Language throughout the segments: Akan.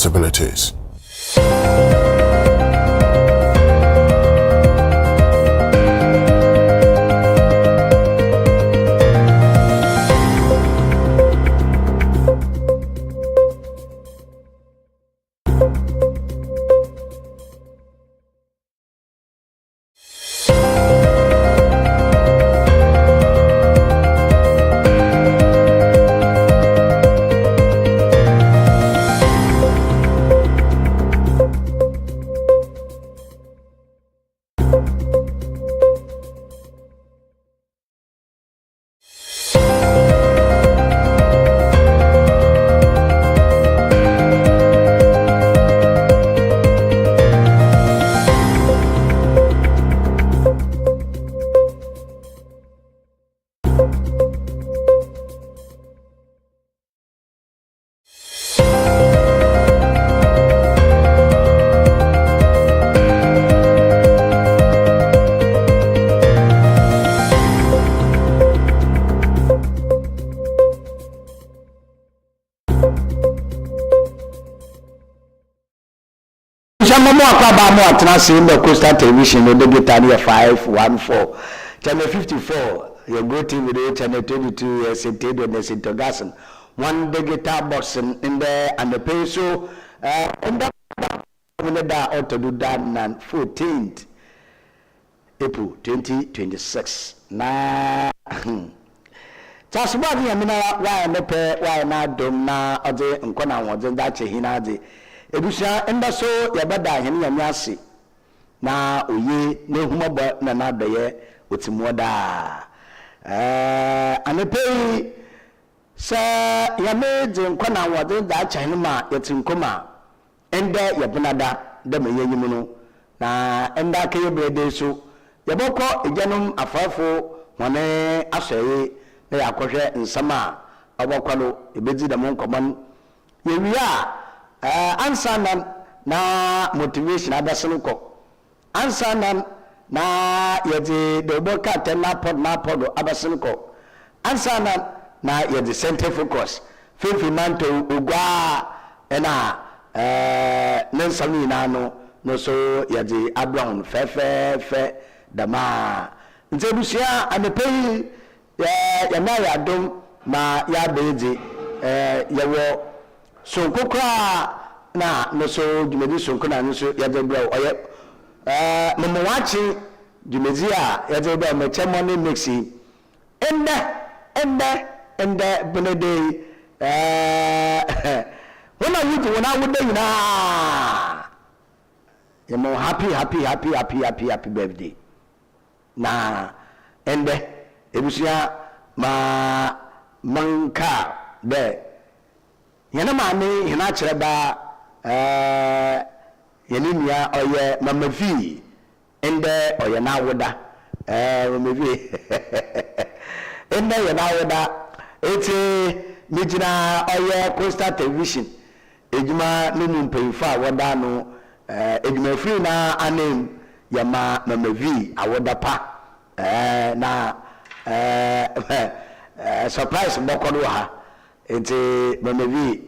possibilities. In the Coastal Television, the Gitania 514, channel 54, your go team with channel 22, SNT, and SNT 1 the guitar box in there, and the peso, and that ought to do that on 14th April 2026. Nah, just what I mean, why not dom na other and Kona was in that Hinadi. Ebusha enda so yabada hene yanyase na oye ne humaba na nadaye otimoda anepei sa yame de nkwana wode da chane ma yetinkoma enda yabunada da meyenyim no na enda kaye brede so yaboko ejanum afafo hone asoye na yakohwe nsama abokwalo ebedi da monkoman yewia answer na motivation abasenko answer na yede the boka na pod abasenko answer na yede center focus fifi manto ugwa ena nensami na no so yede abraham fe dama ntebusia amepeyi ya na ya dom ma ya beje yawo so kokra na no so jumedi so nkona no so ya debra oye mama wachi jumedi a ya debra me chemoni mixi ende benede when I would you na you know happy birthday na ende ebusia ma manka de yana maame hina kyerɛ ba yanimia oye mama fi ende oye na woda mama fi ende ye na woda eti mijina oye Coastal Television ejuma nunu mpemfa woda no ejuma free na anem yama mama fi awoda pa na surprise bokoro ha enti mama vi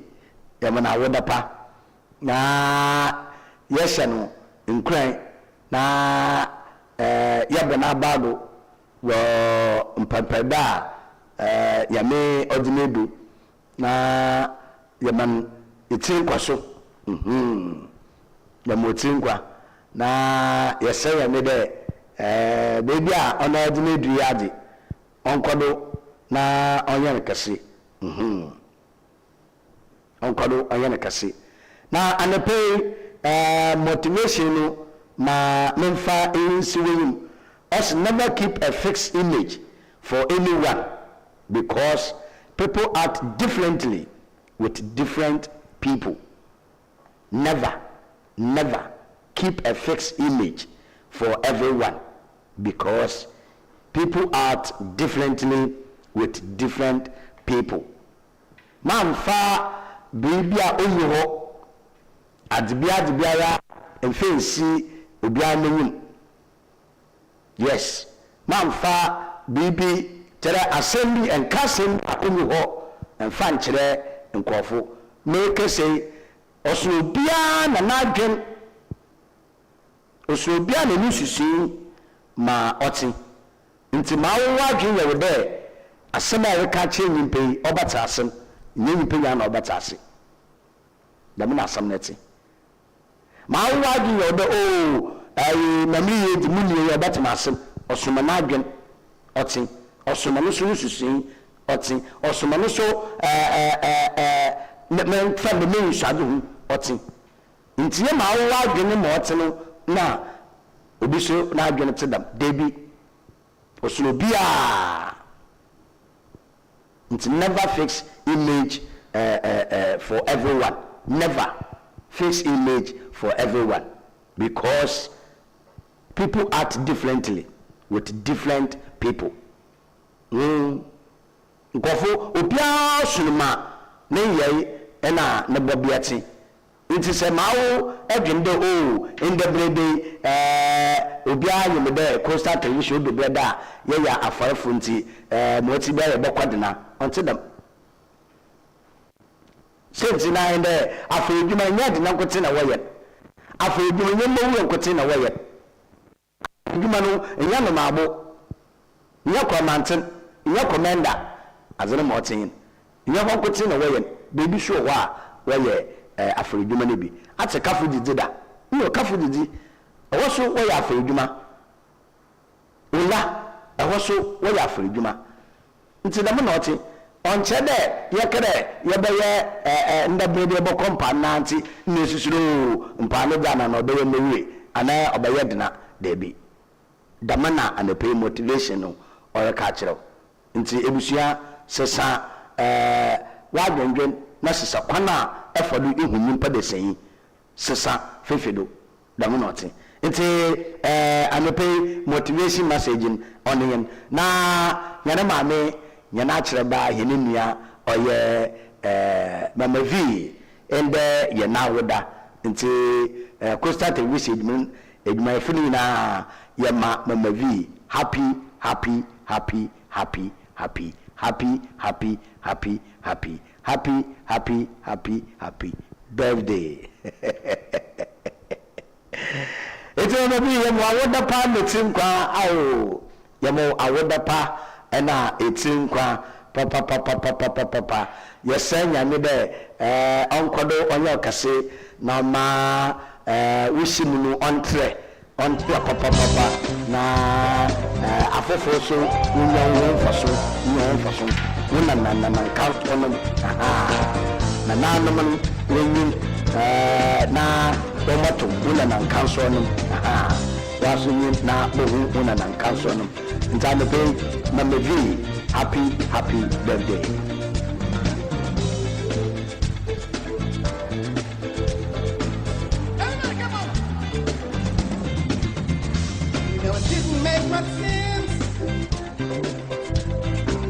yamana woda pa na yesano nkran na yabana bado wo mpampada yame odinedu na yaman itinkwa so yamotinkwa na yese yame de baby a ona odinedu yade onkodo na onye kase onkodo ayana kase na anepe motivation ma memfa insiwim us never keep a fixed image for anyone because people act differently with different people. Never keep a fixed image for everyone because people act differently with different people. Mamfa bibia onyo adibia ya enfensi obia menyim. Yes, mamfa bibi tere assembly and casting onyo and fan chere nkofo make say osoro bia na nadwen osoro bia na ni susu ma ɔte nti ma wo adwen yɛ wo dɛ asɛm a reka kye nyimpa yi ɔbata asɛm nyimpa ya na ɔbata ase dɛm na asɛm na te ma wo adwen yɛ wo dɛ na mi yɛ di mu ni yɛ ɔbata asɛm ɔsoma na adwen ɔte ɔsoma no so susu ɔte ɔsoma no so men fa de men shadu hu ɔte nti yɛ ma wo adwen ma ɔte no na obi so na adwen te dam debi osoro bia nti never fix image for everyone, never fix image for everyone, because people act differently with different people. Nkofo obia sunuma ne yei ena ne bobiati nti se mawo edwende indebrede obia nyemede coastal television do breda ye ya afarefo nti moti bia ye bokwadena onte dem senti na inde afredwuma nyade na kote na woye afredwuma nyemmo wo kote na woye adwuma no enya no maabo nya komanten nya komenda azene motin nya kote na woye bebi sure wa woye afredwuma ne bi ate kafu didi da no kafu didi ewo so woye afredwuma ola ewo so woye afredwuma nti da mo na ote onche de yekere yebeye ndabede bo kompa nanti nesusuro mpa ne da na obeye mewie ana obeye dena debi damana anape motivation no oyeka kire nti ebusua sesa wadwendwen na sesa kwana efadu ihu nimpa de sen sesa fefedo damana ote nti anape motivation message on na nyane maame nyana chireba yenenia oye mama v ende ye na woda nti coastal television eduma funi na ye mama v happy happy happy happy happy happy happy happy happy happy happy happy happy birthday. Ito mama v ye mo awoda pa metim kwa awo ye mo awoda pa ena etin kwa papa yesanya me de onkodo onye kase na ma wisimu no ontre papa na afofo so unyo faso una na count on na man wenyin na tomato una na count on waso nyin na bohu una na count on Ntame pe Mama V, happy birthday. You know it didn't make much sense.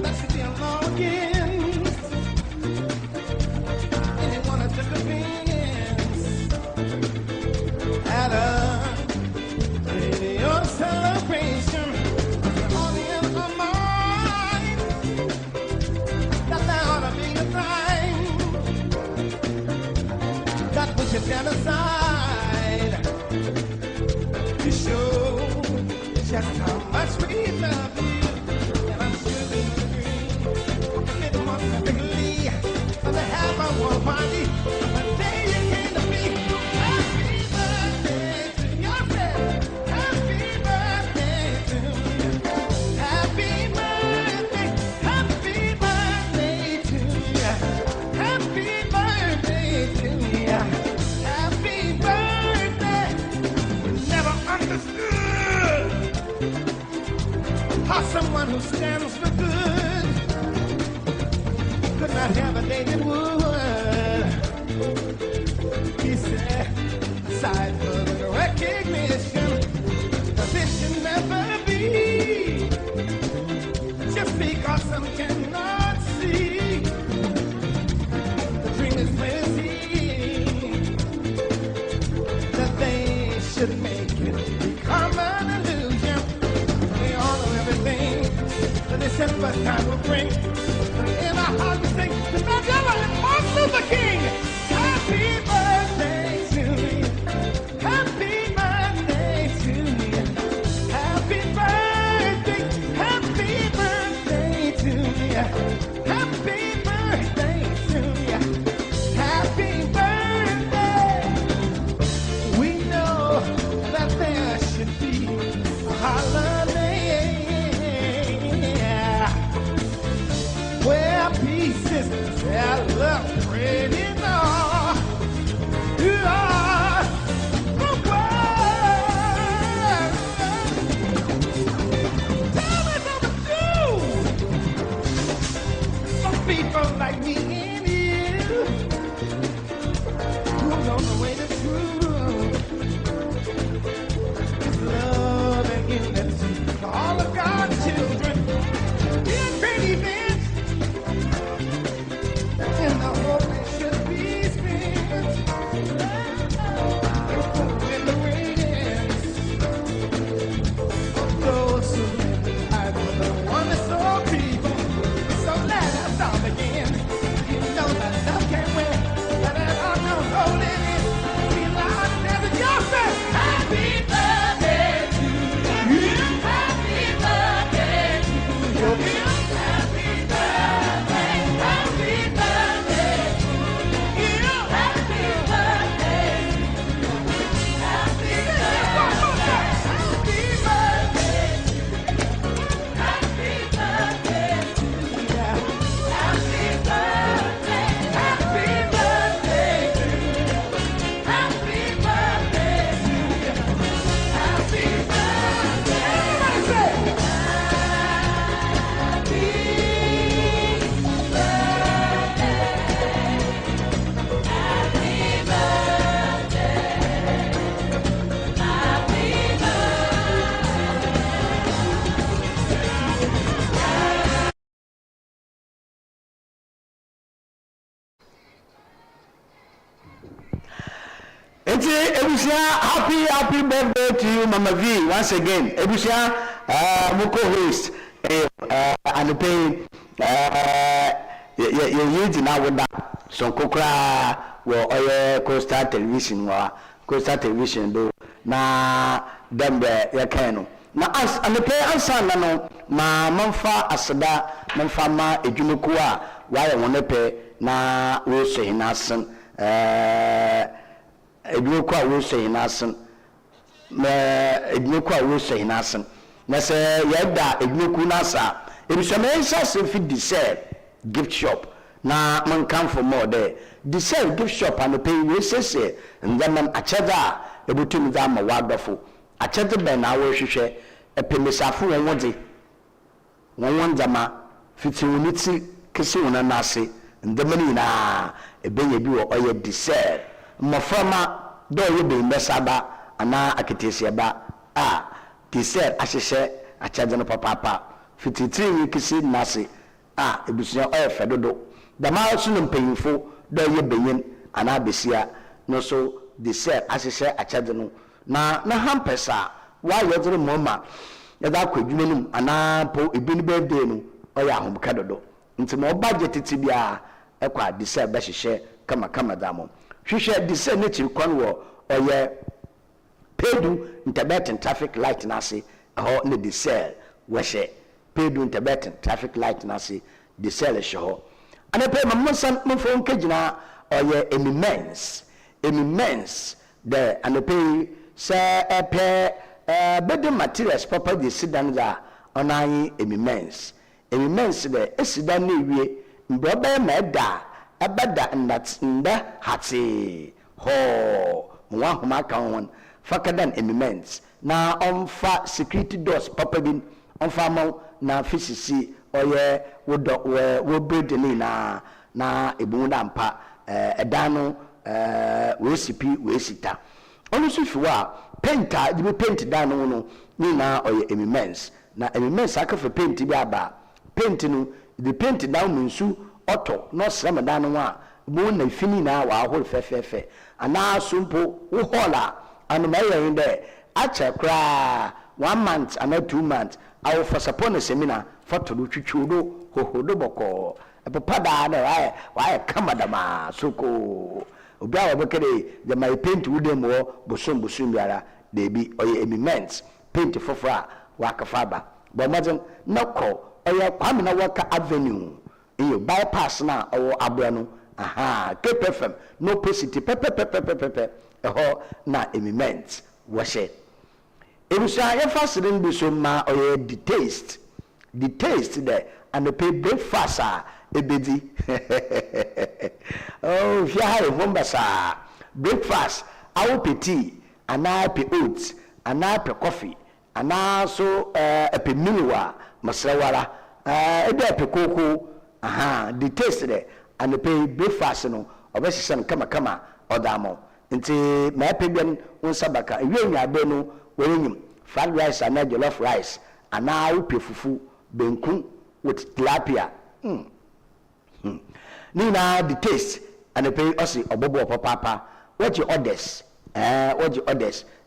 That's the logins. Anyone that took offense at a radio celebration. Genocide to show just how much we love you, and I'm sure they agree. It was typically for the half of one party, the day you came to me. Happy birthday to yourself. Happy birthday to you. Happy birthday to you. Happy birthday to you. How someone who stands for good could not have a day that would. He said, aside from the recognition, this should never be. Just because some cannot see, the dream is plenty, that they should make it become an illusion. They said, but time will bring in our heart to sing, the best ever. Enti ebusia happy birthday to you Mama V once again. Ebusia muko host and pay ye na woda so kokra wo oye Coastal Television do na dembe ye kan no na as and pay answer na no ma manfa aseda manfa ma edwumeku a wa ye won pe na wo so hinasen edwumeku a wo so hinasen edwumeku a wo so hinasen na se yeda edwumeku na sa ebisamensa se fi disel gift shop na man come for more there disel gift shop and pay we say ndam acheda ebutum za ma wadofo achede be na wo hwehwe epemesafu won ndama fiti uniti kesi wona nase ndamani na ebenye bi wo oye disel mofama do ye be mbesaba ana aketesi ba disel ahyehe achede no papa fiti tri kesi nase ebusia oye fedodo dama so no mpanyimfo do ye benyin ana besia no so disel ahyehe achede no na hampesa wa yedre moma yada kwadwumanum ana po ebini birthday no oya ahomka dodo nti mo budget ti bia ekwa disel be hyehe kama damo hwehwe disel ne chirikwan wo oye pedu intermittent traffic light na se ho ne disel wehye pedu intermittent traffic light na se disel hye ana pe mamsan mfo nkagina oye immense the ana pe se epe bedding materials papa de sidan za onan immense de esidan na ewie mbroba ma da abada nda hati ho nwa homa kan won fakadan immense na onfa security doors papa bin onfa ma na fisisi oye wo building ni na ebu na mpa edano we sita onu so fiwa painter di paint dan no ni na oye immense na immense aka for paint bi aba paint no di paint down munsu auto no sram dan no a mo na fini na wa hol fefefe ana sumpo wo hola anu ma yen de acha kra 1 month and 2 months awo for support seminar photo do twitwodo hohodo boko papa da na wa kamada ma soko obi a wobekere the my paint wudem wo bosom biara debi oye immense paint fofora wakafaba bo modern nako oye kwame na waka avenue iyo bypass na owo abra no KPFM no pesity pepe eho na immense washe ebusa ya fasirin bi so ma oye the taste there and the pay breakfast ebedi oh fia ha bombasa breakfast awu petit ana pe oats ana pe coffee ana so pe miwa masrawara ebe pe koko the taste there and the pay breakfast no obesisen kama odamo nti ma pe bian unsabaka ewianya be no wenyim fried rice ana jollof rice ana awu pe fufu benku with tilapia Nina the taste and the pay osi obobo papa what your orders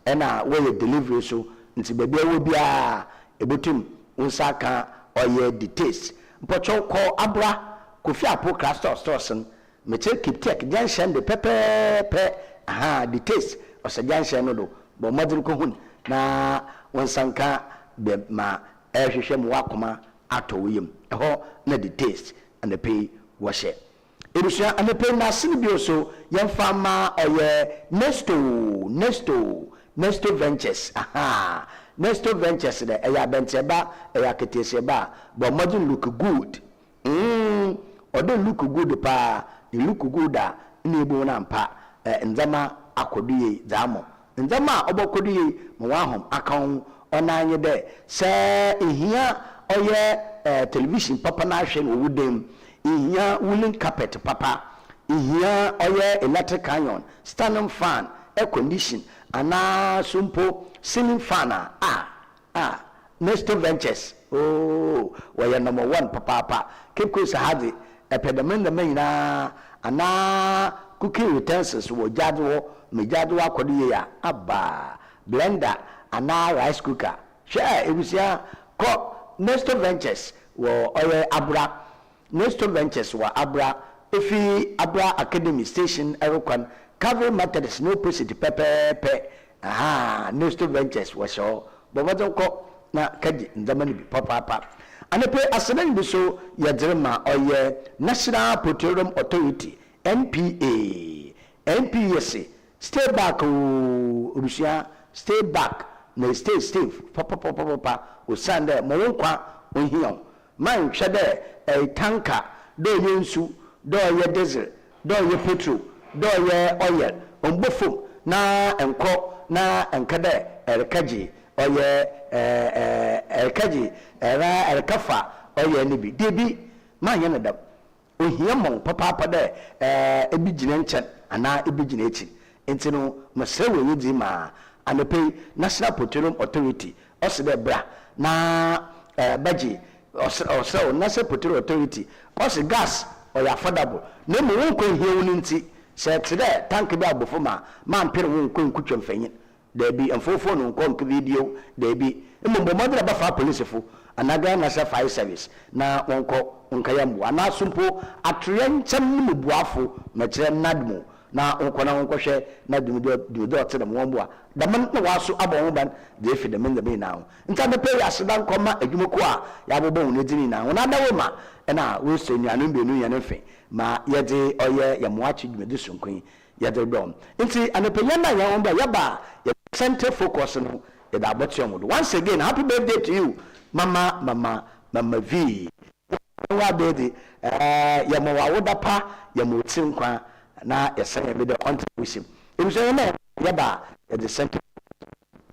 and where delivery so nti baby we bia ebotum unsaka oye the taste mpocho call abra kofi apo crystal stores me check keep tech junction the pepe the taste osa junction no do bo modern ko hun na wonsanka be ma ehwehwe mu akoma atowiyem eho na the taste and the pay washe erusia and the pay na sinibio so yemfa ma oye Nesto Ventures Nesto Ventures de eya benteba eya keteseba but modern look good odo look good pa the look good a na ebo na mpa nzama akoduye zamo nzama obokoduye mo wahom akon onanye de se ehia oye television papa na hwe no wudem ehia woolen carpet papa ehia oye electric iron standing fan air condition ana sumpo ceiling fan Nesto Ventures we are number 1 papa keko sahade epedamenda mena ana cooking utensils wo jadwo me jadwo akodo ya aba blender ana rice cooker hwe ebusia ko Nesto Ventures wo oye abra Nesto Ventures wa abra efi abra academy station erokwan cover methods no proceed pepepe Nesto Ventures wa so bobodo ko na kaji ndamani bi papa anepe asedan bi so yedrema oye National Petroleum Authority NPAC stay back Russia stay back na stay papa osande mo wonkwa ohion man hwede tanker do yensu do ye diesel do ye petrol do ye oil ombofom na enko na enkade erkaji oye erkaji era erkafa oye ni bi debi man ye nadam ohia mon papa de ebi gine nchen ana ebi gine echi entino masrewe yidi ma anepe National Petroleum Authority osede bra na baji osre National Petroleum Authority osi gas or affordable na mu won kon hie woni nti se tire tank bi abofo ma mpere won kon kutwa mfanyin da bi enfofo no kon ko video da bi mbombo modra ba fa police fo anaga National Fire Service na wonko nkayambu ana sumpo atrencham mu buafo ma kire nadmo na onkona onkwohwe na dumido ote na mwombo a daman na waso abon ban de efi de menza be na nta be pe yasedan koma adwumako a ya bobo won edini na wona dawo ma na wo so nuanu benu ya nefe ma yede oye ya moachi dwumedi sonkon yede dom nti anepe yana ya won ba yaba ya center focus no ya da botio mo once again happy birthday to you mama V wa birthday ya mo wa woda pa ya mo tinkwa na yesanya be the contribution if so na yaba at the center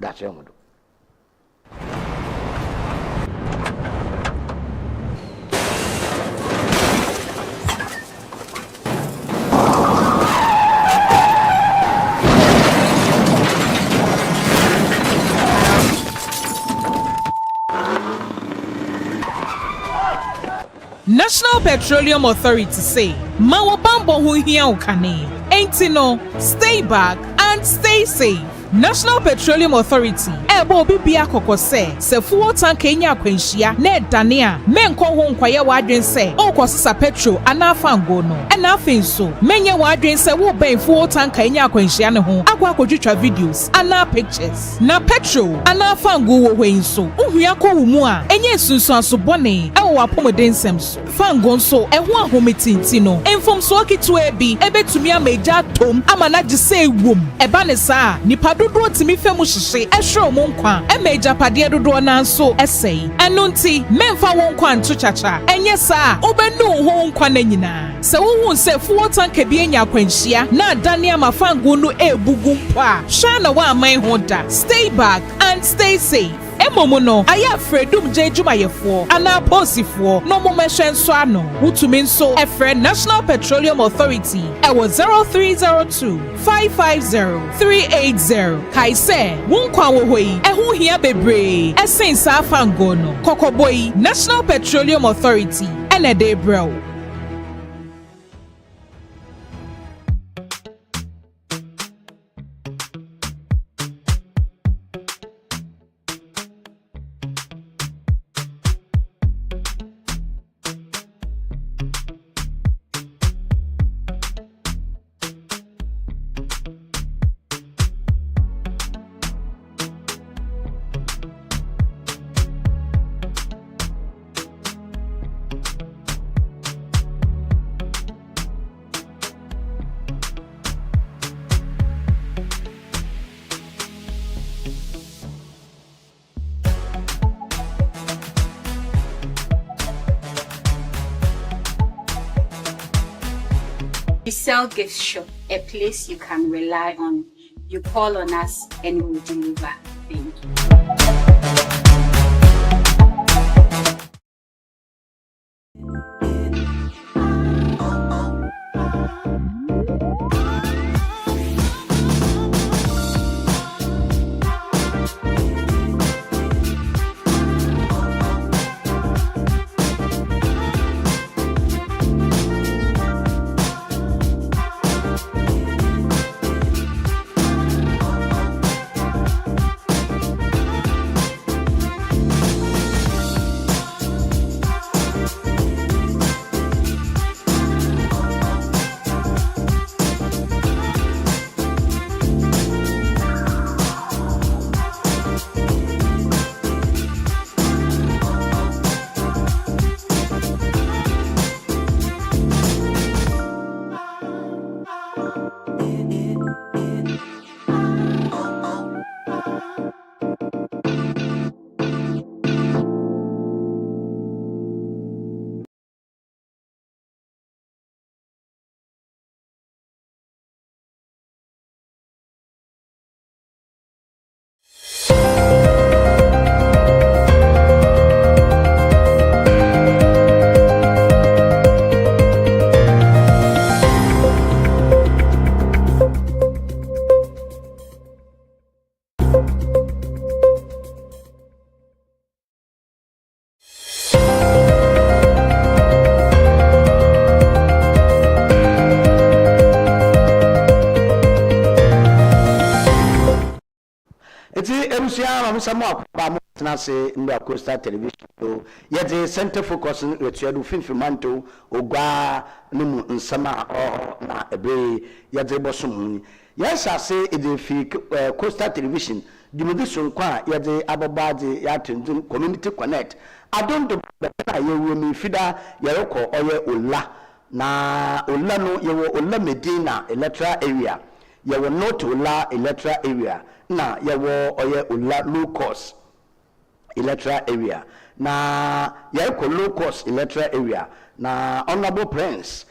that's young. National Petroleum Authority say, Mawa Bambo hu hia ukane. Ain't no, stay back and stay safe. National Petroleum Authority ebo bibia kokose se fuel tank enya akwanhia na edane a menko ho nkwaye wadwen se okosesa petrol ana fango no na afin so menye wadwen se wo ben fuel tank enya akwanhia ne ho akwa akodwitwa videos ana pictures na petrol ana fango wo hwen so uhua ko wo mu a enye sunsu aso bone e wo apomodensem so fango so e ho ahometinti no enfom so okitu ebi ebetumi ameja tom amana gise ewom eba ne saa nipa dodo timi femu hihye ehwe mo nkwa emeja pade dodo na nso esei eno nti memfa won nkwa nto chacha enye saa obenu ho nkwa na nyina se wo hu se fuo tanka bi enya akwanhia na adane amafango no ebugu mpa hwa na wa aman ho da stay back and stay safe emomo no aya fredum jejumayefo ana posifo no momehwe nso ano wutumi nso efre National Petroleum Authority ewo 0302 550 380 kaise wonkwa wo hoi ehu hia bebre esensa afango no kokoboi National Petroleum Authority enede bro. We sell gift shop, a place you can rely on. You call on us and we'll deliver. Thank you. ebusia ma msamo akwa mo tena se mbra Coastal Television to ye center focus retuado finfimanto ogwa no mu nsama na ebe ye de bosom yes ase e fi Coastal Television dimodi so kwa ye de abobade ya tendum community connect adondo na ye wo mi fida ye reko oye ola na ola no ye wo ola Medina electoral area ye wo not ola electoral area na yawo oye ula low cost electoral area na yako low cost electoral area na honorable prince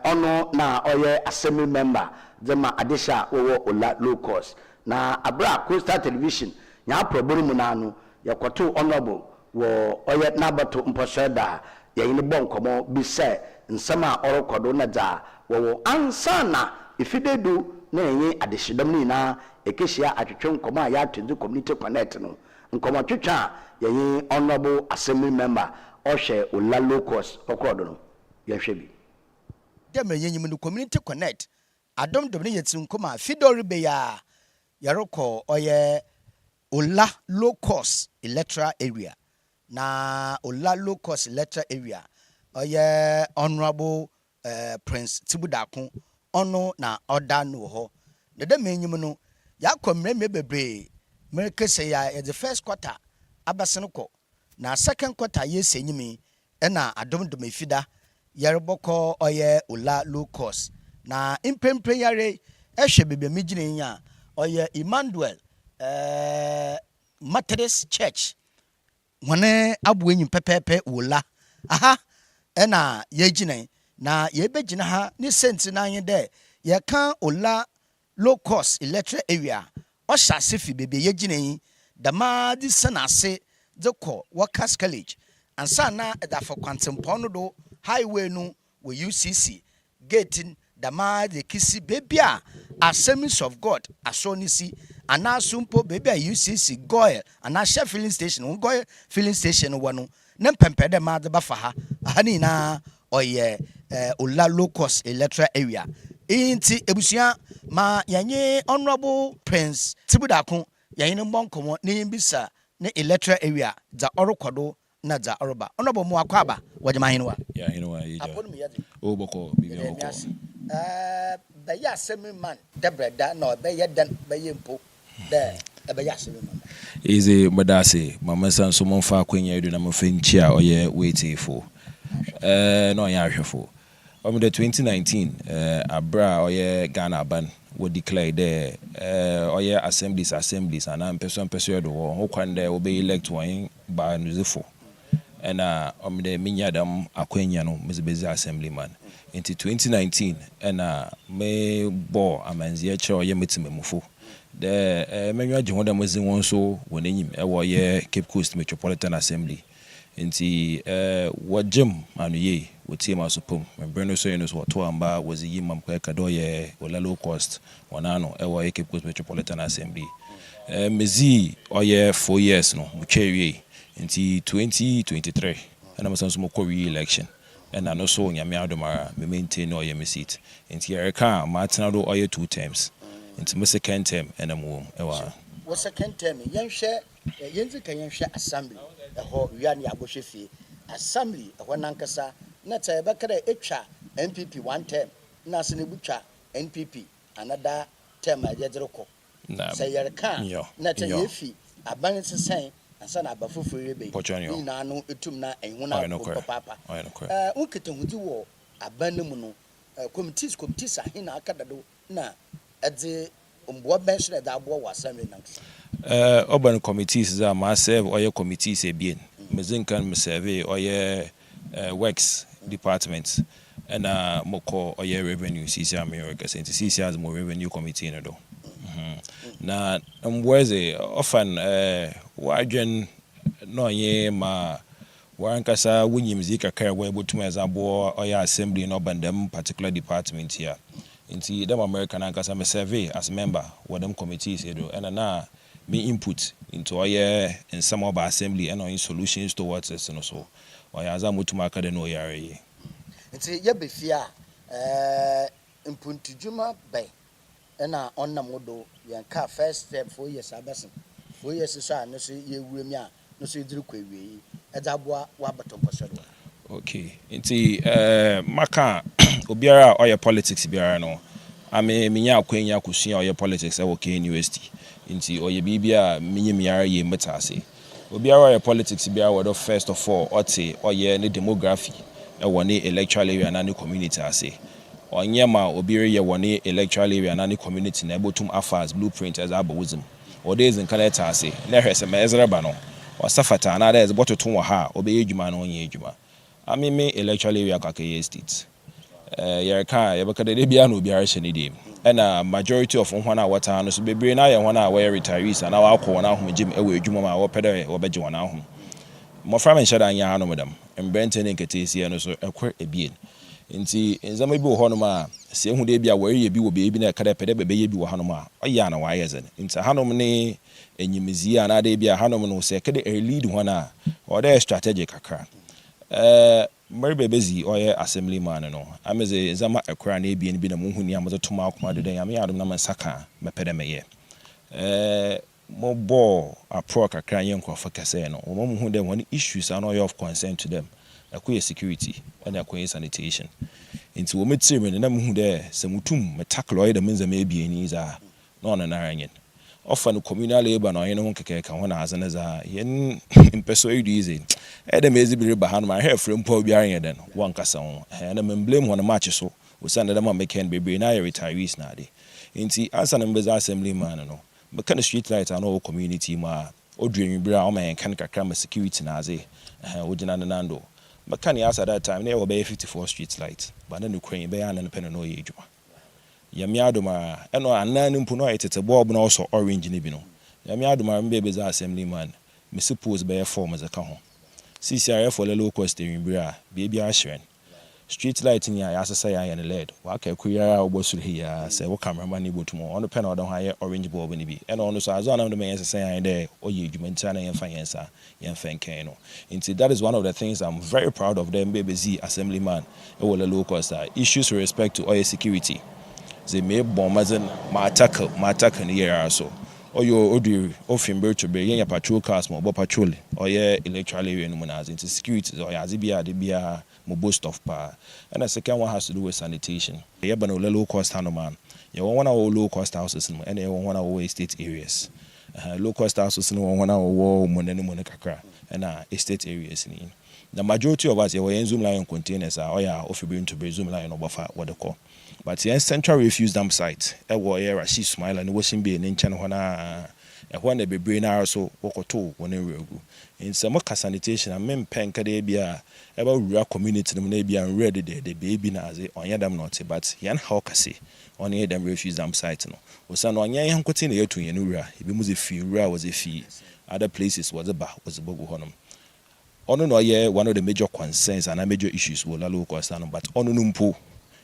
ono na oye assembly member dema adisha wo ula low cost na abra Coastal Television nya proboni mu na no yakoto honorable wo oye nabato mposeda yayini bonkomo bi se nsama orokodo na da wo ansana ifidedu na yenye adishidam ni na ekeshia atwetwe nkomo a ya tendu community connect no nkomo twetwa yenye honorable assembly member ohwe ola locus okodo no yehwe bi dem yenye mu community connect adom dom ne yetin nkomo a fidori be ya yaroko oye ola locus electoral area na ola locus electoral area oye honorable prince tibudakun ono na oda no ho de menyim no yakomreme bebre mereke say ya the first quarter abasene ko na second quarter yesenyimi na adom dom efida yereboko oye ola low cost na impempre yare ehwe bebe migine ya oye Emmanuel Methodist Church wone abuenyi pepepe ola aha na yegine na yebegina ha ni senti na anye de ye kan ola low cost electoral area o shase fi bebe yegina yi dama di sanase de ko workers college ansa na da for kwantempo no do highway no we UCC gating dama de kisi bebe a Assemblies of God asonisi ana sumpo bebe a UCC goil ana share filling station goil filling station wano ne pempede ma de ba fa ha ani na oye ola low cost electoral area inti ebusia ma yanye honorable prince tibudakun yanye mbonkomo ne yimbisa ne electoral area za orokodo na za oroba honorable mu akwaba wajema hinwa ya hinwa yija aponu mi yadi o boko bibi boko be ya semi man debreda na be ye dan be ye mpo de be ya semi man ize madase mama sanso monfa akwenya edu na mfenchi a oye wait for no ya hwefo from the 2019 abra oye Ghana ban we declare there oye assemblies and am person do ho kwande we be elect one by nuzefo and the minyadam akwenya no mezebezi assemblyman into 2019 and me bo amanzie che oye metimemufo the menwa jehoda mozin won so wonenyim e wo ye Cape Coast Metropolitan Assembly inti wajim anuye wotie masopom membreno so yeno so to amba wazi yimam kwa kadoye wala low cost wanano e wo ye Cape Coast Metropolitan Assembly mezi oye 4 years no mutwewe inti 2023 ana masanso mo re-election and I so nyame adomara me maintain oye me seat inti yereka matena do oye 2 terms inti me second term and amom ewa wo second term yenhwe yenzi kan yenhwe assembly ho wiane abohwefi assembly ho nankasa na ta bekare etwa NPP one term na se ne butwa NPP another term ajedreko na say yereka na ta yefi aban sesen ansa na abafofo rebe ni na no etum na ehuna papa unkete hudi wo aban mu no committees ahina akadado na ade mbo bench na da abo wa assembly nankasa urban committees za ma serve oye committees ebien mezinkan me serve oye works department and moko oye revenue CC America since CC has more revenue committee no do na mbweze often wajen no ye ma wankasa wunyim zika kai wa botum ezabo oya assembly no bandem particular department here inti them American ankasa me survey as member with them committees edo and na me input into oya in some of assembly and on solutions towards it no so oya za mutum akade no yare inti ye befia impuntujuma bay na onna modo yanka first step 4 years abasin 4 years so no so ye wura mi a no so idiri kwa wi edza boa wa batoposo do. Okay, nti maka obiara oye politics biara no ame minya akwanya kusua oye politics e wo University nti oye bibia minye miara ye metase obiara oye politics biara wo first of all ote oye ne demography e wo ne electoral area na ne community ase onye ma obiara ye wo ne electoral area na ne community na ebotum affairs blueprint as abawuzim odezi nkaleta ase na hwese ma ezreba no wasafata na there is bototo wo ha obeye adwuma na onye adwuma ameme electoral area kakeye state yerka yebekade de bia no biara hye ne dem na majority of hwana wata no so bebre na ye hwana we retirees na wa akọ na ahom gym ewe adwuma ma wo pede wo beje wona ahom mo fra men shada anya no medam embrente ne nketesi no so ekwer ebien nti nzama bi wo hono ma se hu de bia wari ye bi wo be bi na kada pede bebe ye bi wo hanom a oya na wa yezen nti hanom ne enyimizi a na de bia hanom no se kede lead hwana o de strategic akra Mary Bebezi oye assemblyman no ameze zama ekra na ebien bi na muhuni amazo tuma akoma de den ame adom na masaka mepede meye mo bo apro kakra yen kwafo kase no mo muhu dem one issues are not of concern to them akoye security and akoye sanitation into wo metire na muhu de samutum metaklo oye de menza me ebien ni za no na naranyen offer no communal labor no yen ho keke ka ho na azene za yen impeso easy ede mezi bi ba hanu ma he frem po biara yen den won kasa ho na memblem ho na match so wo sande dem make be na retirees na de nti ansa na mbeza assemblyman no meka na street light no community ma odwenwi bra o ma yen kan kakra ma security na aze wogina na nando meka na asa that time na wo be 54 street light ba na no kwen be ya na pen no ye adwuma yamiadoma eno anan mpu no ayetete bob na also orange ni bi no yamiadoma mbe beza assemblyman me suppose be form as a ka ho CCRF for low cost in bra baby ashren street light ni ya asesa ya ne led wa ka kuyara obosu here say wo cameraman ni botumo on pen odon ha orange bulb ni bi eno no so azo na me yesesa ya de oye adwumenta na yemfa yensa yemfa nken no into that is one of the things I'm very proud of them baby Z assemblyman e wo low cost issues with respect to oil security they may bombazin ma attack in here so or your audio of to be yen patrol cars mo patrol or ye electoral area no munas into security or azibia de bia mo boast of pa and the second one has to do with sanitation ye ba no low cost man ye one of low cost houses and ye one of estate areas low cost houses no one of wo monene kakra and estate areas ni the majority of us ye we zoom line containers are or ya of to be zoom line obofa what they call but the central refuse dump site e wo era she smile and washing be in nchen ho na e ho na bebre na so wokoto wona regu in some sanitation and men pen kada bia e ba rural community no na bia ready the baby na aze onya dem not but yan how kase on here them refuse dump site no osa no onya yan kwoti na yetu yan rura e be mu ze fi rura was a fi other places was a bogu honum ono no ye one of the major concerns and major issues wo la local stand but ono no mpo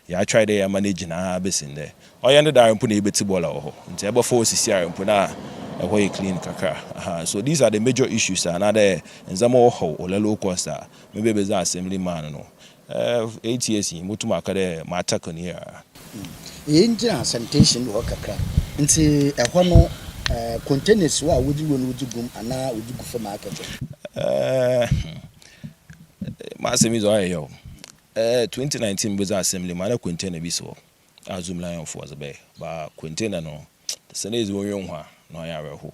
ya try dey manage na besin there oya ne dar mpo na ebeti bola ho nti ebe for osisi mpo na ehwo e clean kakra so these are the major issues and other nzama ho o la local star maybe be za assemblyman no 8 years mutuma akade ma attack ni ya engine sanitation wo kakra nti ehwo no containers wa wodi wonu wodi gum ana wodi gu for market ma semizo ayo 2019 was assembly man container bi so azum lion for the bay ba container no the senate won yon ha no ya reho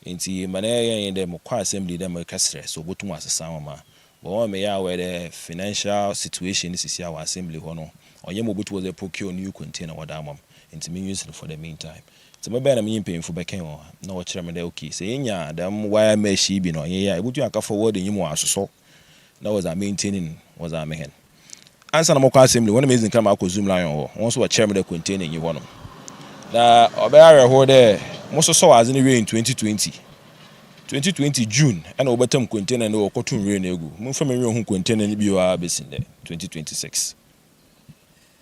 nti man yen dem kwa assembly dem kasre so botum asesa ma bo me ya we the financial situation is here our assembly ho no onye mo botu was a procure new container wada mam nti me use it for the meantime so me be na me pay for beken ho na wo kire me da okay say nya dem wire mesh bi no ye ya botu aka forward nyimo asoso that was a maintaining was a mehen answer na mokwa assembly when amazing come akọ zoom line ho won so wa chairman the container nyi ho no na obere ho de mo so so aze ni we in 2020 June and obetam container no okotun we na egu mo fa me we hu container ni bi wa besin de 2026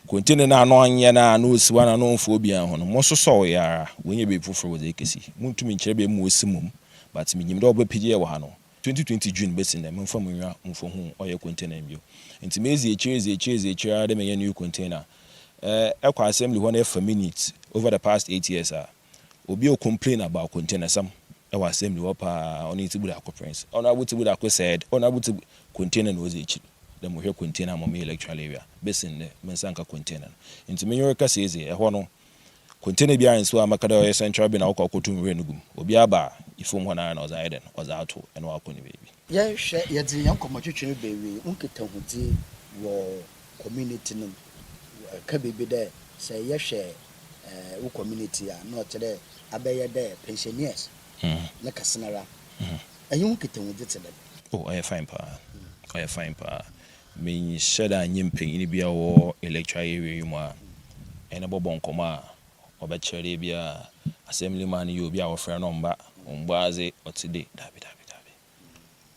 container na no anya na no siwa na no mfo obi an ho no mo so so ya wonye be fufuro we ekesi mo ntumi nkyere be mo osimum but me nyim de obepije we ha no 2020 June besin de mo fa mo nwa mfo hu oye container bio nti mezi echire de me new container ekwa assembly one for minutes over the past 8 years obi o complain about container some ɛwɔ assembly wɔ paa ɔno Tibu Dako Prince Honorable Tibu Dako said Honorable Tibu container no ɔzi dem hwɛ container mo me electoral area besin ne mensanka container nti me yoro ka sezi ɛhɔ no container bia nso amakada ɔyɛ central bi na wokɔ akotum wɛ no gum obi aba ifom hɔ na ɔza ayɛ den ɔza ato ɛno akɔ ne baby yɛ hwɛ yɛ dzi yan kɔmɔtwetwe bewe unketa hudi wɔ community no ka bebe dɛ sɛ yɛ hwɛ wo community a na ɔkyerɛ abɛyɛ dɛ pensioners na kasenara ɛyɛ unketa hudi tse dɛ oh ɔyɛ fine pa me sheda nyimpanyin bia wɔ electoral area mu a ɛna bɔbɔ nkɔmɔ a ɔbɛkyerɛ bia assemblyman yi obi a wɔfrɛ no mbaze ɔtide dabi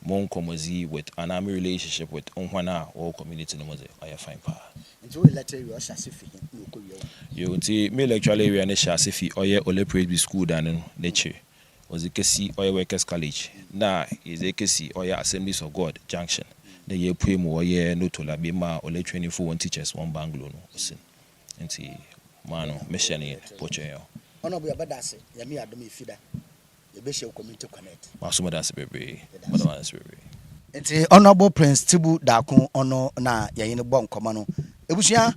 mon komozi with an army relationship with unhwana or community no moze ɔyɛ fine pa nti wo letter area ɔhyɛ no ko yo nti me electoral area ne hyɛ asefi ɔyɛ Ole Praise School dan no n'ekyir ozikesi ɔyɛ Workers College na ezekesi ɔyɛ Assemblies of God Junction na yɛ pue mu ɔyɛ notola bi ma Ole 24 teachers one Banglo no osin nti mano mehyɛ ne poche yo ɔno bo yɛbɛdase yɛme adom efida yɛbɛhyɛ community connect maso madase bebre nti Honorable Prince Tibu Dako ɔno na yɛyɛ ne bɔ nkɔma no ebusua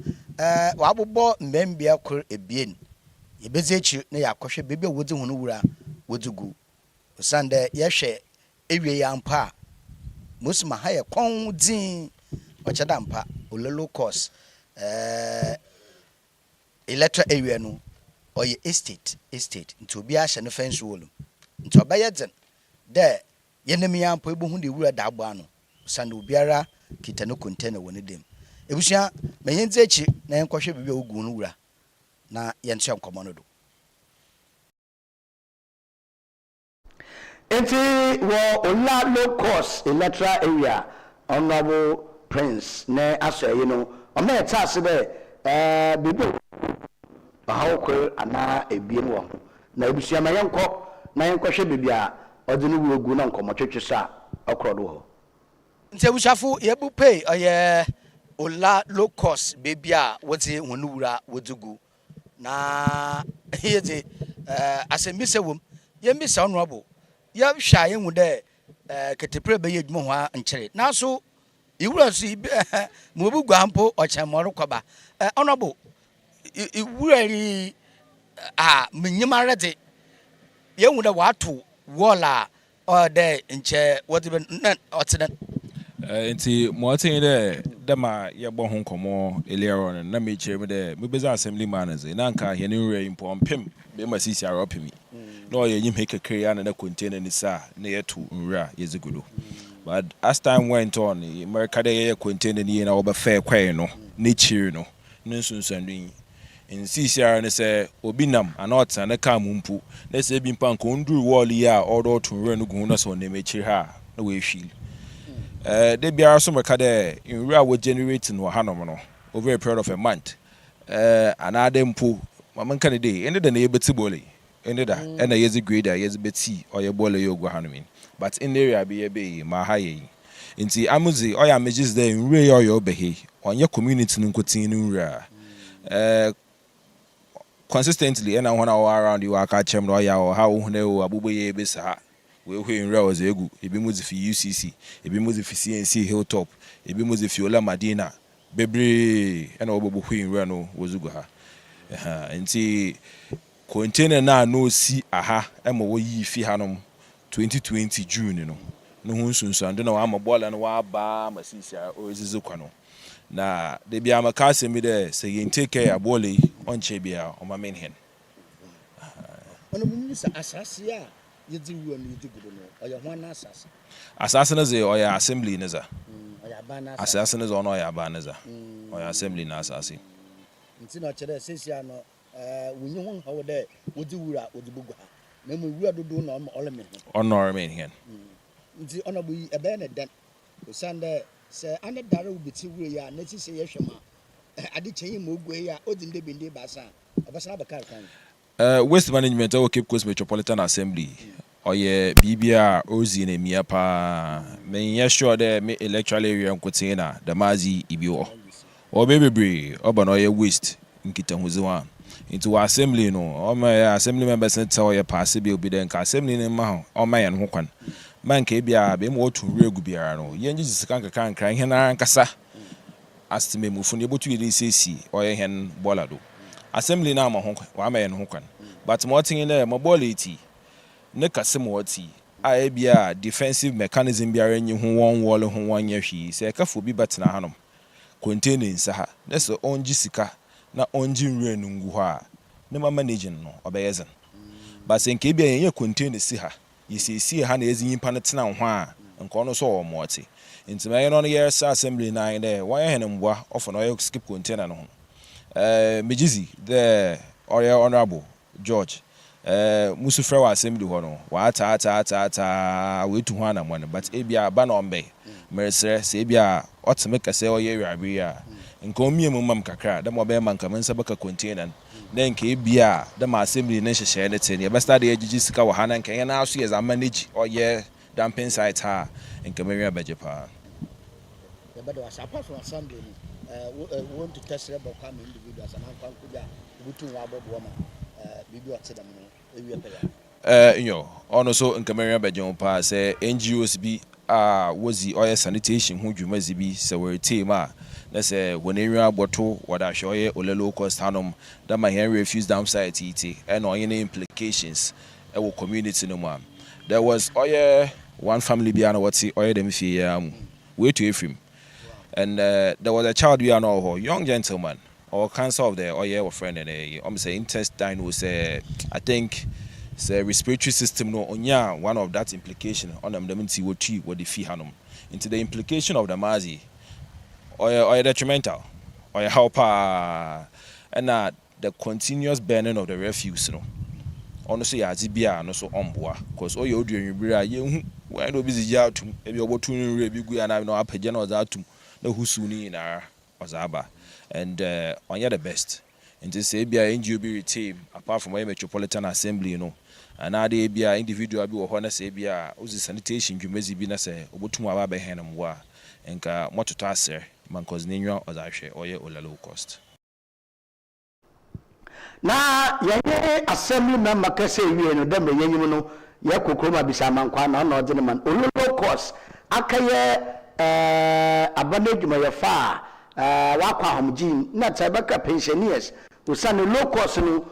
wabobɔ mbɛmbia kor ebien yɛbɛdze ekyir na yɛakɔhwɛ bebi a wodzi hono wura wodzugu osande yɛhwɛ ewie ya mpa mosima ha yɛ kɔn dzin ɔkyɛda mpa ololo course electoral area no ɔyɛ estate nti obi ahyɛ ne fence wall nti ɔbɛyɛ dzen dɛ yenem ya mpa ebohu de wura da agbo ano osande obiara kita no container wɔ ne dem ebusua ma yɛndze ekyir na yɛnkɔhwɛ bebi a ogu no wura na yɛntua nkɔmɔ no do enti wɔ Ola low cost electoral area Honorable Prince ne asɔyi no ɔma yɛta ase dɛ bibi bahawkor ana ebien wɔ na ebusua ma yɛnkɔ na yɛnkɔhwɛ bibi a ɔde no wuogu na nkɔmɔtwetwe sa ɔkorɔ do hɔ nti ebusuafo yɛbu pay ɔyɛ Ola low cost bebi a wɔdze hono wura wodzugu na yɛdze asɛmbisa wom yɛmbisa Honorable yɛhwɛ yɛhu dɛ ketepre bɛyɛ adwuma ho a nkyere nanso iwura so mo bu guampo ɔkyɛmɔro kɔba Honorable iwura ri menyima rede yɛhu dɛ wato wall a ɔdɛ nkyɛ wɔde ɔtena nti mo tin dɛ dama yɛbɔ ho nkɔmɔ earlier on na me kyerɛ me dɛ me beza assemblyman ze na nka hɛ ne wura impɔ mpem be ma sisi aropemi no yɛ nyim hekekere ya na container ni sa na yɛto nwura yɛzigudo but as time went on America de yɛ container ni na wɔbɛfɛ kwai no ne kyiri no ne nsunsuandu in CCR ne sɛ obi nam ana ɔtena ne ka mumpu na sɛ bi mpa nko nduru wall yi a ɔdɔ to nwura no gu na sɛ ɔnam akyiri ha na wɔehwil de biara so meka de nwura wo generate no hanom no over a period of a month another mpo mama nka ne dey ende da na yɛbɛti bole ende da ɛna yɛzi grade a yɛzi bɛti ɔyɛ bole yɛ ogwa hanom but in the area bi yɛbɛ ma ha yɛ nti amuzi ɔyɛ amagis de nwura yɛ ɔyɛ ɔbɛhe ɔnyɛ community no nkotin no nwura consistently ɛna hɔn a wɔ around you aka kyɛm no ɔyɛ ɔha wo hune wo abobɔ yɛ bɛsa ha we nwura wɔ zegu ebi mu fi UCC ebi mu fi CNC Hilltop ebi mu fi Ola Madina bebre ɛna wɔbɔ nwura no wɔzugu ha nti container na no si aha ɛma wɔyi fi hanom 2020 June no ho nsunsuando na wɔama bɔɔla no wɔaba masisia ɔzizi kwa no na de bia maka asɛmi dɛ sɛ yɛn take care bɔɔla yi ɔnkyɛ bia ɔma men hen ɔno mu sa asase a yɛdzi wura no yɛdzi gudo no ɔyɛ ho na asase no ze ɔyɛ assembly ne za ɔyɛ aba na asase no ze ɔno ɔyɛ aba ne za ɔyɛ assembly na asase nti na ɔkyerɛ sesia no wonyi ho hawo dɛ wodzi wura wodzi bugu ha na mu wura dodo na ɔno remain hen nti ɔno bo yi ɛbɛyɛ ne den osande sɛ ane dare wo beti wura ya na ti sɛ yɛhwɛ ma ade kyɛn mu ogu ya odi nde bende baasa ɔbɛsana bɛka kan waste management of Cape Coast Metropolitan Assembly oye bibia ozi na mia pa me ye sure de me electoral area nkotin na the mazi ibio o bebebre oba no ye waste nkita huziwa into assembly no all my assembly members tell you pass be obi den ka assembly ne ma all my en ho kwan man ka bia be mo to regu bia no yen jisi kan kan hen na nkasa astime mu fu ne botu ye sesi oye hen bola do assembly na ma ho wa ma en ho kwan but mo tin ne mo bola eti ne kase mo oti a bia defensive mechanism biara nyi ho won wall ho won ye hwi se ka fo bi batena hanom container nsa ha na so onji sika na onji nwe nungu ho a ne ma managing no obeyezen ba se nke bia ye container si ha yesi ha na ezi nyimpa no tena ho a nko no so wo mote ntima ye no no ye assembly na de won ye henembwa ofo no ye skip container no ho mejizi the honorable George musu frɛ wa assembly ho no wa ta we tu ho na mo but ebia ba na ombe meresere se ebia oteme kase o ye wiabe a nko miemu mam kakra da mo be man kamansa baka container na nke ebia da ma assembly na hyehye ne te ne be start ye gigi sika wa ha na nke na aso ye za manage o ye dumping site ha nke menwe beje pa the better was apart from assembly want to test about come individuals and am kuja butu wa bobo ma bibi otedam no ewie pe yo ono so nke menwe beje pa say NGOs bi wozi oil sanitation hu dwumazi bi se we team a na se wonenwi aboto wada hwoye ole low cost hanom da ma hen refuse dam site iti and on any implications e wo community no ma there was one family bi ana wati dem fie we to Ephraim and there was a child we are now young gentleman or cancer of the oil friend and say intestine was I think say respiratory system no onya one of that implication on them nti woti what the fee hanum into the implication of the mazi or detrimental or helper and the continuous burning of the refuse no honestly azibia no so omboa cause all you do nwibira ye hu when do busy ya tum e bi obotu nre bi gu ya na no apagye na oza atum na husu ni na ozaba and onye the best into say bia NGO be team apart from metropolitan assembly you know another bia individual bi wo ho na say bia uzi sanitation dwumezi bi na say obotum aba be henam wa enka mototo aser man cause nenwa ozahwe oye ola low cost na yenye assembly member kase wie no dem yenyim no ye kokroma bisa mankwa na no odine man low cost akaye abane dwuma ye fa wakwa homjin na tabaka pensioners usane low cost no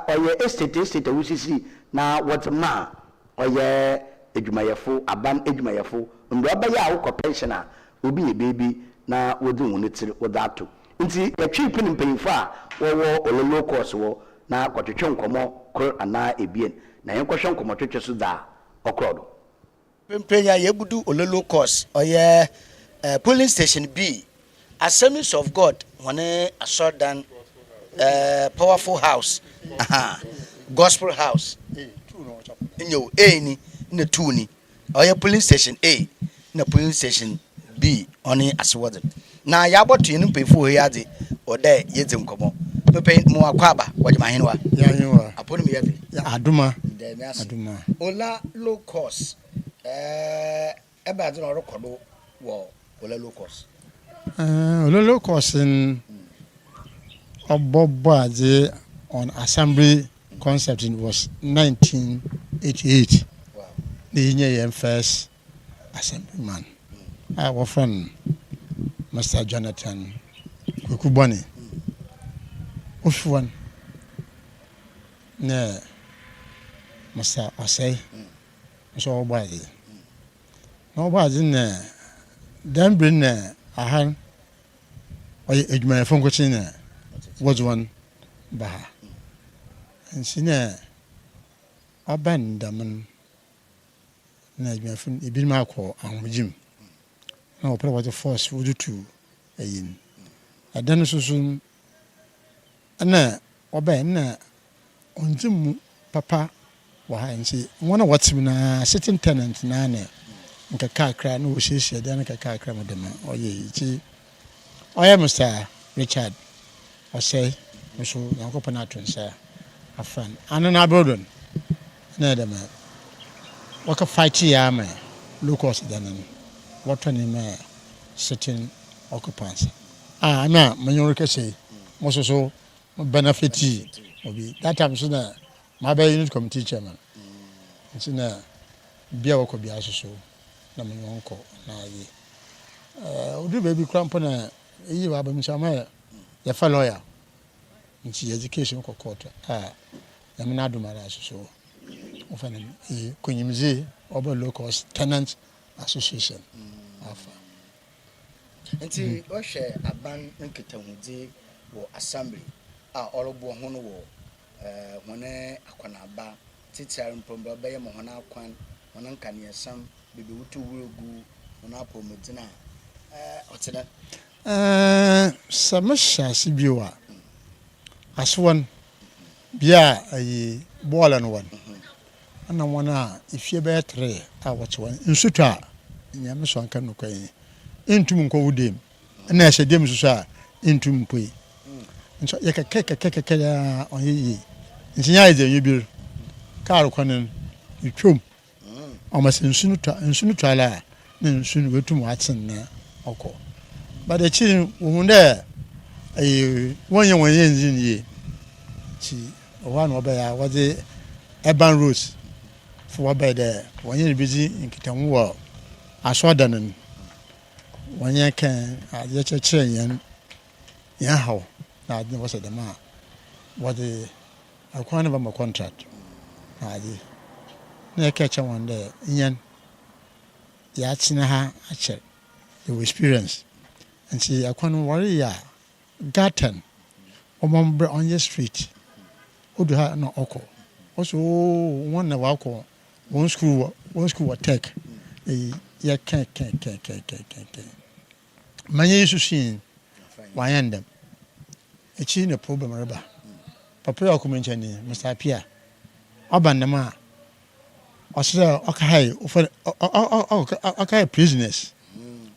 oye estate usisi na what ma oye edwumayefo aban edwumayefo ndo abaya awko pensioner obi ye baby na wodi wonitire wodato nti yatwi pin mpanyifo a wo low cost wo na kwatwetwe nkomo kor ana ebien na yenkwhwe nkomo twetwe so da okrodo pempenya yebudu low cost oye polling station B Assemblies of God one asordan powerful house gospel house nyo ni na 2 ni oye polling station A na polling station B oni aswode na yaboto yin pefo ya de ode yedze nkomo pepe mu akwaba waje mahenwa ya yenwa aponu me yade aduma ola low cost ebe ade no rekodo wo ola low cost low cost in Obobaze on assembly concept was 1988. Wow. The first assemblyman. Our friend Mr. Jonathan Kukubani. Ushwan. Ne Mr. Osei. So Obaze. Obaze ne then bring ahan oye ejuma fonkochi ne was one baha and sina abandam na ejuma ibi ma ko ahojim na opere what force would to ayin adan susun na oba na onjim papa wa ha nsi wona watim na sitting tenant na ne nka kakra na wo hyehyɛ dan nka kakra modem oye chi oye Mr. Richard Osei so yankopa na atwensa afan anana abrodon na dem waka fight ya ma locus danan what name sitting occupants na manyo kese mo so benefit obi that time so na my unit committee chairman nti na bia wako bia so na me wonko na yi odu baby cramp na yi wa ba mi sama ya fa lawyer nti education ko court ya me na do mara so ofana konyimze oba local tenant association afa nti o hwe aban nketahudi wo assembly orobo ho no wo hone akwanaba titiar mpomba baye mo hona akwan hona nkane sam bebe wutu wugu hona apomedina otena samasha sibiwa aswan bia ayi bola no wan ana wana ifie be 3 awotwan nsutwa nyame so anka no kwan entum nko wudem na ya shedem so a entum poi nso ya keke ya onyi nsinya ide nyubir kar kwanen itwom amase nsunu twala na nsunu wetum atsen na oko bada chi wuhunde wonye nzinye chi owa no oba ya wade urban roads for oba there wonye bizi nkitanwo wa asodanen wonye kan aje chechire yan hawo na ade wasa da ma wade akwana ba ma contract na ade na kecha wonde yan ya china ha ache the experience and see akwana warrior garden omombre on your street odu ha na oko also one na wako one school tech ya kan manye isusin wayandem echi ne problem reba papa ya ko menchani Mr. Pia abandama osira okay okay prisoners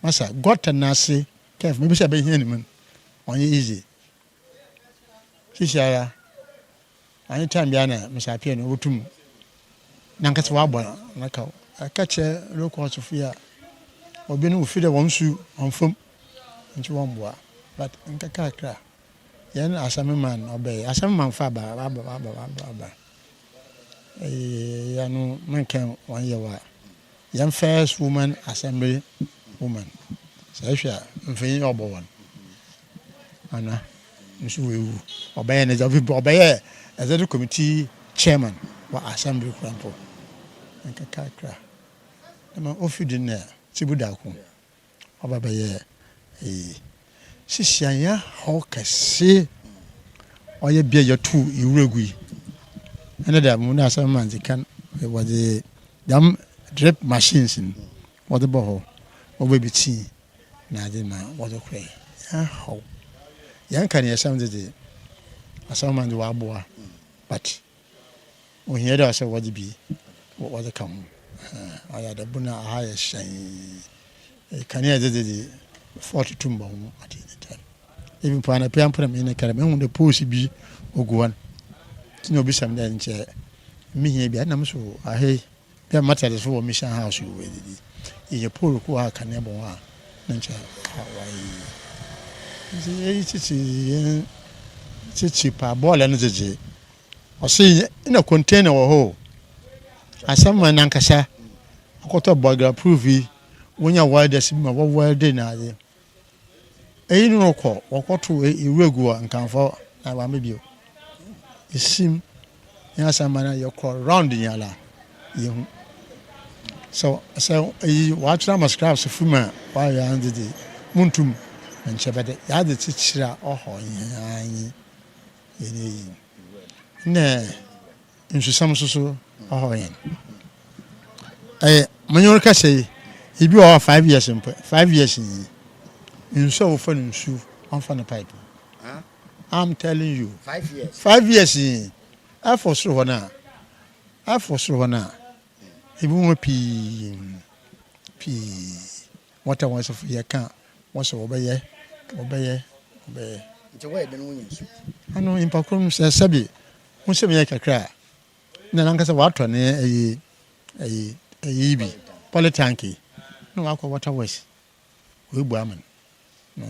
masa got na say kef maybe say be here ni man onye easy sisiara any time bia na Mr. Pia no wotum nankasa wa bɔ na ka akache local sofia obi no fi de wonsu onfom nti won boa but nkaka kra yan asameman obey asameman fa ba yanu menken wan yewa yan first woman assembly woman so hwa mfin obo won ana nsu wewu obey na javi obey executive committee chairman wa assembly krampo nkaka kra na ofidin na tibuda ko oba baye sisianya hokase oye bia yatu iwuragui ene da mu na asama kan was dam drip machines what the boho oba biti na de ma what the kray ya how yan kan ya sound de asama de wa boa but o here da say what be what the come aya da buna a ya shan kan ya de 42 mbon at the time even for an appearance from in a caravan the post be oguan tino bi sam da nche mi hia bia na so ahe bia matter so mission house you we di ye polo ko aka ne bon a na nche awai chichi pa bola no jeje o se ina container wo ho asama na nkasa akoto bogra proof wonya wildest ma wo wilde na ade eyin no ko wokoto iwegu nkanfo na ba mebio isim ya samana yoko round nyala yehu so watra mascraps fuma wa ya ndidi muntum nchebede ya de tichira oho yanyi yene ne nsusam soso oho yen manyor ka sei ibi o 5 years 5 years ni nso wo fa nsu on fa na pipe I'm telling you 5 years in afọ soro na ibu mo pi water wants of ya kan wants obeye nti we de no nyensu ano impakrom sabi mo se me kakra na nankasa wato ne ayi bi politanki no akọ water west we bu amen no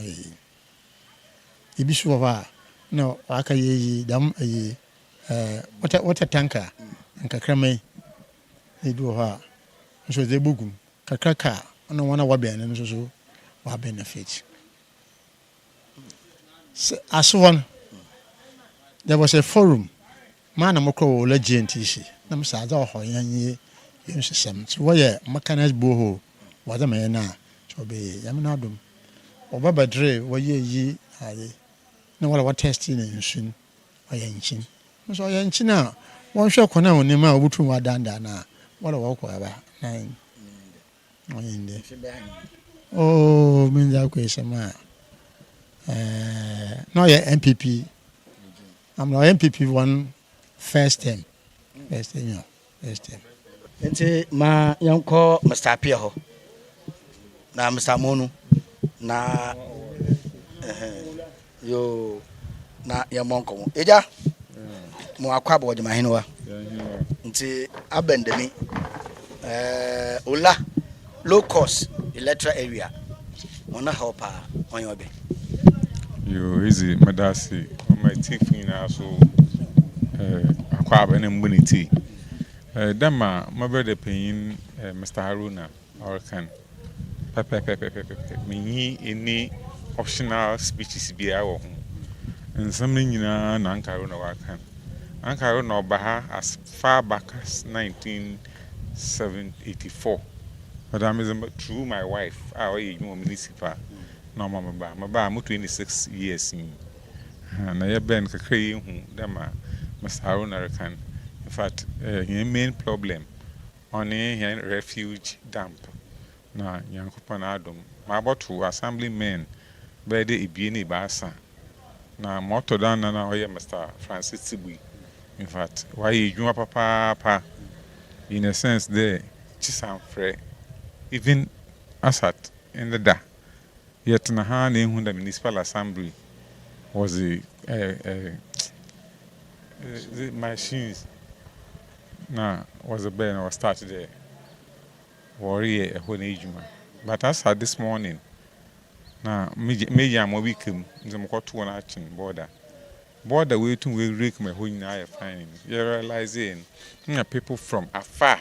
ibi so wa no aka yi dam yi wata tanka nka krame edu ha so ze bugum kakaka ono wana wa be ne so wa benefit as one there was a forum man amoko la GNTC na msa za ho yan yin system so where mechanized boho wa da me na so be yam na dum obaba dre wo yi aye na wala wa testing na nsun wa yanchin so yanchin a won hwe kona woni ma obutu wa danda na wala wa ko aba na oyinde oh minja ko esema no ya MPP I'm no MPP one first term nti ma yanko Mr. Apia ho na Mr. Monu na yo na ya monko mo eja mo akwa bo de mahino nti abendani ola low cost electoral area ona help on your be yo easy madasi my team na so akwa ba na mbuniti dama my brother paying Mr. Haruna Orkan me any optional speeches bi awo ho nsam nyina na ankaro na wakan ankaro na obaha as far back as 1984 but I'm through my wife I municipal no mama ba mo 26 years na ye ben kakra yi hu dama Mr. Haruna Orkan in fact the main problem on a refuge dump na yankopon adom ma boto assemblymen be de ibieni baasa na moto dan na oye Mr. Francis Tibui in fact why you papa in a sense there chisamfre even asat in the da yet na ha na ehun the municipal assembly was the machines na was a ben was started there worry when ejuma but as at this morning na me am we come them got to one action border way to we rake my whole na fine you realizing people from afar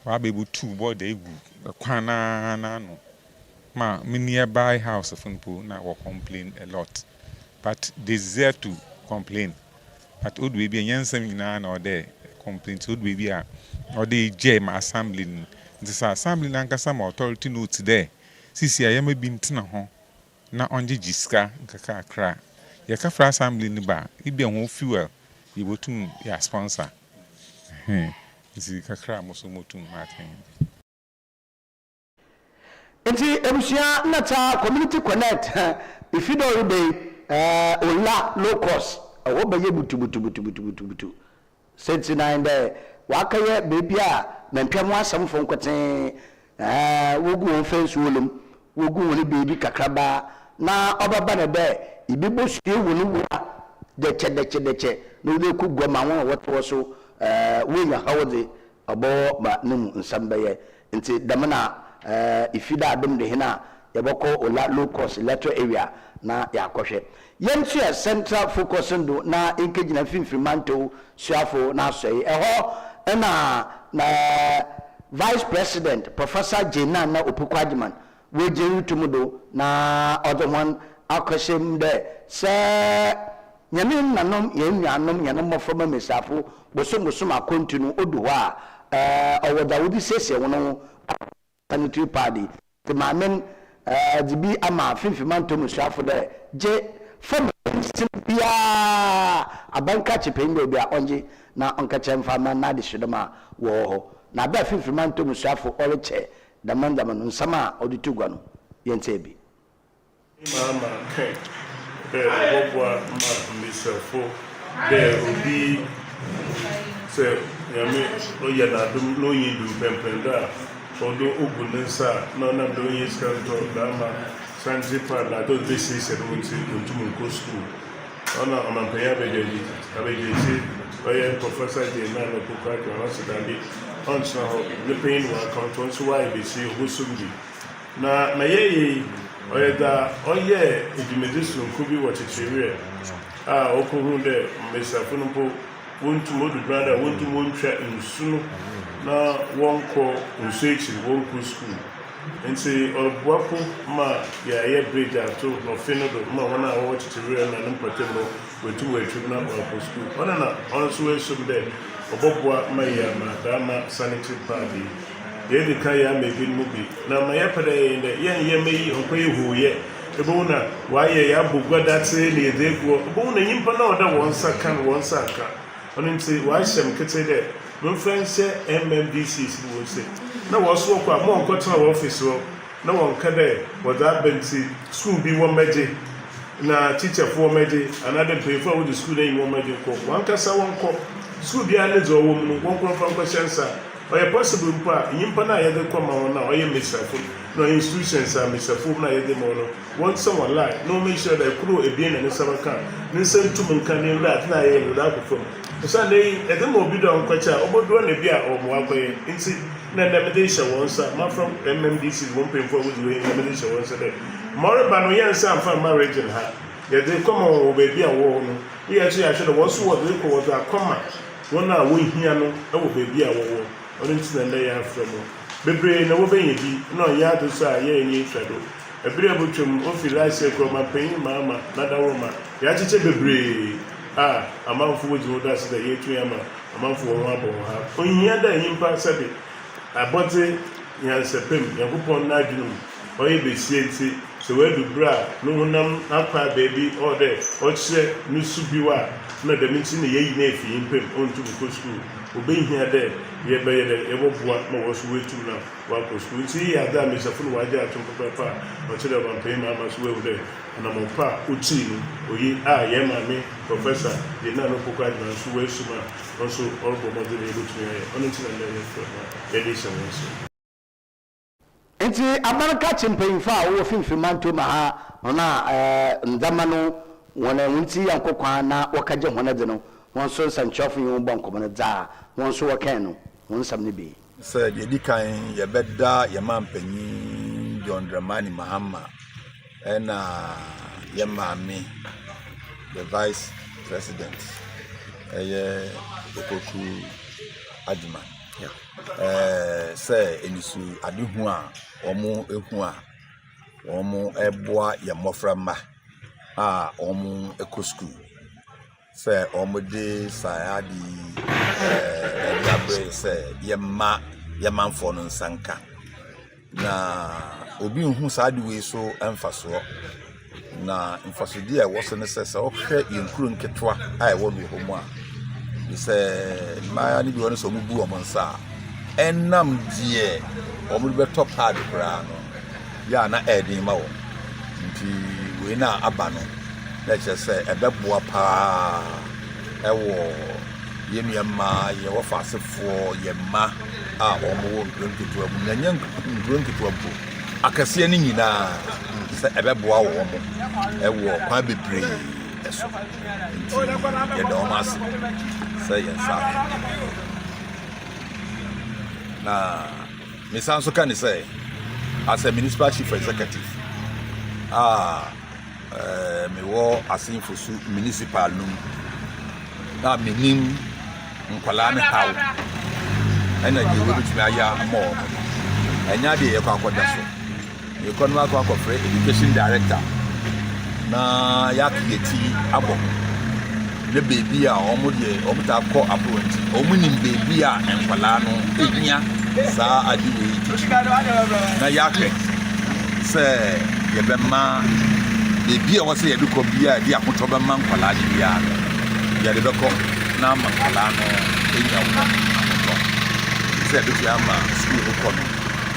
wa be able to border egu kwana na no ma me nearby house of people na will complain a lot but they deserve to complain but would we be yansam na na there complaint would we be or the jam assembly this assembly na nkasa ma authority note there sisi ya me bi ntina ho na onje jiska nkaka akra ya ka fra assembly ni ba ibi ho fuel yibotum ya sponsor isi kakra mosomotum matin nti ebusia nata community connect ifido dey ola low cost wo baye butu 79 there wakaye baby a mentwam asam fo nkoten wogu won fence wolum wogu won baby kakraba na obaba na de ibibo sue wonu wo deche no de ku goma won woto so wonya hawde abo ba num nsambaye nti damna ifida adom de hina yaboko ola low cost electoral area na yakohwe yentu ya central focus ndo na engagina finfrimanto suafo na asoi eho na vice president professor Jena na Opukwajiman we jeru tumudo na odomon akoshem de se nyamin nanom yenuanom yanom mofoma mesafo bosom akontinu odu ho a owoda wodi sese wono sanitary party the mamen dibi ama finfrimanto musuafo de je from bia abanka chependo bia onje na onka chemfa man na de shedoma wo ho na ba finfrimanto musuafo oreche da mandama no nsama oditugwa no yentebi mama ke bobwa ma misafo de obi se yame oya na dum lo yin dum pempenda odo ogunensa na na do yin skanto dama sanzipa na do bisi se do nti kuntum ko school ona amampeya bejeji abejeji oya professor Jena na Opukwajiman na Sudani on so the pain wa account so why be see hosumbi na ye oya da oye ejumedisu nkubi wo chichire okohu de mesafo no po wontum odudra wontum wontwa nsuno na wonko nsuechi wonko school nti obuapo ma ya bridge ato no finodo ma wana wo chichire na mpatem no wetu na wonko school ona na onso esum de obobua ma ya ma dama sanitary pad ye de kan ya mebi mu bi na ma ya pada ye de ye meyi onkoye huye ebona waye ya bugwada tse ne edego ebona nyimpa na oda wonsa aka onti wa hyem kete de mfrense MMDC wo se na wo so kwa mo nkotra office wo na wonka de woda benti school bi wo meje na teacher fo meje another pay for the school dey wo meje ko wanka sa wonko school bi ane zo wo mu wonko fa kwashensa oye possible mpa nyimpa na ye de koma won na oye mesafo no institutions are mesafo na ye de mo no want someone lie no make sure that kuro ebien na sabaka nsentum nka ne rat na ye no da ko so dey edem obi don kwacha obodo na bi a omo akoye nti na demedation wonsa ma from MMDC won pay for with we demedation wonsa dey more ba no yensa amfa marriage ha ye de koma o be bi a wo no we actually should was what they call what akoma wona wo hia no e wo be bi a wo nti na dey afro mo bebre na wo benye bi no ya do so a ye enye twado ebire abotwem ofilase ko ma pen mama na dawo ma ya chiche bebre amanfo wo jiro da se da yetu yama amanfo wo abo ha onhia da nyimpa sabe abote yansepem yakopon na adwunu oye besie nti so we du bra no hunam akwa baby order oche nusu biwa na da minti ne yeyi na efi impem onto ko school obenhia da ye be ye de eboboa ma wo so wetu na wa ko school nti ya da me safunu waje atom papa o chere ban pe ma ma so we de na mo pa uchi no oyi ye ma me professor ye na no kokwa na so we suma also orbo mo de ebutu ye ono nti na le ye de so nti abaraka chimpemfa wo finfimanto ma ha ona ndama no wona nti yankokwa na wakaje hona de no won so sanchofo yi won komo ne za won so wakan no won sam ne bi sɛ yedi kan yɛbɛda yɛma mpanyin John Dramani Mahama ɛna yɛmaame the vice president ɛyɛ Okoku Adjuman sɛ enisu adehu a ɔmo ehu a ɔmo ɛboa yɛmmɔframma a ɔmo ɛkɔ school sɛ ɔmo de sayadi ɛdabre sɛ yɛmanfo no nsanka na obi nhu saadi wei so ɛmfasoɔ na mfasodi a ɛwɔ so ne sɛ ɔhwɛ yɛnkuro nketewa a ɛwɔ no hɔ mu a sɛ mmaa ne bi wɔ no sɛ ɔmo bu ɔmo nsa a ɛnam deɛ ɔmo de bɛtɔ paadi koraa no yɛ a na ɛɛden ma wɔ nti wei na aba no na kyerɛ sɛ ɛbɛboa paa ɛwɔ yɛnnuama yɛwɔ faasefoɔ yɛmma a ɔmo wɔ nkuro mu na nyɛ nkuro nketewa mpo akɛseɛ no nyinaa sɛ ɛbɛboa wɔ ɔmo ɛwɔ kwan bebree ɛso nti yɛda ɔmo ase sɛ yɛn nsa na mesan so ka ne sɛ as a municipal chief executive mewɔ asenfo so municipal no na menim nkwalaa ne haw ɛna deɛ wɔbɛtumi ayɛ ama ɔmo ɛnya deɛ yɛkɔ akɔda so yɛkɔ no akɔ akɔfrɛ education director na yɛato yɛti abɔ ne beebi a ɔmo deɛ ɔmo ta kɔ aboro nti ɔmo nim beebi a nkwalaa no ɛhia saa ade wei tikyi na yɛahwɛ sɛ yɛbɛma beebi a wɔsɛ yɛde kɔ bia a yɛde akotɔ bɛma nkwalaa de biara no yɛde bɛkɔ na ama nkwalaa no ɛnya wo akotɔ sɛ yɛbɛtumi ama sukuu no kɔ no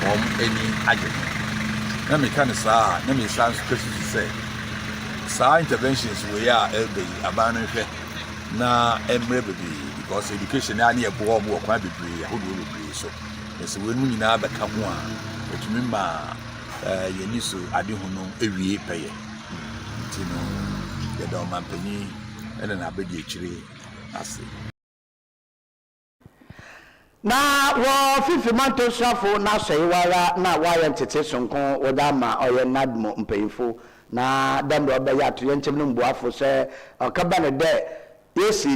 wɔn ani agye na meka ne saa na mesan so kɛsi sɛ saa interventions wei a ɛbɛ yi aban no hwɛ na ɛmmerɛ bebree because education na ne yɛboa ɔmo wɔ kwan bebree ahodoɔ bebree so ɛsɛ wɔn mu nyinaa bɛka ho a ɛtumi ma yɛni so ade ho no ewie pɛyɛ nti no yɛda ɔmanpanyin ɛna n'abɛdi akyire ase. na wo fifimanto swafo na sɔyi wara na wayɛ ntete sonko wɔda ama ɔyɛ nadmo mpanyinfo na dam do ba ya to yenchim no mbuafo se okaba ne de yesi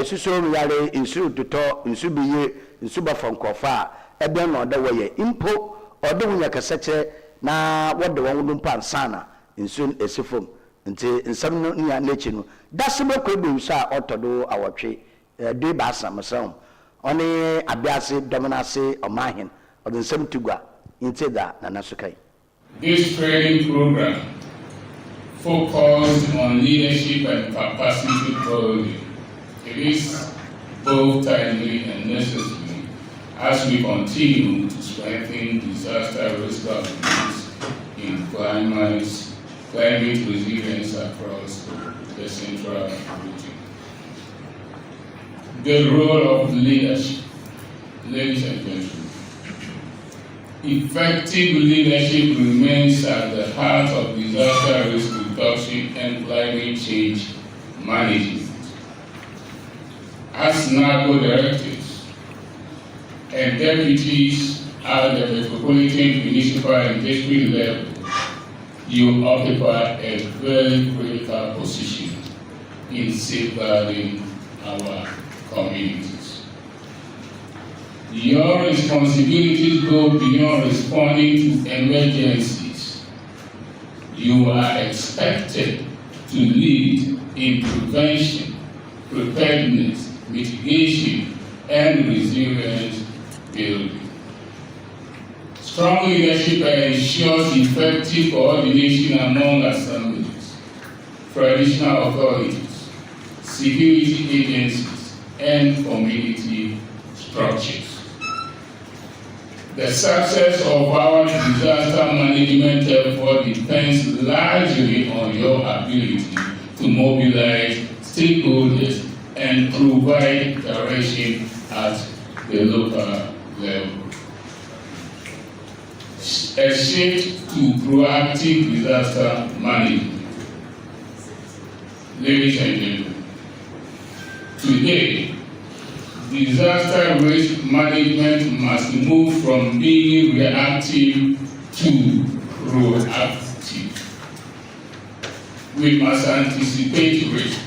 esuso no yare insu tuto insu biye insu ba fonkofa ebe no de woye impo ode wunya kasache na wode won mpa ansana insu esifom nti nsam no nya lechi no dasebe ko be usa otodo awotwe de ba asamsam oni abiase dominase omahin ode nsam tugwa nti da na nasukai. This training program focused on leadership and capacity building. It is both timely and necessary as we continue to strengthen disaster risk governance in climate resilience across the central region. The role of leadership, ladies and gentlemen. Effective leadership remains at the heart of disaster risk reduction and climate change management. As NACO directives and deputies at the metropolitan, municipal, and district level, you occupy a very critical position in safeguarding our communities. Your responsibilities go beyond responding to emergencies. You are expected to lead in prevention, preparedness, mitigation, and resilience building. Strong leadership ensures effective coordination among assemblies, traditional authorities, security agencies, and community structures. The success of our disaster management effort depends largely on your ability to mobilize stakeholders and provide direction at the local level. A shift to proactive disaster management. Ladies and gentlemen, today, disaster risk management must move from being reactive to proactive. We must anticipate risk,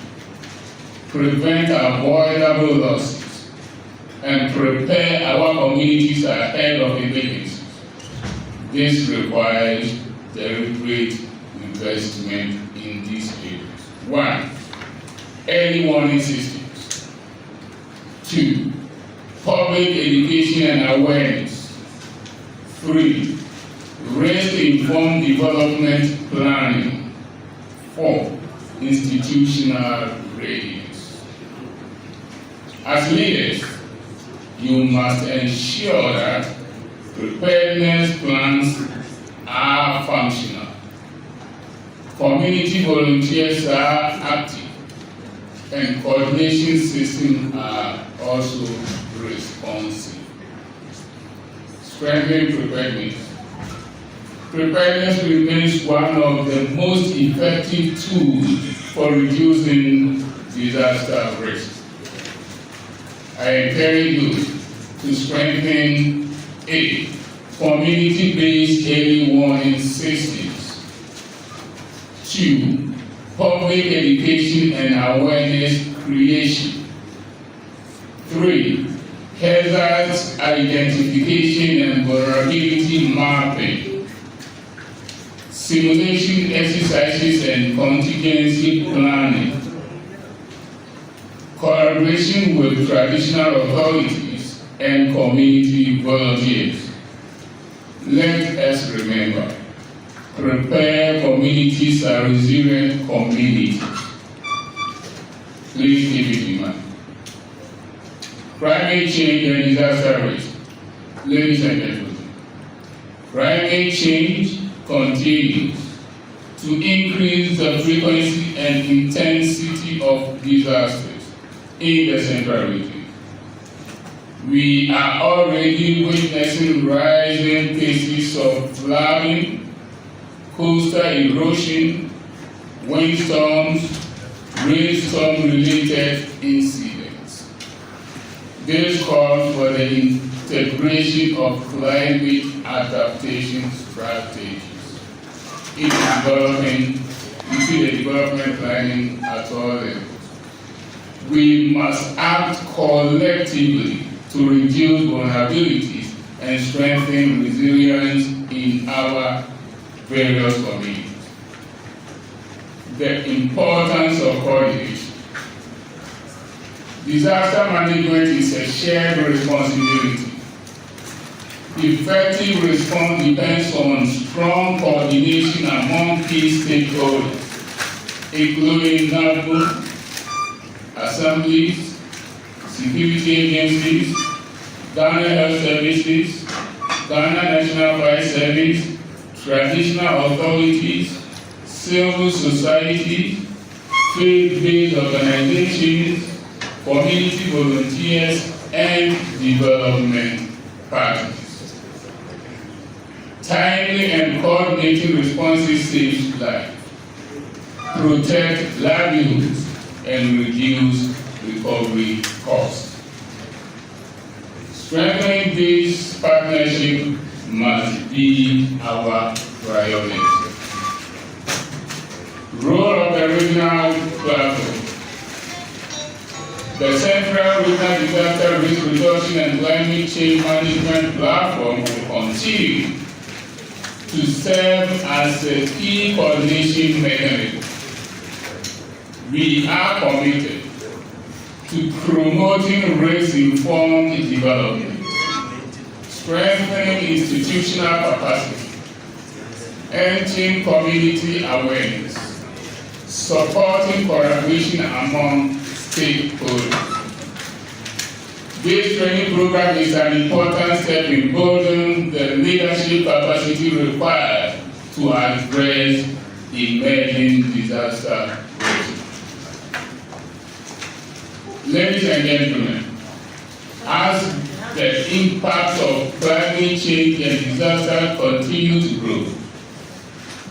prevent avoidable losses, and prepare our communities ahead of emergencies. This requires deliberate investment in these areas. 1. Early warning systems. 2. Public education and awareness. 3. Risk-informed development planning. 4. Institutional readiness. As leaders, you must ensure that preparedness plans are functional. Community volunteers are active, and coordination systems are also responsive. Strengthening preparedness. Preparedness remains one of the most effective tools for reducing disaster risk. I encourage you to strengthen community-based early warning systems. 2. Public education and awareness creation. 3. Hazards identification and vulnerability mapping. Simulation exercises and contingency planning. Collaboration with traditional authorities and community volunteers. Let us remember, prepare communities are resilient communities. Please keep it in mind. Climate change and disaster risk. Ladies and gentlemen, climate change continues to increase the frequency and intensity of disasters in the central region. We are already witnessing rising cases of flooding, coastal erosion, windstorms, rainstorm-related incidents. This calls for the integration of climate adaptation strategies. into the development planning at all levels. We must act collectively to reduce vulnerabilities and strengthen resilience in our various communities. The importance of coordination. Disaster management is a shared responsibility. Effective response depends on strong coordination among key stakeholders, including NABU, assemblies, security agencies, Ghana Health Services, Ghana National Fire Service, traditional authorities, civil society, faith-based organizations, community volunteers, and development partners. Timely and coordinated responses save lives, protect livelihoods, and reduce recovery costs. Strengthening this partnership must be our priority. Role of the regional platform. The Central Regional Disaster Risk Reduction and Climate Change Management Platform will continue to serve as a key coordination mechanism. We are committed to promoting risk-informed development, strengthening institutional capacity, enhancing community awareness, supporting collaboration among stakeholders. This training program is an important step in building the leadership capacity required to address emerging disaster risk. Ladies and gentlemen, as the impact of climate change and disaster continue to grow,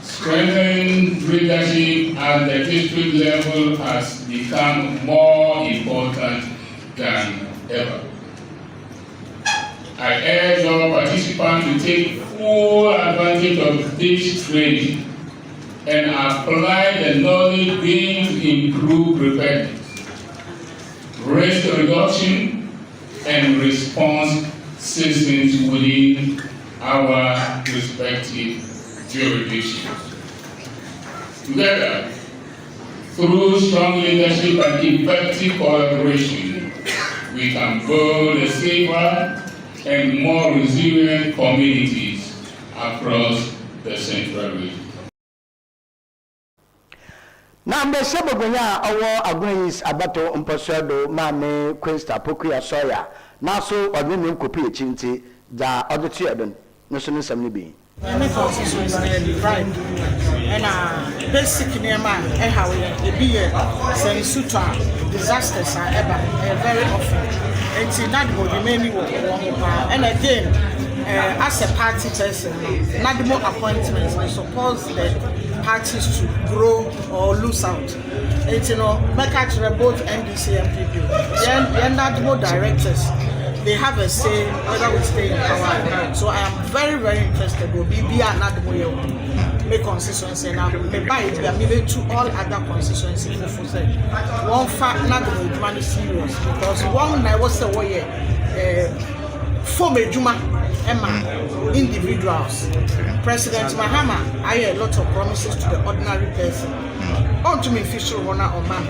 strengthening leadership at the district level has become more important than ever. I urge all participants to take full advantage of this training and apply the knowledge gained to improve preparedness, risk reduction, and response systems within our respective jurisdictions. Together, through strong leadership and effective collaboration, we can build a safer and more resilient communities across the Central Region. Na mbese bogonya awo agrenis abato mposodo mame Questa Pokuya Soya na so odne ne nkopi echinti da odetu edon no so nsam ne bi Any constituency is right, and basic nema how we be sensuta disasters are ever very often. It's not what the many and again, as a party person, not more appointments. I suppose the parties to grow or lose out. It's make actually both NDC and PPP. Then not more directors. They have a say whether we stay in power. So I am very, very interested. Will be not make constituency now. Maybe to all other constituencies. One fact not the money serious because one I was the way for me Juma Emma individuals. President Mahama I a lot of promises to the ordinary person. On to me official honor on my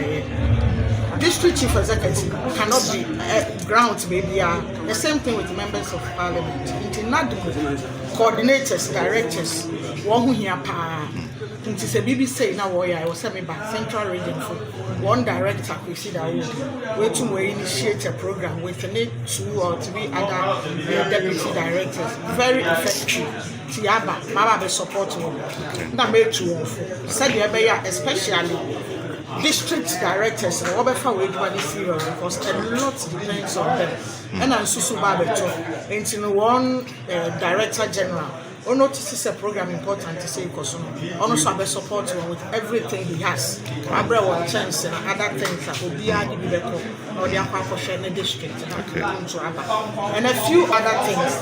District Chief Executive cannot be ground maybe the same thing with members of parliament. Coordinators, directors, one who here pa. It is a BBC now where I was saying about Central Region for one director we see that way to initiate a program with 2 or 3 other deputy directors. Very effective. Tiaba, Mama support me. That made 2 said especially district directors and whatever we do this serious because a lot depends on them. And I'm Susu Babeto, and one director general notice a program important to say because also I support him with everything he has. Abra one chance and other things that will be at the Bibeko or the Aqua district and a few other things.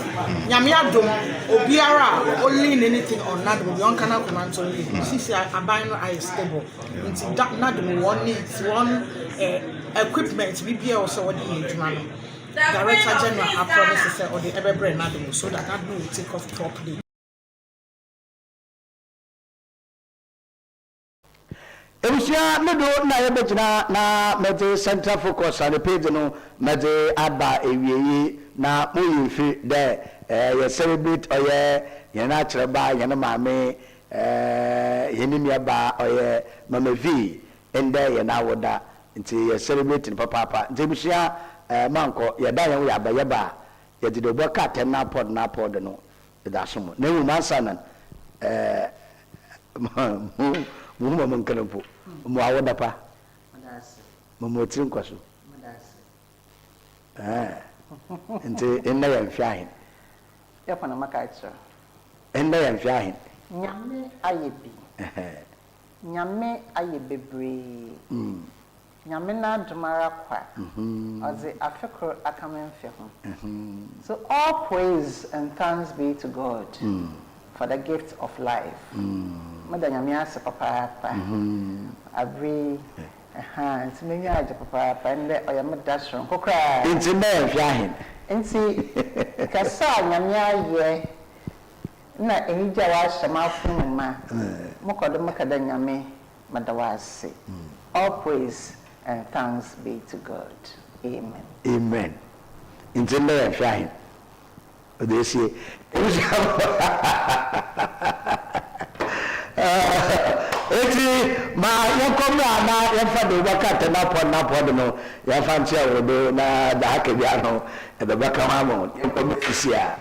Nyamiadum, Obiara, only in anything on that will be on Canal Command only. Since I buy no eye stable, until that not one needs one equipment, BBA also what the age man. Director General, I promise or the ever brain so that that will take off properly. Ebusia medo na yebegina na mede central focus on the page no mede aba ewiyi na moyifi de ye celebrate oye ye na kireba ye na mame ye ni miaba oye mama v ende ye na woda nti ye celebrate papa nti ebusia manko ye da ye wo yaba ye de do boka tem na pod no da somo na wu mansa nan Mumma Munkanpo, Mwawapa, Mumotrin Kwasu. In the end, flying. Upon a macature. In the end, flying. Yame ayebi. Yame ayebi bree. Yamena Dumara Qua. As the Africa Akamen film. So all praise and thanks be to God for the gift of life. Madam Yamias, papa, Abri, it's maybe I papa, and I am a dash from Coca. It's a man flying. And see, Cassa, Yamia, ye. Not any Jawash, a mouth and ma. Moko the Macadamia me, Madawasi. All praise and thanks be to God. Amen. Amen. It's a man flying. They say, ma yokomra na yafa do bakata na pod no yafa ntia wodo na da haka bia no e be baka ma mo yokomisia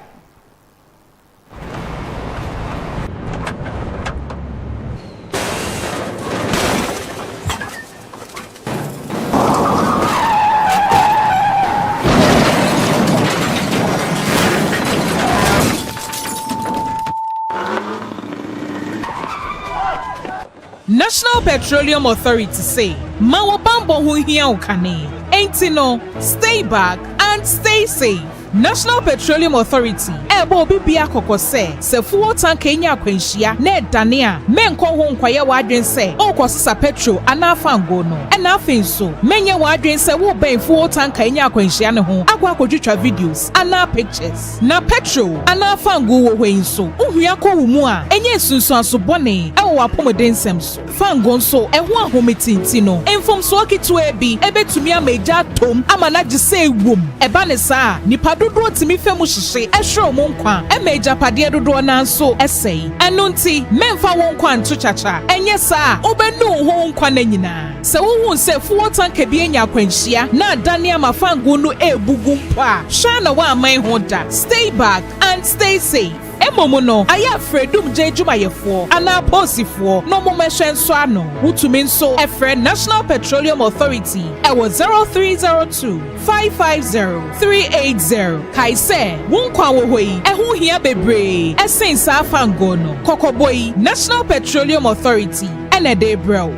National Petroleum Authority say, Mawo bambo hu hia ukane. Enti no, stay back and stay safe. National Petroleum Authority, ebo obi bia kokose, se fuel tank enya akwanhia na edane a, menko ho nkwaye wadwen se, okosisa petrol ana fango no. Ena afin so, menye wadwen se wo ben fuel tank enya akwanhia ne ho, akwa akodwetwa videos ana pictures. Na petrol ana fango wo hwen so, uhua ko wo mu a, enye sunsun asobone, ewo apomeden sem so. Fango so, eho ahometinti no. Enfom so akitu ebi, ebetumi ameja tom, ama na gise wom. Eba ne saa, nipa dodo timi femu hihye ehwe mo nkwa emeja pade dodo na nso esei eno nti memfa won nkwa nto chacha enye saa obenu ho nkwa na nyina se wo se fuo tanka bi enya akwanhia na adane amafango no ebugu mpa hwa na wa aman ho da. Stay back and stay safe. Emomo no aya fredum jejuma yefo ana posifo no momehwe nso ano wutumi nso efre National Petroleum Authority ewo 0302 550 380 kaise wonkwa wo hoi ehu hia bebre esensa afango no kokoboi National Petroleum Authority ene de bro.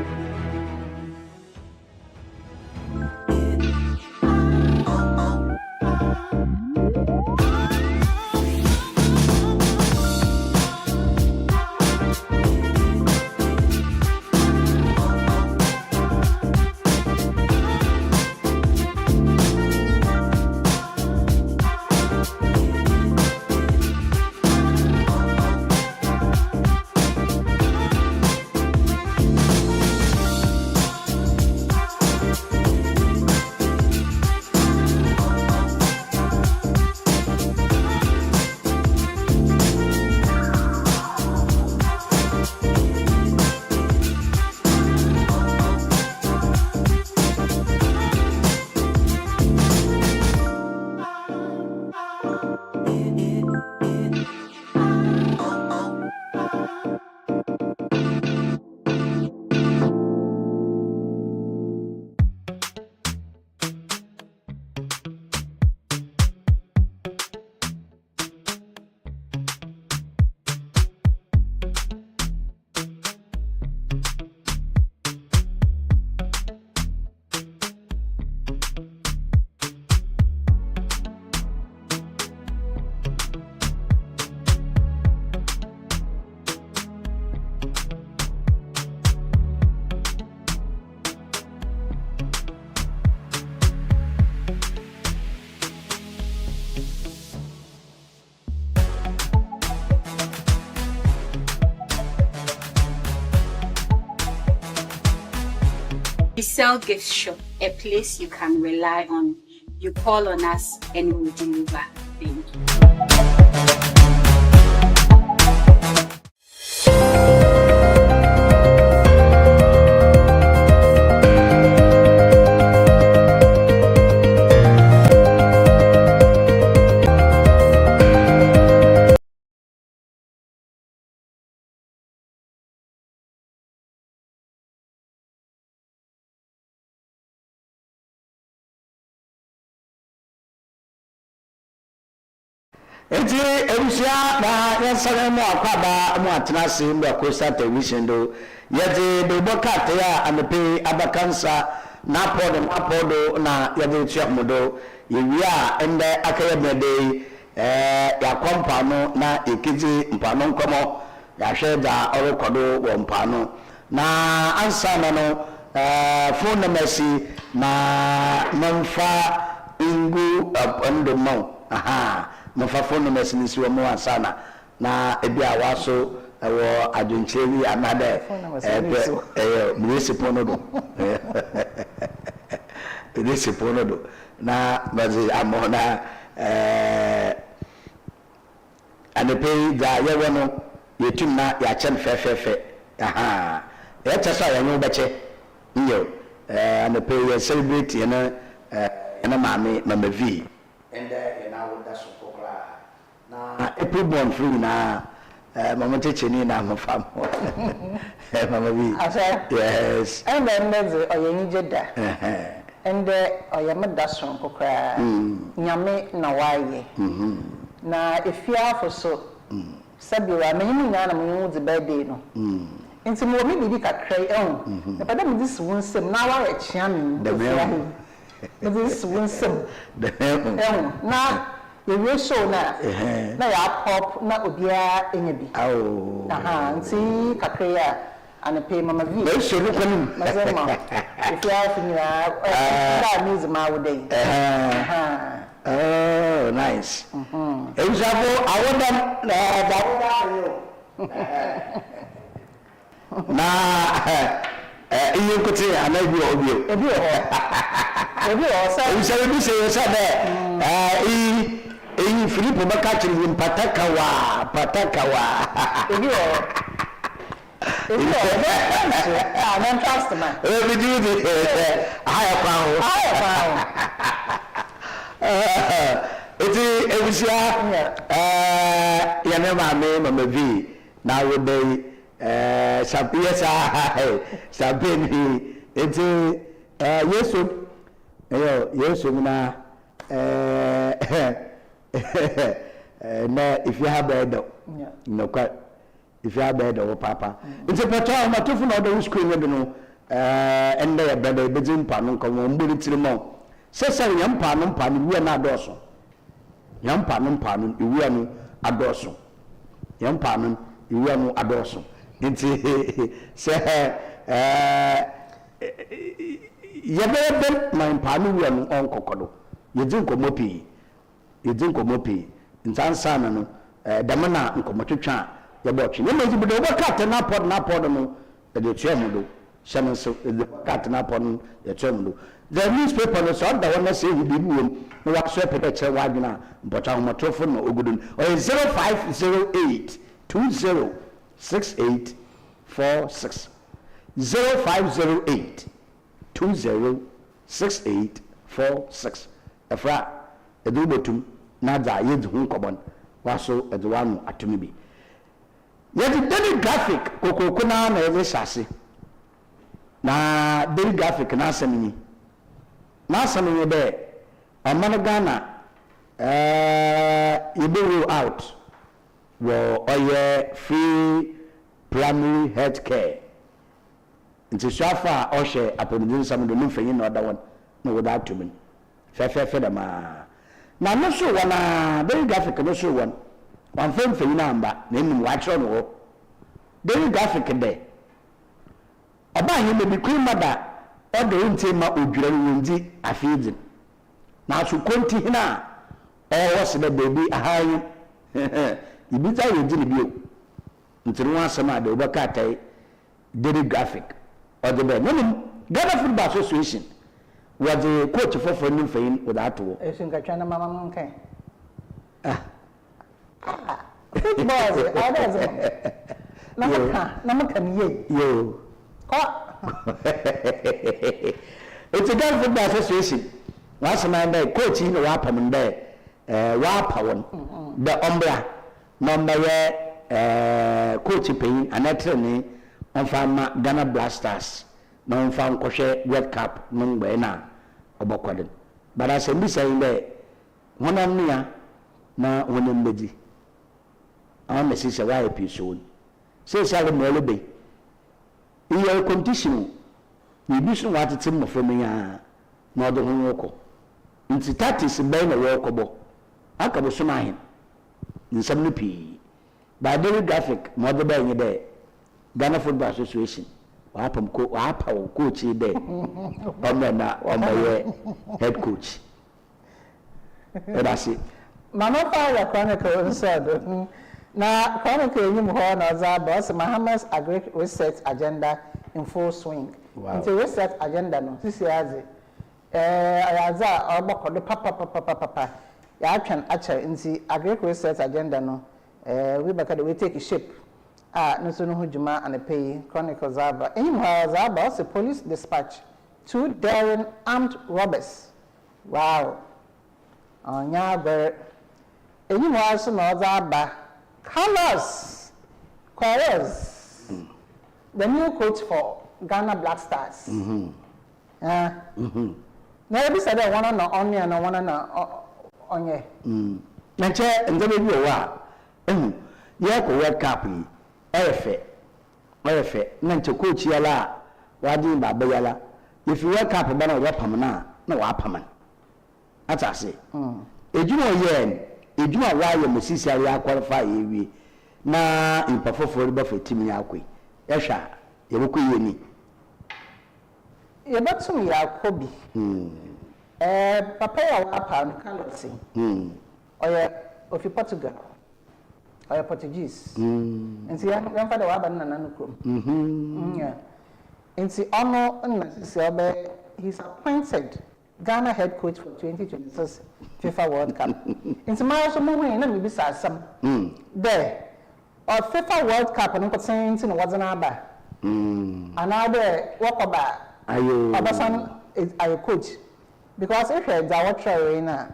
sell gift shop, a place you can rely on. You call on us and we will deliver. Thank you. Eti ebusia na yensare mu akwaba mu atenase mu akosa television do yede do bokat ya amepe abakansa na podo na yede tua modo yewia ende akaye bede ya kwampa no na ekiti mpano nkomo ya hweda orekodo wo mpano na ansa no phone number na nomfa ingu apando mo aha mafafo no mesinisi wo mo asana na ebi awaso wo adwencheri anade municipal no do municipal no do na bazi amona anepe da yewe no yetum na ya chen fefefe aha ya tsa ya nyu beche nyo anepe ye celebrate yana mama V and na wo da so na April born free na mama techeni na mafam mama B yes and then there's oyenyi jeda and oyamada so kokra nyame na waye na efia for so sabiwa menyimu nya na menyimu the birthday no nti mo mi bibi kakra na pada mi dis wonsem na wa echia mi this winsome na you show na ya pop na obia enyebi aha nti kakreya and pay mama V no show no kwanim mazema if you have that means my day oh nice example I want them na iyo kote anabi obio ebi o sa usere bi se sa de Philip bakachiri patakawa ebi o I'm trust man we do the higher power eti ebusia ya na mama V na we dey sapiesa sapeni eti yesu na na if you have bed no quite if you have bed or papa it's a pata ma tofu na do screen no ende ya bed be jin pa no ko mo mburi tirimo sese yam pa no wi na adoso yam pa no wi no adoso yam pa no wi no adoso nti se yebebe man pa no wi no onkokodo yedin komopi ntansa na no damana nkomotwetwa yebotwe ne meji budo wakata na pod no de tuamu do shaman so wakata na pod no de tuamu do the newspaper no so da wona say bi buom no wa so pepe che wadwena mpotwa homotrofo no ogudun o 0508 206846 0508 206846 efra edubotum na da yedi hu nkobon waso edwanu atumi bi yedi daily graphic kokoko na eze shase na daily graphic na asemi be amana Ghana yebe roll out wo oye free primary health care nti swafa ohye apodin samdo no mfanyi na oda won na woda atumi fefe da ma na no so wana daily graphic no so won wan mfanyi na amba na nim wa chro no ho daily graphic de oba he be queen mother odo nti ma odwira wonzi afidi na so konti hina o wose be baby ahayi ibita yedi ni bio ntiri wan asema de obaka tai daily graphic or the be no Ghana Football Association was the coach for new fame with that too. I think I try to mama okay. Football, I don't know. Yo. It's a Ghana Football Association. Last man there, coaching the Wapam there, Wapawan, the Umbra, number coach paying and actually on farm Ghana Blasters, non farm Koshe World Cup, non Bena, Oboquadin. But I said, saying there, one on me, now one in Beji. I'm a sister, why a soon. Say, Sally Molibe. In your condition, you do what it's in for me, more than one nti tatis bɛn na wɔkɔbɔ aka bo soma hin nsɛm no pii ba daily graphic mo de bɛn nye dɛ Ghana Football Association wapam ko wapaw coach dɛ ɔmɛna ɔmɛyɛ head coach ɛdase mama fa chronicle inside na chronicle enyim hɔ na ɔza boss Muhammad's agri research agenda in full swing nti research agenda no sisi aze ayaza obokodo papa ya atwan acha nti agri research agenda no we baka we take shape no so no hujuma and pay chronicle zaba anyhow zaba also police dispatch 2 daring armed robbers wow onya ber anyhow so no zaba Carlos Queiroz the new coach for Ghana Black Stars na ebi said that one na onye and one na onye na che ndebe bi owa ye ko World Cup yi efe na nche coach yala wadi baba yala if World Cup ba na pam na wa pam atase ejuma wa ye mesisi ya qualify yewi na impafofo ba fa team ya akwe ehwa ye beko yeni yebatum ya kobi papa ya wapa no Carlos oye ofi Portugal oye Portuguese nti ya fa de waba na nanu krom nti ono na sisi obe he's appointed Ghana head coach for 2026 FIFA World Cup nti ma so mo hu na mi bisa asam there or FIFA World Cup no kotin nti no wazana aba another wakoba ayo Obasan is a coach because if you're a trainer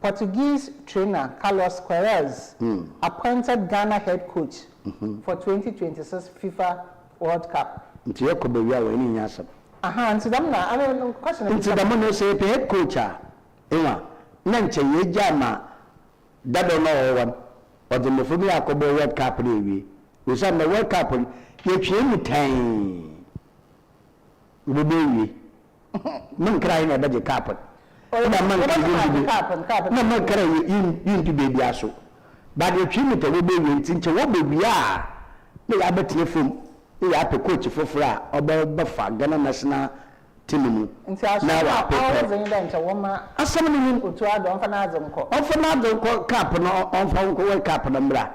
Portuguese trainer Carlos Queiroz appointed Ghana head coach for 2026 FIFA World Cup nti yakobe wi awe ni nyasam nti dam na I question nti dam no say head coach enwa na nche ye jama dado no won odi mo fumi akobe World Cup ni wi we say na World Cup ye twe mi tan ubebewi mun krai na baje kapon da man kapon na man krai yin ti bebi aso ba de twi mita ubebewi ntinche wo bebi a na ya betie fom ya pe coach fofora oba fa Ghana national team mu na wa pe zin da nche wo ma asam ni otu ado onfa na azonko cap no onfa nko World Cup na mra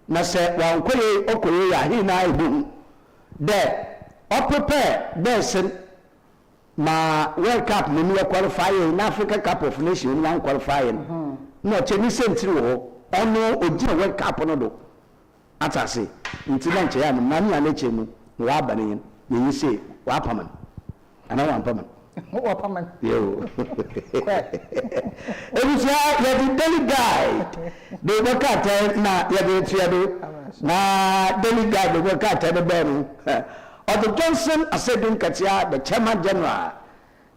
na se wa okoye ya hi na ebu de or prepare there's ma World Cup no new qualifying in Africa Cup of Nations one qualifying no cheni sentry wo ono ogina World Cup no do atase nti na nche ya no na na chemu wa abane yin say wa paman ana wa paman wa paman yo ebusia ya the daily guide de wakata na ya de tiado na daily guide de wakata de benu Otto Johnson Asedun Katia, the Chairman General,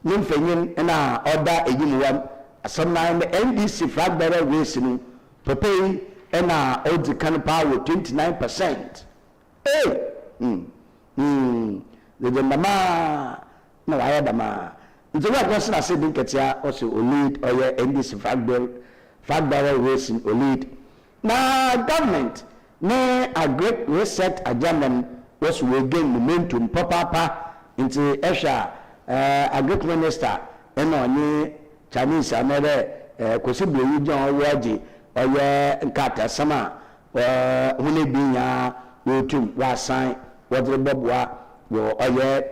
Nimfenin, and Oda Ejimuan, Asana, the NDC flag bearer racing, Pepe, and Old Canapa with 29%. Hey! The Mama, no, I had a ma. The World Johnson Asedun Katia also lead or your NDC flag bearer racing or lead. Now, government, may a great reset agenda. Was we gain momentum papa into Esha agric minister and on Chinese another Kosibu John Waji or Nkata Sama when it being YouTube was sign what the Bob wa or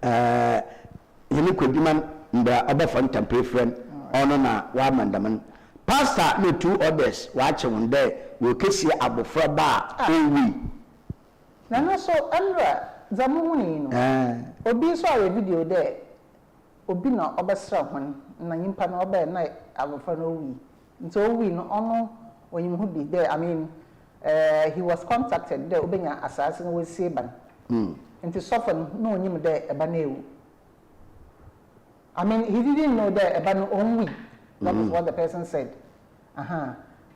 yɛne kwadwuma mbra ɔbɛfa ntampere frɛm ɔno na wamandaman pastor no 2 others waakye wɔn dɛ wɔkɛsie abofra ba a ɔwi na no so ɛnra zamu huni no obi so a video dɛ obi na ɔbɛsra hon na nyimpa na ɔbɛ na abofra no ɔwi nti ɔwi no ɔno onyim hu bi dɛ I mean he was contacted dɛ obenya asase no wɔsie ban nti soften no onyim dɛ ɛba na ewu I mean he didn't know that ɛba no ɔnwi that is what the person said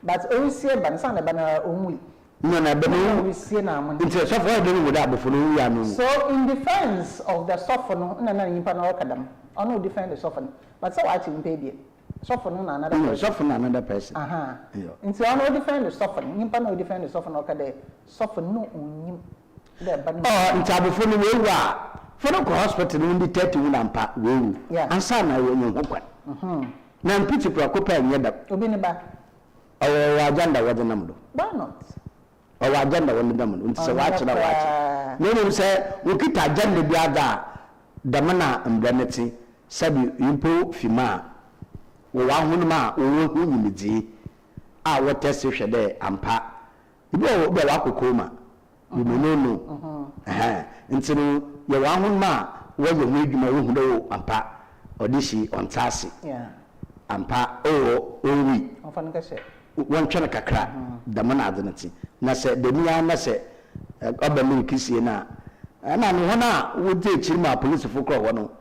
but ɔsie ban san ɛba na ɔnwi no na bɛn we see na amon nti sofo de no da abofo no wi anu so in defense of the sofo no na nyimpa na ɔkadam ɔno defend the sofo but so what him pay bi sofo no na another person sofo na another person nti ɔno defend the sofo nyimpa na defend the sofo na ɔkadɛ sofo no onyim dɛ ɛba no nti abofo no we wa for the hospital no ndi 30 wu na mpa we wu ansa na we nyu hokwan na mpiti prakopa nyɛ da obi ne ba wa agenda wa denam do why not wa agenda wa denam do nti sɛ wa kyerɛ wa kyerɛ no sɛ wo kita agenda bi ada da mana mbraneti sabi yimpo fima wo wa hunuma wo hu nyimidi a wo test hwɛ dɛ ampa ibi wo be wa kokoma you know nti no ye wa hunuma wo ye hu adwuma wo hu dɛ wo ampa odishi ontase ampa owi ofan ka hye won twene kakra da mana adeneti na sɛ demia na sɛ ɔbɛmi kisie na na no hona wo de chirima police fokro ho no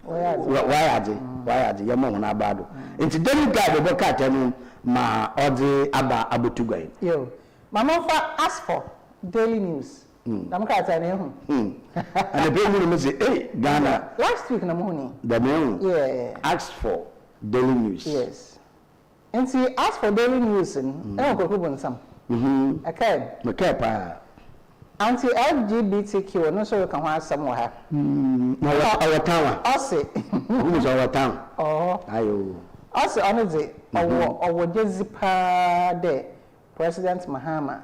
wayaje yamo hona abado nti deni guide be ka tanu ma ode aba abotugwan yo mama fa ask for daily news nam ka ta ne hu and the people say hey Ghana last week na mo ni the man ask for daily news yes nti ask for daily news e ko ko bonsam okay pa anti LGBTQ no so kan ho asem wa ha na our town ose who is our town ayo ose ono de owo jezi pa de President Mahama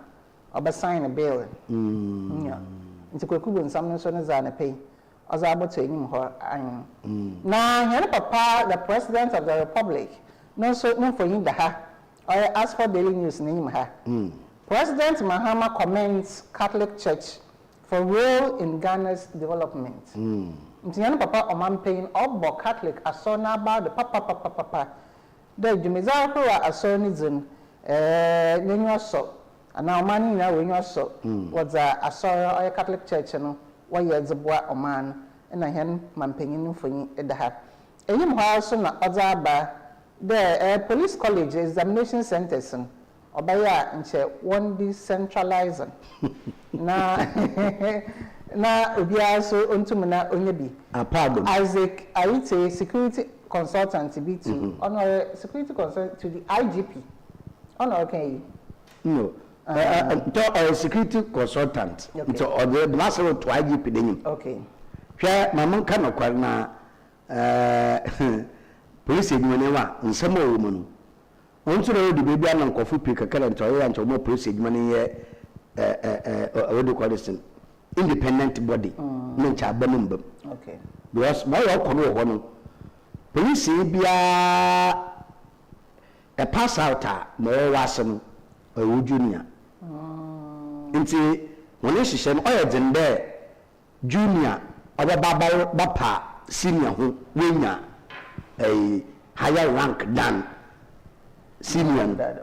oba sign a bill nti kwekubo nsam no so ne za na pay oza aboto enyim ho an na here papa the President of the Republic no so no for yin da ha or ask for daily news nim ha President Mahama commends Catholic Church for role in Ghana's development. Ntiyan papa omanpain obo Catholic asona about the papa. The Jumiza ko asoni zin nyenyo so. Ana omani na wenyo so. Was a asora or Catholic Church no wa ye dzeboa oman na hen manpanyin no fonyi edaha. Eyim ho also na odzaba the police college examination centers obaya nche one decentralizing na obia so ontum na onye bi Isaac Aite security consultant B2 honor security consultant to the IGP honor okay no to security consultant to the master to IGP denim okay hwe mamon kana kwar na police edwuma wa nsemo wo mu no ontsoro de bebi anan kofu pe kakara ntoye ya ntomo police edwuma ne ye what do call this independent body no ncha abanu mbam okay because my okono ho no police bia a pass out na o wasem o junior nti woni hihye no oye dende junior obaba bapa senior ho wenya a higher rank than senior.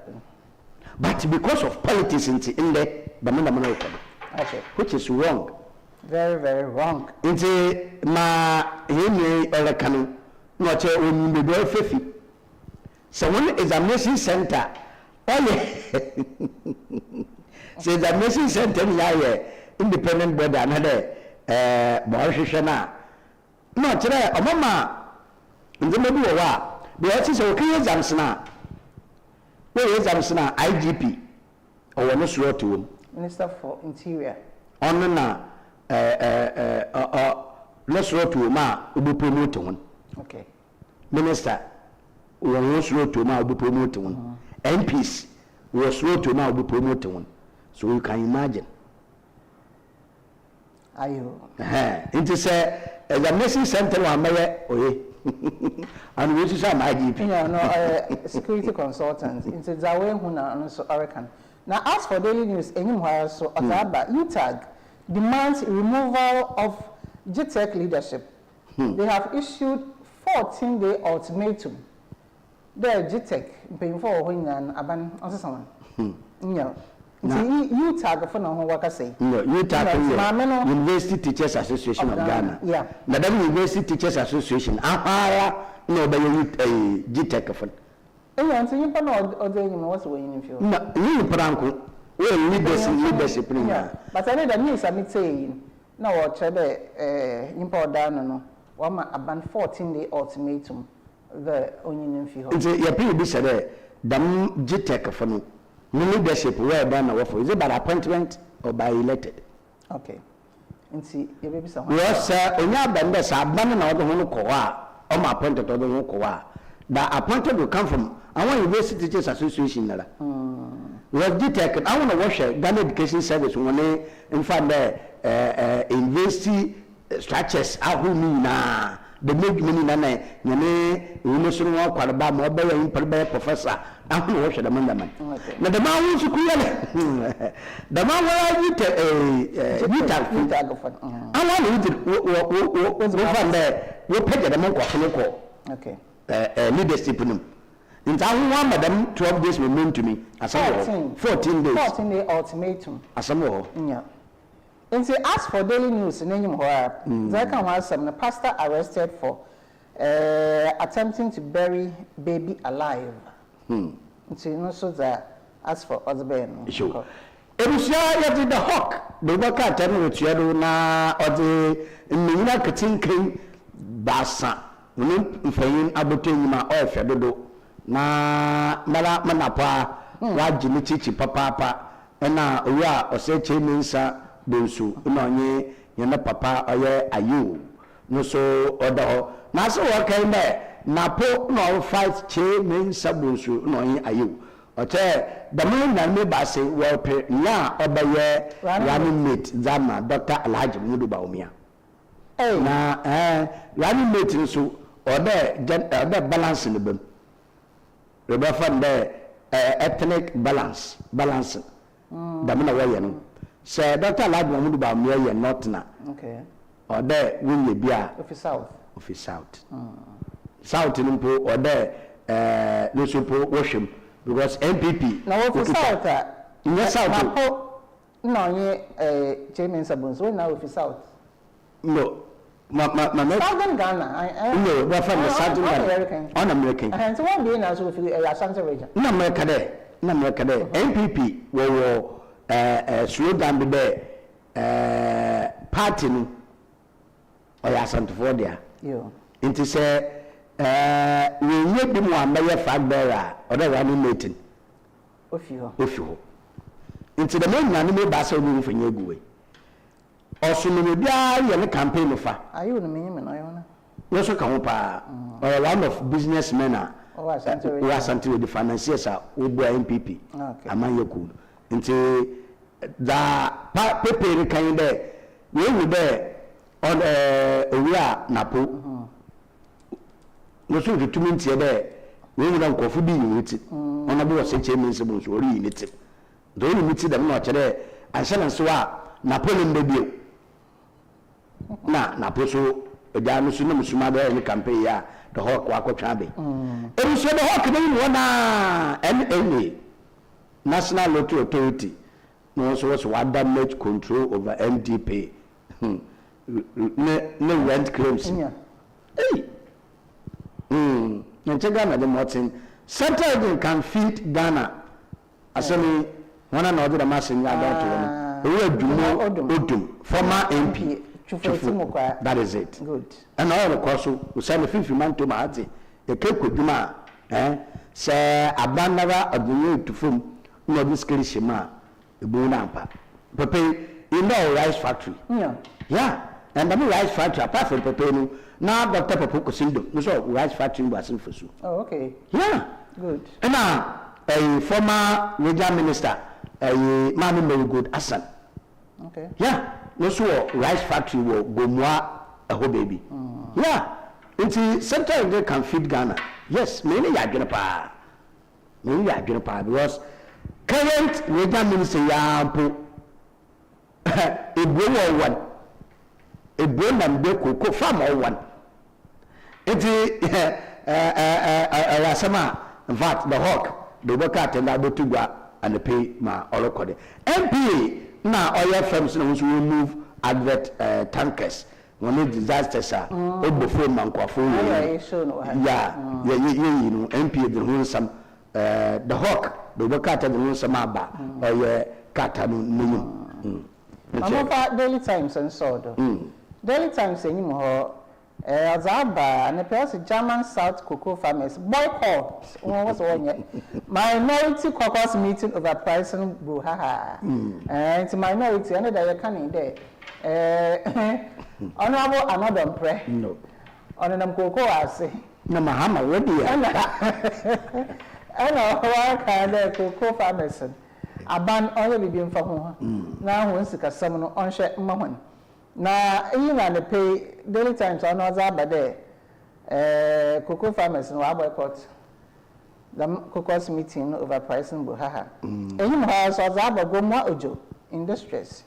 But because of politics in the okay, which is wrong. Very, very wrong. Into my hemi or canoe, not a woman fifi. So one examination center. Oh yeah. So examination center yeah, independent body another Barishana. No, today, a mama. In the middle of what? The artist okay exams now. Where exams now? IGP or one is wrote to him. Minister for Interior. On na let's wrote to him. Ubu promote one. Okay. Minister was wrote to him. Ubu promote one. MPs was wrote to him. Ubu promote one. So you can imagine. Ayo. It is examination center wa maye oye and we say my GP no security consultant into Zawe Huna and so American. Now as for daily news anywhere so Otaba UTAG demands removal of GTEC leadership. They have issued 14-day ultimatum. There GTEC paying for when an aban on someone. No. You tag for no work I say. No, you tag University Teachers Association of Ghana. Yeah. Madam University Teachers Association. No, but you GTEC for. And so you put or then you what's waiting if you. No, you put uncle. Well, leadership. But I need a news I'm saying. No, what import down no. One about 14-day ultimatum. The onion fee. It's a pretty said, damn GTEC for no leadership. Where done for is it by appointment or by elected? Okay. And see, your baby someone. Yes, sir. And now, Benders are banning out the Honokoa or my appointed or the Honokoa. The appointed will come from our University Teachers Association. We have GTEC. I want to watch Ghana Education Service when they in fact the university structures are who na. The make many nana nyane umusuru wa kwarba mo be yin perbe professor ahun wo hwede man na the man who sukuyale the man where you agofan awa no wo fan there wo pege the man kwafo ko okay leadership num nta hu wa madam 12 days we mean to me asamo 14 days 14-day ultimatum asamo yeah. And say, as for daily news, the pastor arrested for attempting to bury baby alive. So you know, so that as for husband. Sure. Ebusia yati the hawk. The worker tell me to you na or the mina katinkin basa. Unim fayin abotin ma o fedodo na mala manapa wa jini chichi papa na owa oseche minsa bonsu unonye yana papa oye ayu no so odo na so wakai me na po no fight che minsa bonsu unonye ayu ote the man na me ba say well pe na obaye running mate zama Dr. Alhaji Mudu Baumia na running mate nso oda balance ne bam reba fan there ethnic balance da me na waye no say Dr. Alhaji Mudu Baumia ye not na okay oda we bia of south south nimpo oda no so po wohwem because MPP now for south yes south no ye Chairman Sabons when now for south no Southern Ghana no we from the Southern Ghana on American and so one being as with Ashanti region na America there MPP we slogan be there party no or Ashanti for there yo into say we need them one mayor flag bearer or the running meeting. Ofio. Into the main man, no bass will for you go away. Also, maybe I campaign of her. Are you the minimum? I own no so come up or one of businessmen who are something with the financiers are MPP. Among your cool. Into the paper kind there, we will there on we are Napo. No so the 2 minutes there we will not coffee be with it on a board say Chairman Sabons or in it. The only meeting them not there and shall and so Napoleon baby na Naposo a Janusunum Sumada in the campaign the hawk wako chabe. It was the hawk in any National Lottery Authority no so was what damage control over MDP no rent claims. Hey. Ghana the Martin Central can feed Ghana as any one another the mass in Odum former MP that is it good and all the course we send a 50 man to my the cake with Juma say abandoned of the new to film no this Kirishima the Bonampa Pepe you know rice factory yeah and the rice factory apart from Pepe now Dr. Papuko Sindo, so rice factory was in Fusu. Oh, okay. Yeah. Good. And now a former regional minister, a man very good Hassan. Okay. Yeah. No so rice factory will go more whole baby. Yeah. It's sometimes they can feed Ghana. Yes, many are gonna pay. Many are gonna pay because current weather minister Yampo a blow one. A blow and break cocoa farm or one. It's a summer. In fact, the hawk, the workout and I go to go and pay my all code. MPA now all your firms will move advert tankers. When the disasters are before Manquafo. Yeah, you know, MPA the whole some the hawk, the workout and the whole some abba or your catanu. I'm about Daily Times and so. Daily Times anymore. ASORBA and the person German South cocoa farmers boycott. What's one yet? Minority caucus meeting over pricing buhaha. And minority, and they are coming there. Honorable another pray. No. On them cocoa, I say. No, Mahama, what do you? And I kind of cocoa farmers. A ban only being for whom. Now, once the someone on share moment. Na you na pay Daily Times on ASORBA there cocoa farmers no boycott the caucus meeting over pricing buhaha enyim house ASORBA go mo ojo in distress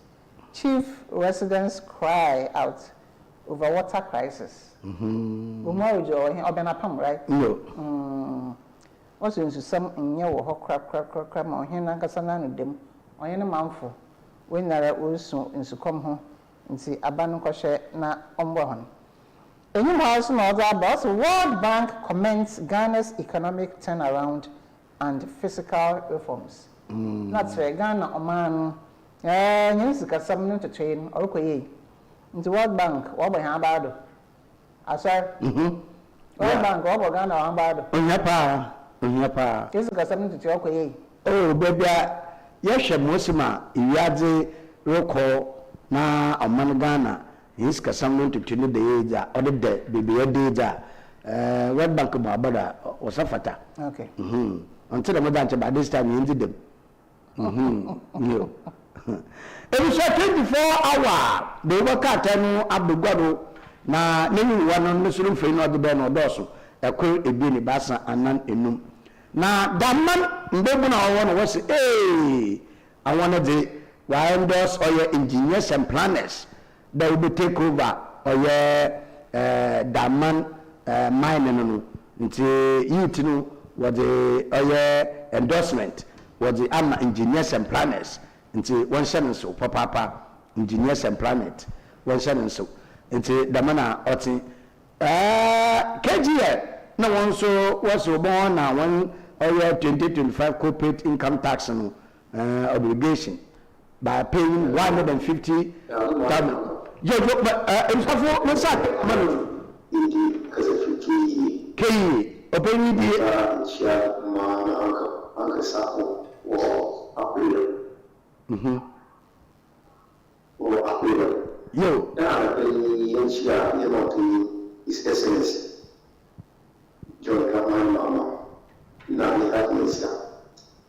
chief residents cry out over water crisis go mo ojo obena pam right No what's into some nye wo ho kra ma ohen na nkasa na no dem ohen no manfo when nara osu insukom ho nti abanu kwahye na ombo hon enyim house no ASORBA World Bank comments Ghana's economic turnaround and fiscal reforms that's where Ghana oman nyisika sam no twetwe okoye nti World Bank wo ha baado asar World Bank wo Ghana wa baado onya pa nyisika sam no twetwe okoye oh bebia yehwe mosima iwiadze roko na amman Ghana his kasam to tuni the age or the baby danger World Bank babada wasafata okay until the mother by this time you ended them no it was 24-hour they work at abugado na nenu one muslim fe no de be no doso ekwe ebi ni basa anan enum na daman mbebu na wo no wo se I want to why endorse all your engineers and planners that will be take over or your diamond mining no nti youth no was the your endorsement was the engineers and planners nti one channel so papa engineers and planners one channel so nti damana oti KGA na one so was born na one or your 2025 corporate income tax no obligation by paying 150,000. But in Safo, what's that? Indeed, because if you open the Uncle Sapo or April. Or April. Yo, now, His Excellency John Kaman Mama, now the Prime Minister.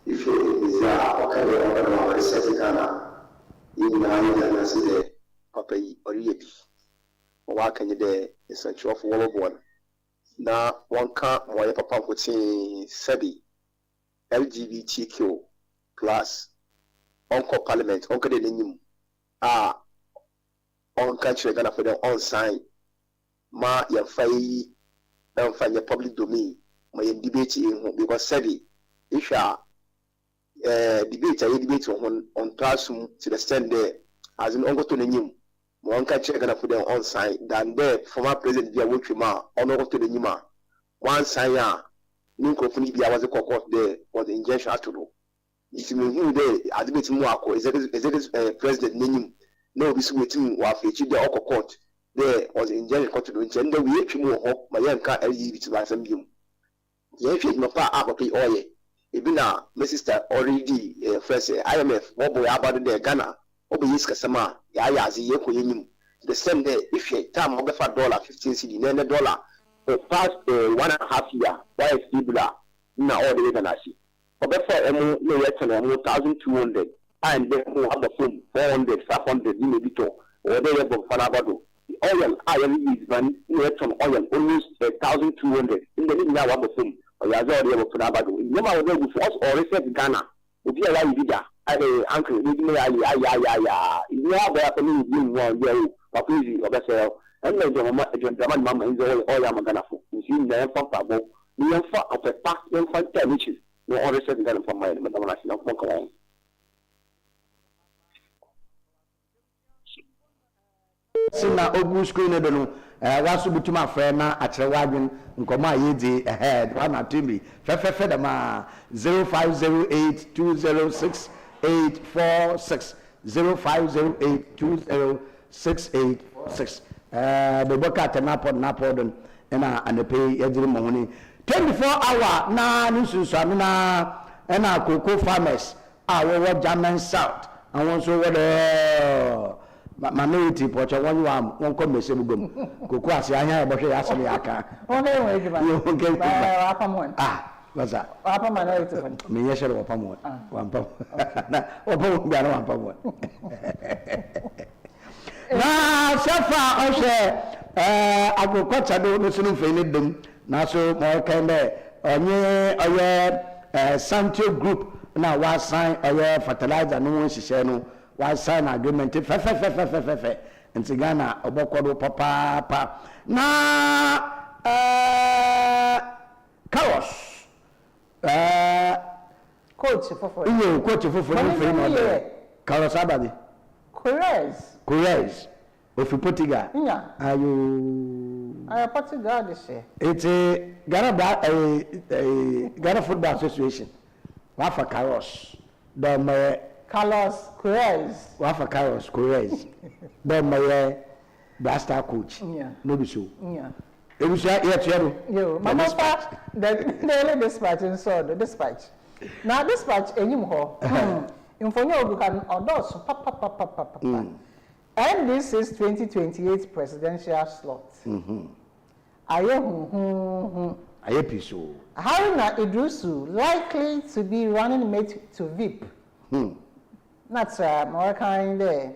If you is okay, Ghana, in Ghana, say, Papa, or Yebi, or what can you there? It's a show of World War. Now, one can't, why Papa would say, SEBI, LGBTQ, plus, Uncle Parliament, Uncle the Name, on country Ghana for them on sign, ma, your fire, and find your public domain, my debate because SEBI, if you are debate on classroom to the extent there as in ongo to the new one can check and put them on sign than there former president via which ma on to the new one sign new company be was a court there was the injunction to do if you there as bit more executive president name no be waiting wa feature the court there was injunction court to do and then we more hope my young car LGBT by some you if you no pa up okay oye Ibina, my sister already first IMF, what boy about the Ghana, Obi Yiskasama, Yayazi Yoko the same day, if you time of $5, 15 cedi, then $1 for past 1.5 year, why is Ibula now all the way Ganasi? But before no yet 1,200, and then who have the phone 400, 500, you may be told, or they have Fanabado, oil I use van ton oil almost 1,200 in the now one of them or ya already able to about no matter whether we force or reset Ghana if you are leader uncle you know where for me being 1 year or crazy or better and then your mama is all I'm gonna for you see the papa we are far of a pack and 5 which is no other set Ghana for my national Sina ogu screen no no waso butuma frɛ na akyerɛ wadwen nkɔma yedi ahead wana timi fɛfɛfɛ da ma 0508206846 0508206846 the boka tenapod napodon na anepe yediri mohoni 24 hour na nusunsu na na cocoa farmers wo German South awon so wo minority pocha one come message gum koko ase anya e bohwe ya asem ya aka one we giba apamon what's that minority fund me yeshere wapamon wampam na wapamon gana wampamon na safa ose agriculture do sunu fe ne dum na so mo kan be onye oye Sancho group na wa sign oye fertilizer no won hihye no wa sign agreement fe nti Ghana obokodo papa na Carlos coach fofo iyo coach fofo no fe no Carlos Abadi Correz of Portugal ayo Portugal de she it's Ghana Football Association wa fa Carlos Carlos Correz. Wafa Carlos Correz. Then my blaster coach. No be so. It was yo, Mama pa the daily dispatch and so the dispatch. Now dispatch enyim ho. Infonyo ogu kan odos papa. And this is 2028 presidential slot. Aye Aye piso. Haruna Idrisu likely to be running mate to VIP. That's more kind there.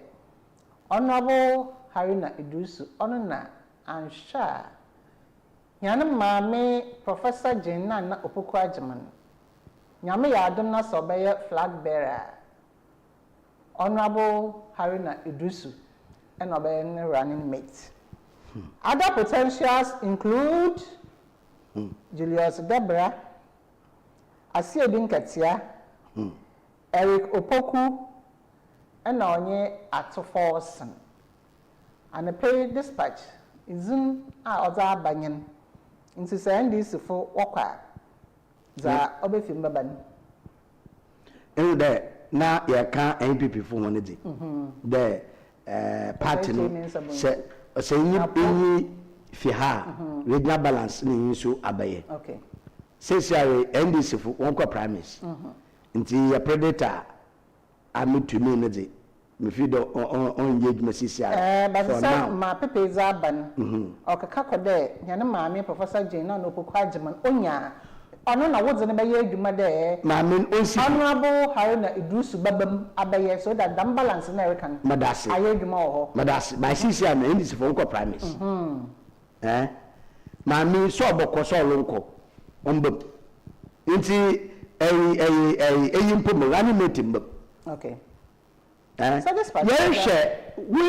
Honorable Haruna Idrisu, Honor and Shah. Yana Mame, Professor Jena na Opokwa German. Nyame Yadom na Sobeye flag bearer. Honorable Haruna Idrisu, and Oben running mate. Other potentials include Julius Debra, Asiodin Katia, Eric Opoku, and Onye Atoforson. And the pay dispatch is in our banyan. Into send this for Waka. The Obefim Baban. And there, now you can't MPP for one day. The party say you fiha regional balance in so abaye. Okay. Say, NDC for one primaries. Nti ya predator ami to me nedi me fi do on engagement sisia but so ma pepe za ban o kaka ko de yana maame Professor Jena no Opokwa German onya ono na wo ne be ye adwuma de maame onsi honorable Haruna Idrisu babam abaye so that dam balance na rekan madase aye adwuma ho madase by sisia na ndisi for nko primaries maame so obokọ so lonko ombam nti mpo mo rani meeting mo okay so this part yes we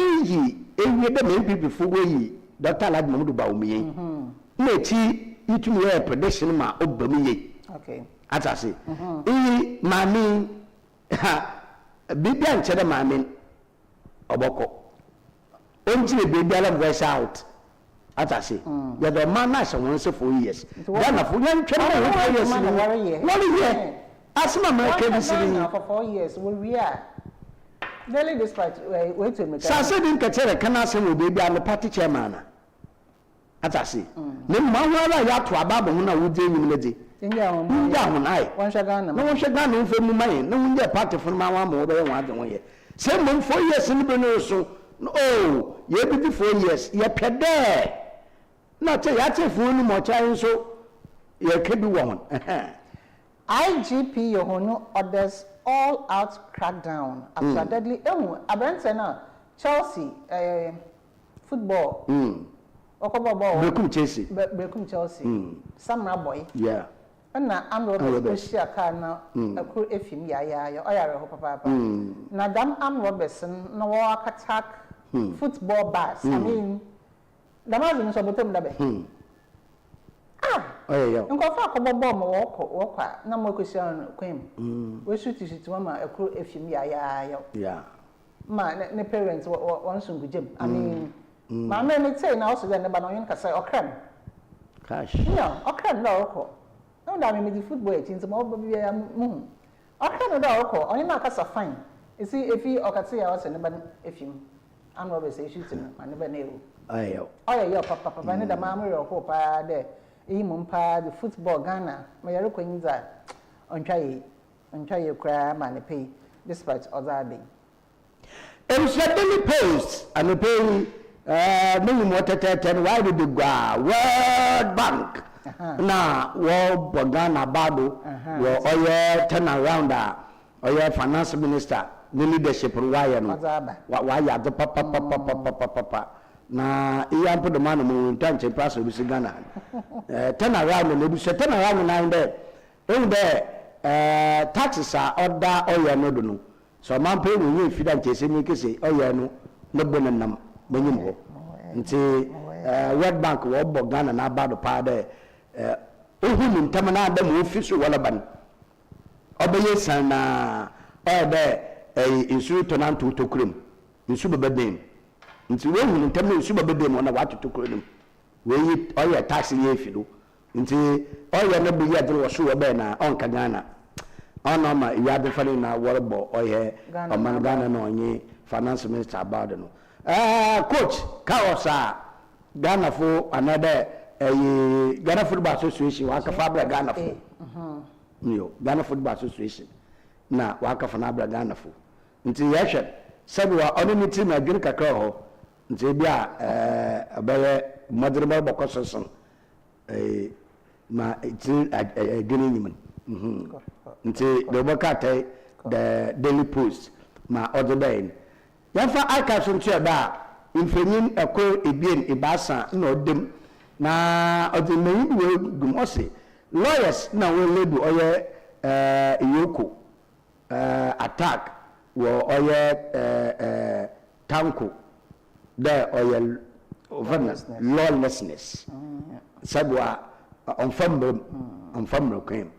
ewie dem MPP for we Dr. Alhaji Mamudu Bawumie na ti itumi we prediction ma obam ye okay atase mami bibia nche de mami oboko onji bibia la voice out atase ya the man na so won say 4 years Ghana for yan twem na 4 years what year asma America be sitting for 4 years we are daily dispatch wait to make sa din ka chere kana se wo bibia no party chairman atase ne ma wala ya to ababo hu na wo je nyim ne je nya ho nai won shagana no won shagana no fe mu mai no won je party for ma wa ma wo be wa de won ye se mo 4 years ni be no so oh ye bi 4 years ye pede na che ya che fu ni mo cha nso ye kebi won IGP Yohonu orders all out crackdown after deadly Chelsea football. Okobo ball. Bekum Chelsea. Bekum Chelsea. Samra boy. Yeah. Na Amrobes Asia kana akuru efim ya oyare ho papa. Na dam Amrobes no wa attack football bars. I mean, damazi so botem dabe. Yeah. Nko fa akobo ball mo wokwa na mo kwesian kwem. We shoot mama akuru efim ya. Yeah. Ma ne parents won sungujem. I mean, ma me me say na also then ba no yin ka say okrem. Cash. Yeah, okrem na okọ. No da me the football team so mo be ya mu. Okrem na okọ, onye na kasa fine. You see if he okati ya also ne ba efim. Am no be say shoot him, ma ne ba na ewu. Ayo. Oya papa ne da ma mo yo ko pa de. Eyi mo pa the football Ghana. Ma yare kwanyiza ontwa ye kra ma ne pay despite other day. Daily Post and the pay minimum water 10 why did you go World Bank now World Ghana Bado or turn around or your finance minister the leadership why you the papa na iya put the man in time to pass with Ghana turn around and maybe turn around now there in there taxes are order or you no so man pay we feed and chase me say oh yeah no bonanam banyim ho nti World Bank wo bo Ghana na ba do pa de ohun ntam na adam office wala ban obeye san na de insu tonant to kurum insu bebedem nti we hun ntam na insu bebedem na wa to kurum we oh yeah tax ye fido nti oh yeah na bu ya de wo so wo be na on ka Ghana ono ma ya de fani na worbo oye oman Ghana no onye finance minister about no coach kaosa Ghana for another Ghana Football Association waka fabra Ghana for Ghana Football Association na waka fabra Ghana for nti yeshe sabi wa oni ni team adwin kakra ho nti bia abaye modern bokososon ma ti adwin nyim nti the bokate the Daily Post ma other day yafa aka so ntia ba infemin ekor ebien ibasa na odem na odemei we gumose lawyers na we ledu oye iyoko attack wo oye tanko there oye lawlessness sabwa on family claim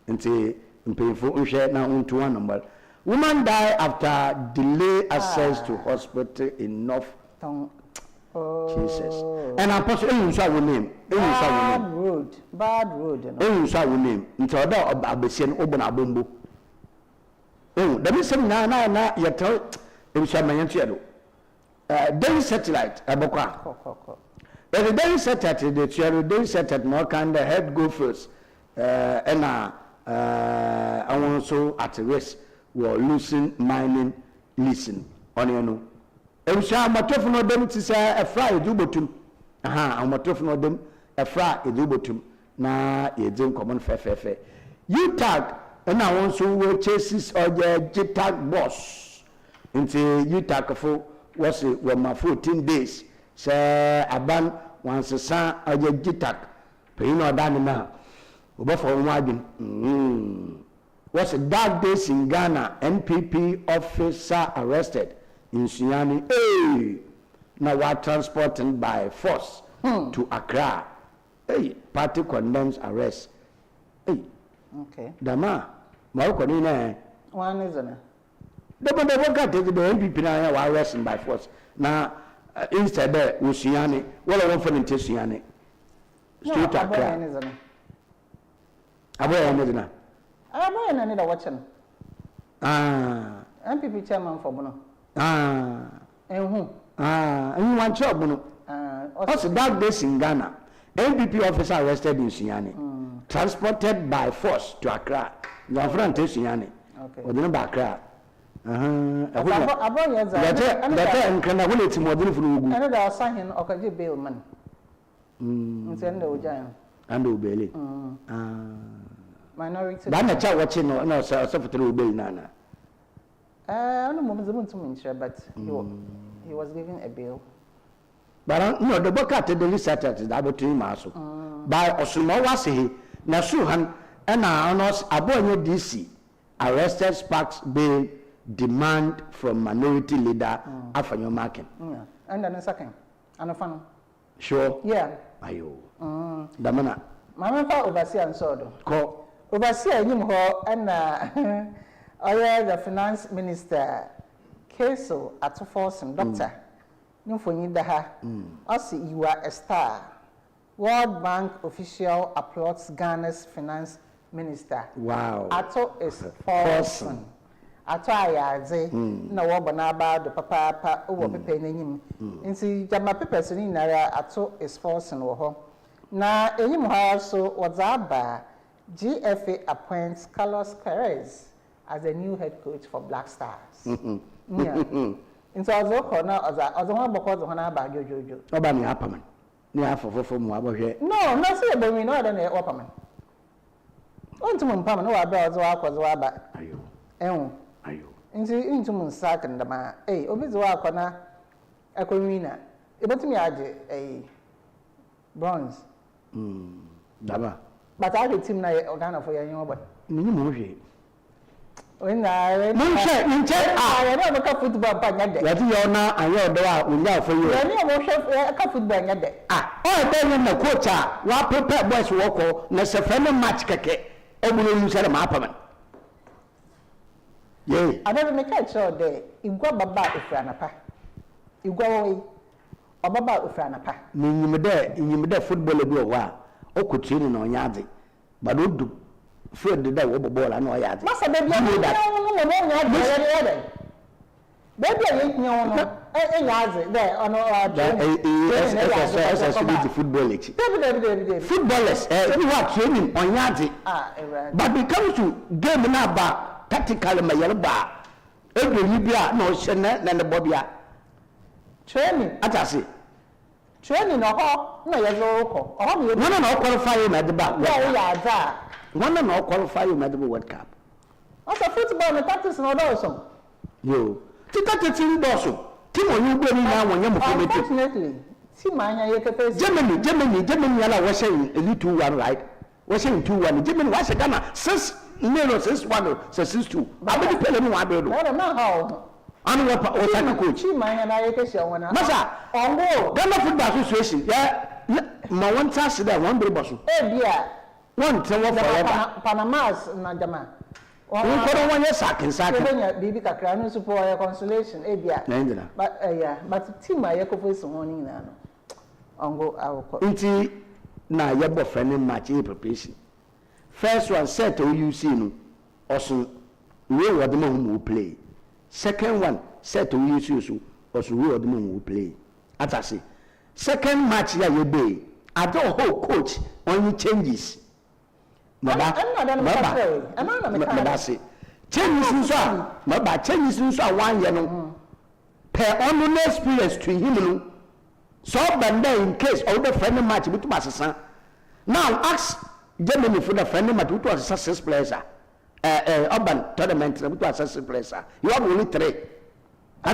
nti mpefo nhwe na untu number woman die after delay access to hospital in North Jesus and apostle ensa wo name bad road ensa wo name nti oda abesie no obo na bombo da bi sem na yeto ensa manyantu edo daily satellite abokwa the daily satellite the daily satellite more kind the head go first and I want so at risk we are losing mining leasing on you know and so matofo no dem ti say a fry edubotum matofo no dem a fry edubotum na yedin common fe you tag and I want so we chases or the tag boss into you tag for was it when my 14 days say aban once sa or the tag pay no dan na for was a dark days in Ghana. NPP officer arrested in Sunyani. Hey, now we are transporting by force to Accra. Hey, party condemns arrest. Hey, okay. Dama, Marco Nina. One isn't it? The NPP now are arresting by force. Now, instead of Sunyani, well, I want for Sunyani. Straight to Accra. Aboya medina. Aboya na need watching. MPP chairman for Bono. And one job Bono. Also that days in Ghana. MPP officer arrested in Sunyani. Transported by force to Accra. The front to Sunyani. Okay. Or the Accra. Aboya that and can I will it more than for Ugu. Another sign Okaji bail man. Send the Ujayan. And Ubeli. Minority. Dana cha watching no so for through Ubeli nana. I don't know but he was given a bail. But no, the book at the research is able to him also. By Osuma was he, Nasuhan, and us Aboye DC arrested Sparks bail demand from minority leader Afanyo Markin. And then a second. And a fan. Sure. Yeah. Ayo. Damana. Mamma overseer and sodo. Call overseer him ho and the finance minister Keso at Forcing Doctor. No for you also you are a star. World Bank official applauds Ghana's finance minister. Wow. Ato is Forcing. Ato ayaze na wobana ba do papa owo pepe n'enyim. Nti jama pepe so ni nara ato is Forcing wo ho. Na enyim ho so wazaba GFA appoints Carlos Perez as the new head coach for Black Stars. Yeah. Into ozo corner ozo one boko ozo na ba jojojo. Oba mi apaman. Ni afofofo mu abohwe. No, no say be mi no da na opaman. Ontum mpam no wa ba ozo akozo aba. Ayo. Ehun. Ayo. Into mun sakin da ma obi zo akona akwina. Ebotumi age bronze. Daba. But I get team na Ghana for your boy. Ni mo hwe. When I never got football by that day. Yati yo na ayo do a unya for you. You never got football that day. Oh, then na coach wa prepare boys work na se friendly match keke. Obuno yu se ma apaman. Ye. I never make sure there. Igwa baba ifranapa. Igwa we. Obaba ifranapa. Ni nyimde football bi o wa. Okotiri na onyaade. But do Fred the day ball and no yard. Masa baby footballers who are training on yard. But when it comes to game now, tactically my yellow bar. Every Libya no shena and the Bobia. Training, Atasi. Training no yazo. No qualify him at the back. Yeah. One and all qualify you at the World Cup. What's a football and tactics no also? Yo. Tactics in Dosso. Timo, you go now when you're unfortunately. Germany, was saying 2-1, right? Was saying 2-1. Germany was a Ghana 6-1, 6-2. I bet you pay them one. I don't know how. I'm what coach. Massa, Ghana Football Association. Yeah, my one task there, one big boss. Yeah. One forever. Panama's na jama. One year sacking. Baby Kakran support consolation. But team my eco face morning now. Ongo our Inti na yabo friendly match preparation. First one set you see no. Also, we were the man who play. Second one set you see so. Also, we were the man who play. As I say, second match ya you be. I don't hold coach only changes. Changes in 1 year. Per only experience to him. So, in case all the friendly match with Massa. Now, ask Germany for the friendly match with a success player. Urban tournament with a success player. You have only 3. So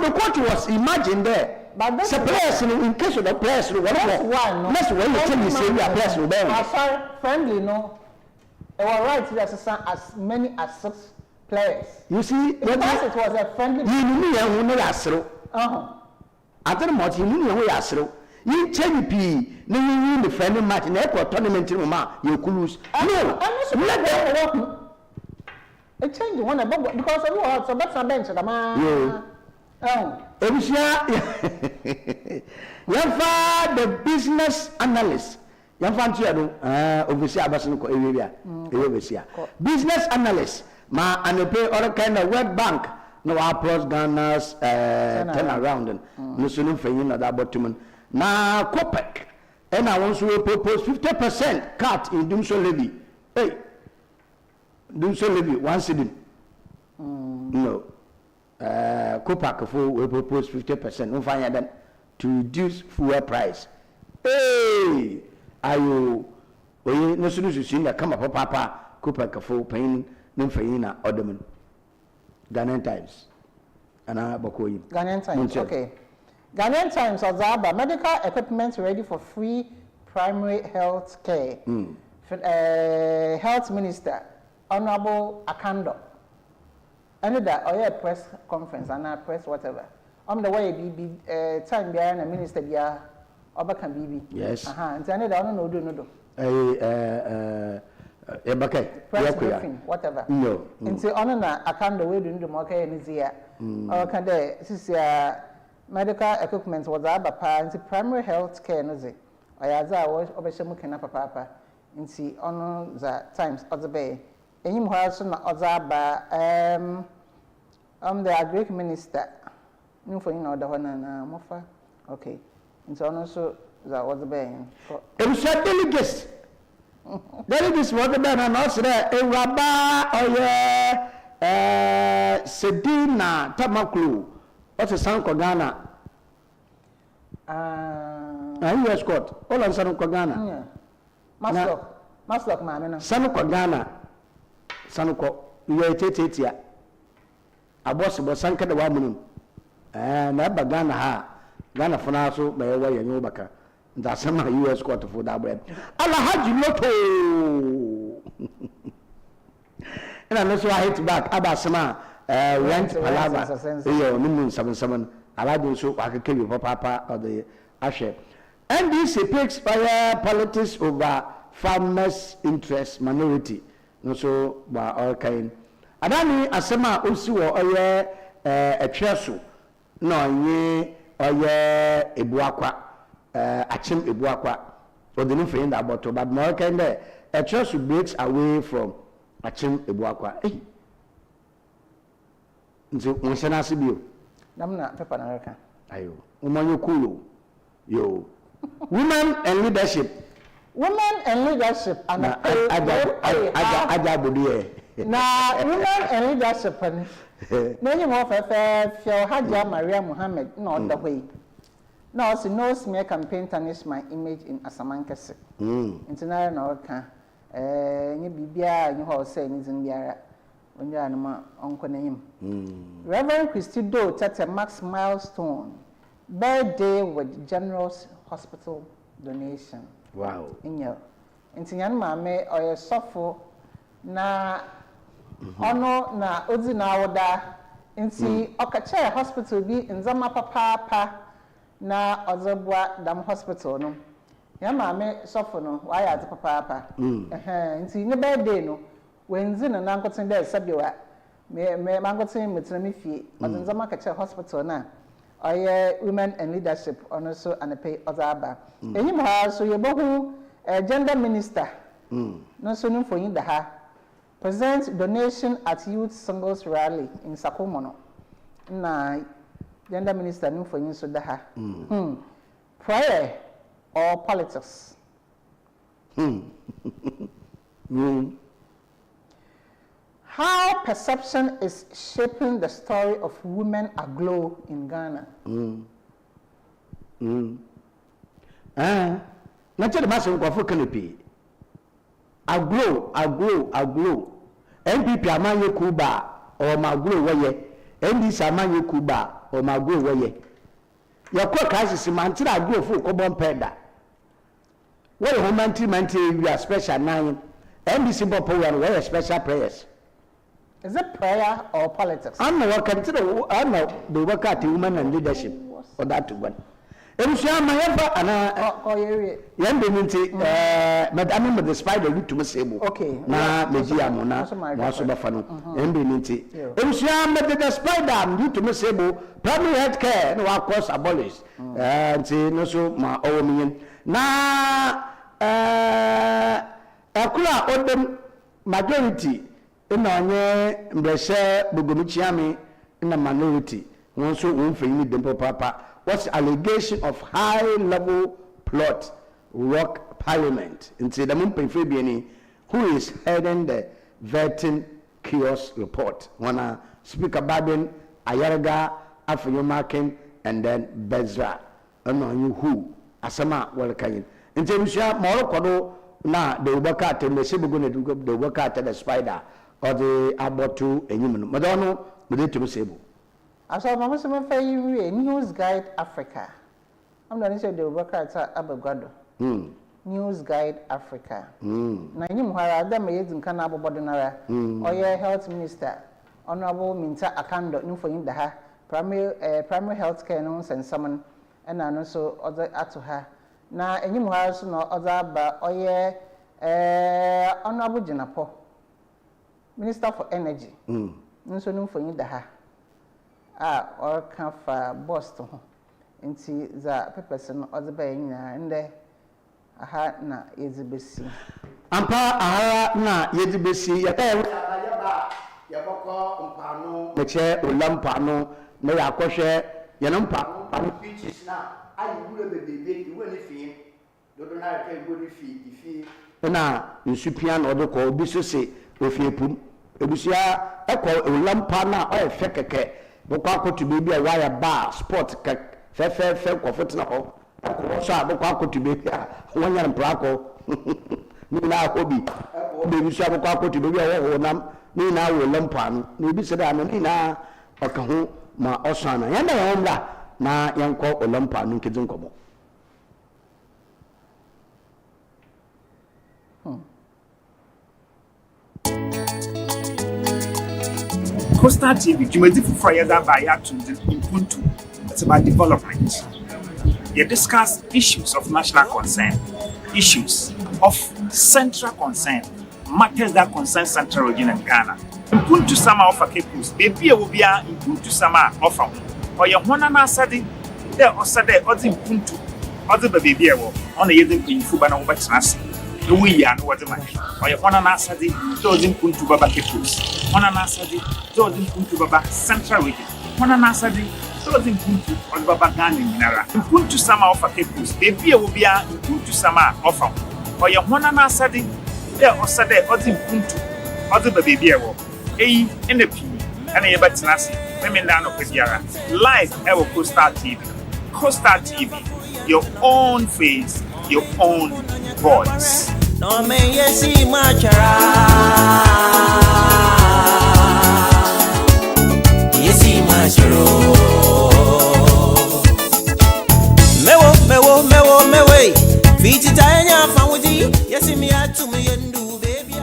the coach was imagined there. But the players in case of the players, that's when you tell me say we are players with them. As friendly, no. It was right to assist as many as 6 players. You see, because it was a friendly. You knew no yasro. I don't know what you knew no yasro. You change P, no you win the friendly match in the tournament in you could lose. No, let them work. It changed one because everyone so that's a bench the man. The business analyst. Business analyst. Ma and pay all kind of World Bank. No applause Ghana's turn around. No sooner for you that bottom. Now Copec. And I want to propose 50% cut in Dumso levy. Hey. Dumso levy, 1 cedi. No. Copac will propose 50%. No fine them to reduce fuel price. Hey, are you? No solution that come up, Papa. Copac for paying them for you now, Ottoman. Ghanaian Times. And I Bokoy. Ghanaian Times. Okay. Ghanaian Times Ozaba, medical equipment ready for free primary health care. Health Minister, Honorable Akando. And that, or a press conference, and a press whatever. The way be time behind a minister, yeah, Obakan BB. Yes. And I don't know. Press briefing, whatever. No. Into honor, Akando, we do the market in his ear. Or can they, this medical equipment was Abapa, into primary health care, no, I as I was Obeshamukan Papa, into honor the Times of the Bay. And you have some Ozaba, the Greek minister. No, for you know the one and Mofa. Okay. Into honor so that was the Bay. It was a delegates. Delegates was the man and also there, a rabba or Sedina Tamaklu. What's a son of Ghana? U.S. court. All on son of Ghana. Maslock, mamma. Son of Ghana. Son of you are Tetia. A boss was sunk at the woman. And never Ghana ha. Ghana Fonaso, by way and Yobaka. That's some U.S. court for that bread. Allah had you not. And I also hit back Abasama. Rent Palava, minimum 77. I like so I can kill you for Papa or the Asher. NDC picks fire politics over farmers' interest minority. No, so by all kind. Adani Asema also or a tresu. No, ye or ye a buakwa, a chim a buakwa, or the new friend about to, but more kind there. A tresu breaks away from a chim a buakwa. Nti onsena sibio namna pepa na reka ayo umanyo kulo yo women and leadership and aja bodie na women and leadership na nyi mo fefe fio Haja Maria Muhammad na oda hoi na also no smear campaign tarnish my image in Asamankese ntina na oka nyi bibia nyi ho say ni zimbiara Reverend Christy Doe set a max milestone birthday with generous hospital donation. Wow. Intinyan mame oye sofo na ono na odi na woda inti okache hospital bi nzama papa na ozobwa dam hospital no. Ya mame sofo no wa ya papa inti ne birthday no wenzi na nankotin there sabiwa me mangotin metrami fie odzama kache hospital na oye women and leadership ono so anepe ozaba enyim ha so yebohu gender minister no so no for yin da ha present donation at youth singles rally in Sakomono na gender minister no for yin so da ha prayer or politics How perception is shaping the story of women aglow in Ghana. Nature the master of canopy. Aglow. MPP Amanye Kuba or Maglow Waye. NDC Amanye Kuba or Maglow Waye. Your court crisis in Mantilla aglow for Cobon Peda. What a romantic we are special 9. NDC Bopo and wear special prayers. Is it prayer or politics? I'm not consider I'm not the work at women and leadership or that one. Ebusia ma yeba ana yende madam me the spider root to mesebo. Okay. Na meji amona mo so bafa no. Yende nti. Ebusia me the spider root to mesebo primary health care no wa course abolish. Nti no so ma owo mi na akula odem majority ina onye mbreshe bugomichiami ina minority won so won feyini dempo papa what's allegation of high level plot rock parliament into the mumpefe bieni who is heading the vetting chaos report wana speaker Baden Ayarga Afeyomakin and then Bezra you who asama welkayin into bisha morokodo na de ubaka te mesebugo ne de ubaka te the spider or the abotu enyim no madono mede to mesebo aso mama so me fa yi News Guide Africa am na ni se de obakata abagwado News Guide Africa na nyim hara da me yedin kana abobodo nara oye health minister honorable Minta Akando ni fo yin da ha primary health care no sensaman na no so oda ato ha na enyim hara so no oda ba oye honorable Jinapo Minister for Energy nso ni fo yin da ha or kan fa boss to ho nti za pepese no oda ba yin nde aha na yezibesi ampa aha na yezibesi ya ba ya boko mpano meche olampano na ya kwhwe ya no mpano beaches na ayi gure bebebe iwe ni fi dodo na ka iwe ni fi na nsupia na odoko obi so se ofiepum ebusia eko olampa na o efe keke boko akotu bebi a wire bar sport fe kofotna ho so aboko akotu bebi a wonya mprako ni na hobi bebi so aboko akotu bebi a wo nam ni na wo lampa no ni bi se da no ni na oka ho ma osana yanda ya omla na yanko olampa no nkezi nkomo Coastal TV, Jumedi Fufrayada by Yatunzi in Puntu. It's about development. You discuss issues of national concern, issues of central concern, matters that concern Central Region and Ghana. In Puntu Sama offer Kepus, baby will be in Puntu Sama offer. Or your one and Asadi, there or Sade or in Puntu, or the baby on the Yadin Queen Fubana Batanasi. We are no what the man. Or your one and Asadi, those in Puntu Baba Kepus. One and Asadi, those in Puntu Baba Central Region. One and Asadi, those in Puntu or Baba Gani Minara. In Puntu Sama offer Kepus, baby will be in Puntu Sama offer. Or your one and Asadi, there or Sade or in Puntu, or the baby. In the P, and a batinasi, women down of Pediara. Live ever Coastal TV. Coastal TV, your own face, your own voice. No me yesi machara. Yesi macharo. Mewe. Viti taenya famuti. Yesi mi atu mi yendu baby.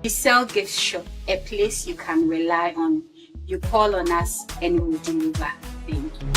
We sell gift shop, a place you can rely on. You call on us and we will deliver. Thank you.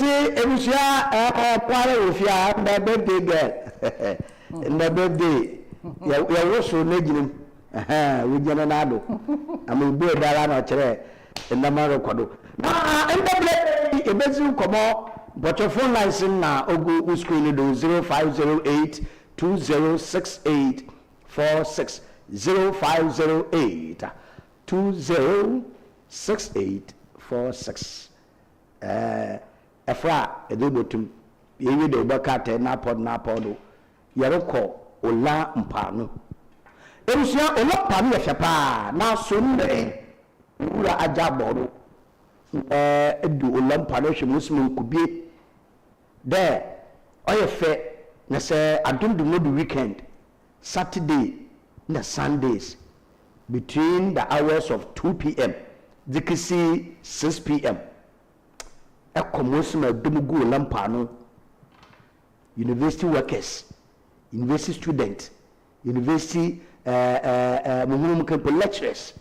enti ebusia kware ofia na birthday girl na birthday ya woso na ginim we jana na do am gbe dara na kire na ma rekodo na ndable ebezi komo but your phone line sin na ogu screen do 0508 2068 46 0508 206846 efra edobotum yewi de obakate na podo yereko ola mpano erusia ola mpano ya fiapa na so nne ura aja bodo edu ola mpano hwe muslim kubie there oyefe na say adundu no the weekend Saturday na Sundays between the hours of 2 p.m. dikisi 6 p.m. Ekomosima dumugu lampano university workers, university students, university mumumukempo lecturers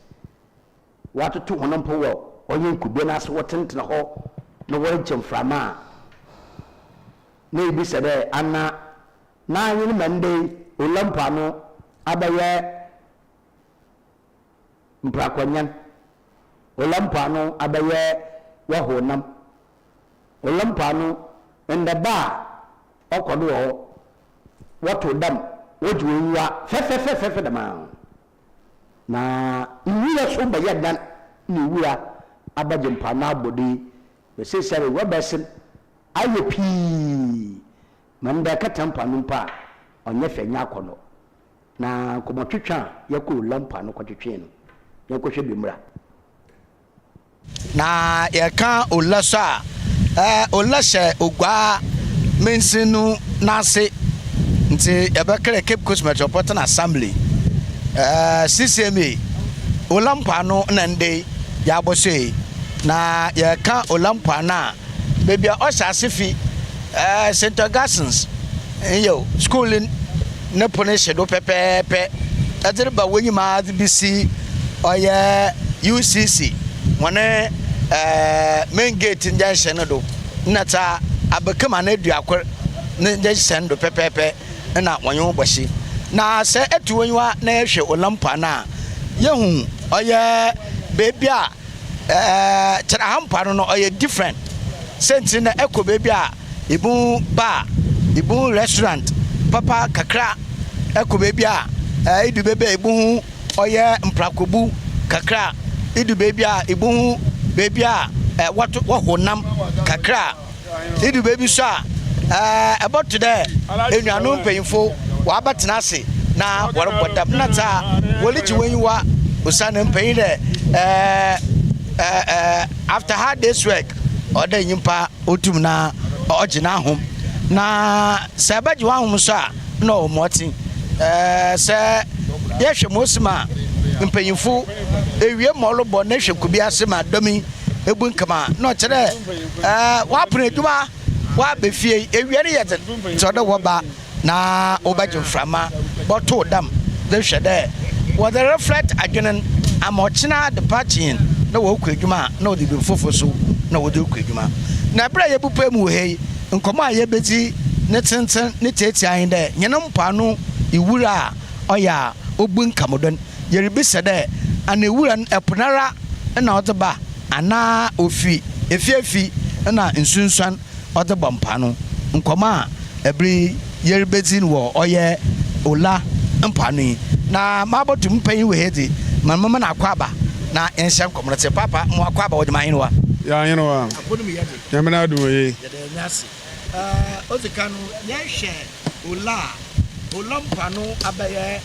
watu tu honompo wo onye nkube na so wotentena ho no wonche mframa na ebi sebe ana na anyi mande olampano abaye mprakwanyan olampano abaye wahonam olampano ndaba okodo ho wato dam wojuwa fefe dama na iwura so baye dan ni wura abaje mpana abodi we say sare wabesin ayepi manda katampano pa onye fenya akono na komotwetwa yakuru lampa no kwetwetwe no yakohwe bimra na yaka olasa olasa ogwa mensinu nase nti yabakere Cape Coast Metropolitan Assembly CCMA olampa no nande yabose na yaka olampa na bebia osase fi St. Augustins yo schooling na punish do pepepe adere ba wenyi ma bisi oye UCC wane main gate junction do nata abekama na duakor na junction do pepepe na wanyo boshi na se etu wenwa na ehwe olampa na yehu oye baby a tira hampa no oye different sense na eko baby a ibu bar ibu restaurant papa kakra eko baby a idu bebe ibu oye mprakobu kakra idu baby a ibu baby a watu wahonam kakra idu baby so about today enuanu mpanyimfo wa abatena ase na worobodam nata woliji wenwa usane mpanyide after hard day's work oda nyimpa otum na ogina hom na sabaji wa hom so a no moti se yehwe mosima mpanyimfo ewie molobo na hwe kubi ase ma domi ebu nkama no kire wa preneduma wa befie ewie ne yete toda woba na obaje frama boto dam de hwede wo the reflect agenen amochina the party na wo kwadwuma na odi bi fofo so na wo de kwadwuma na bra ye bupa mu hei nkomo a ye beti ne tenten ne teti ayin de nyenam pa no iwura oya obu nkamodon ye ribise de ana iwura eponara na odeba ana ofi efiefi na nsunsuan odeba mpa no nkomo a ebri ye ribeti wo oye ola mpa no na mabotu mpanyi we hedi mama na akwaba na enhyam community papa mo akwaba wodi mahinwa ya hinwa yamna duwe nyasi ozikanu yehwe olampa no abaye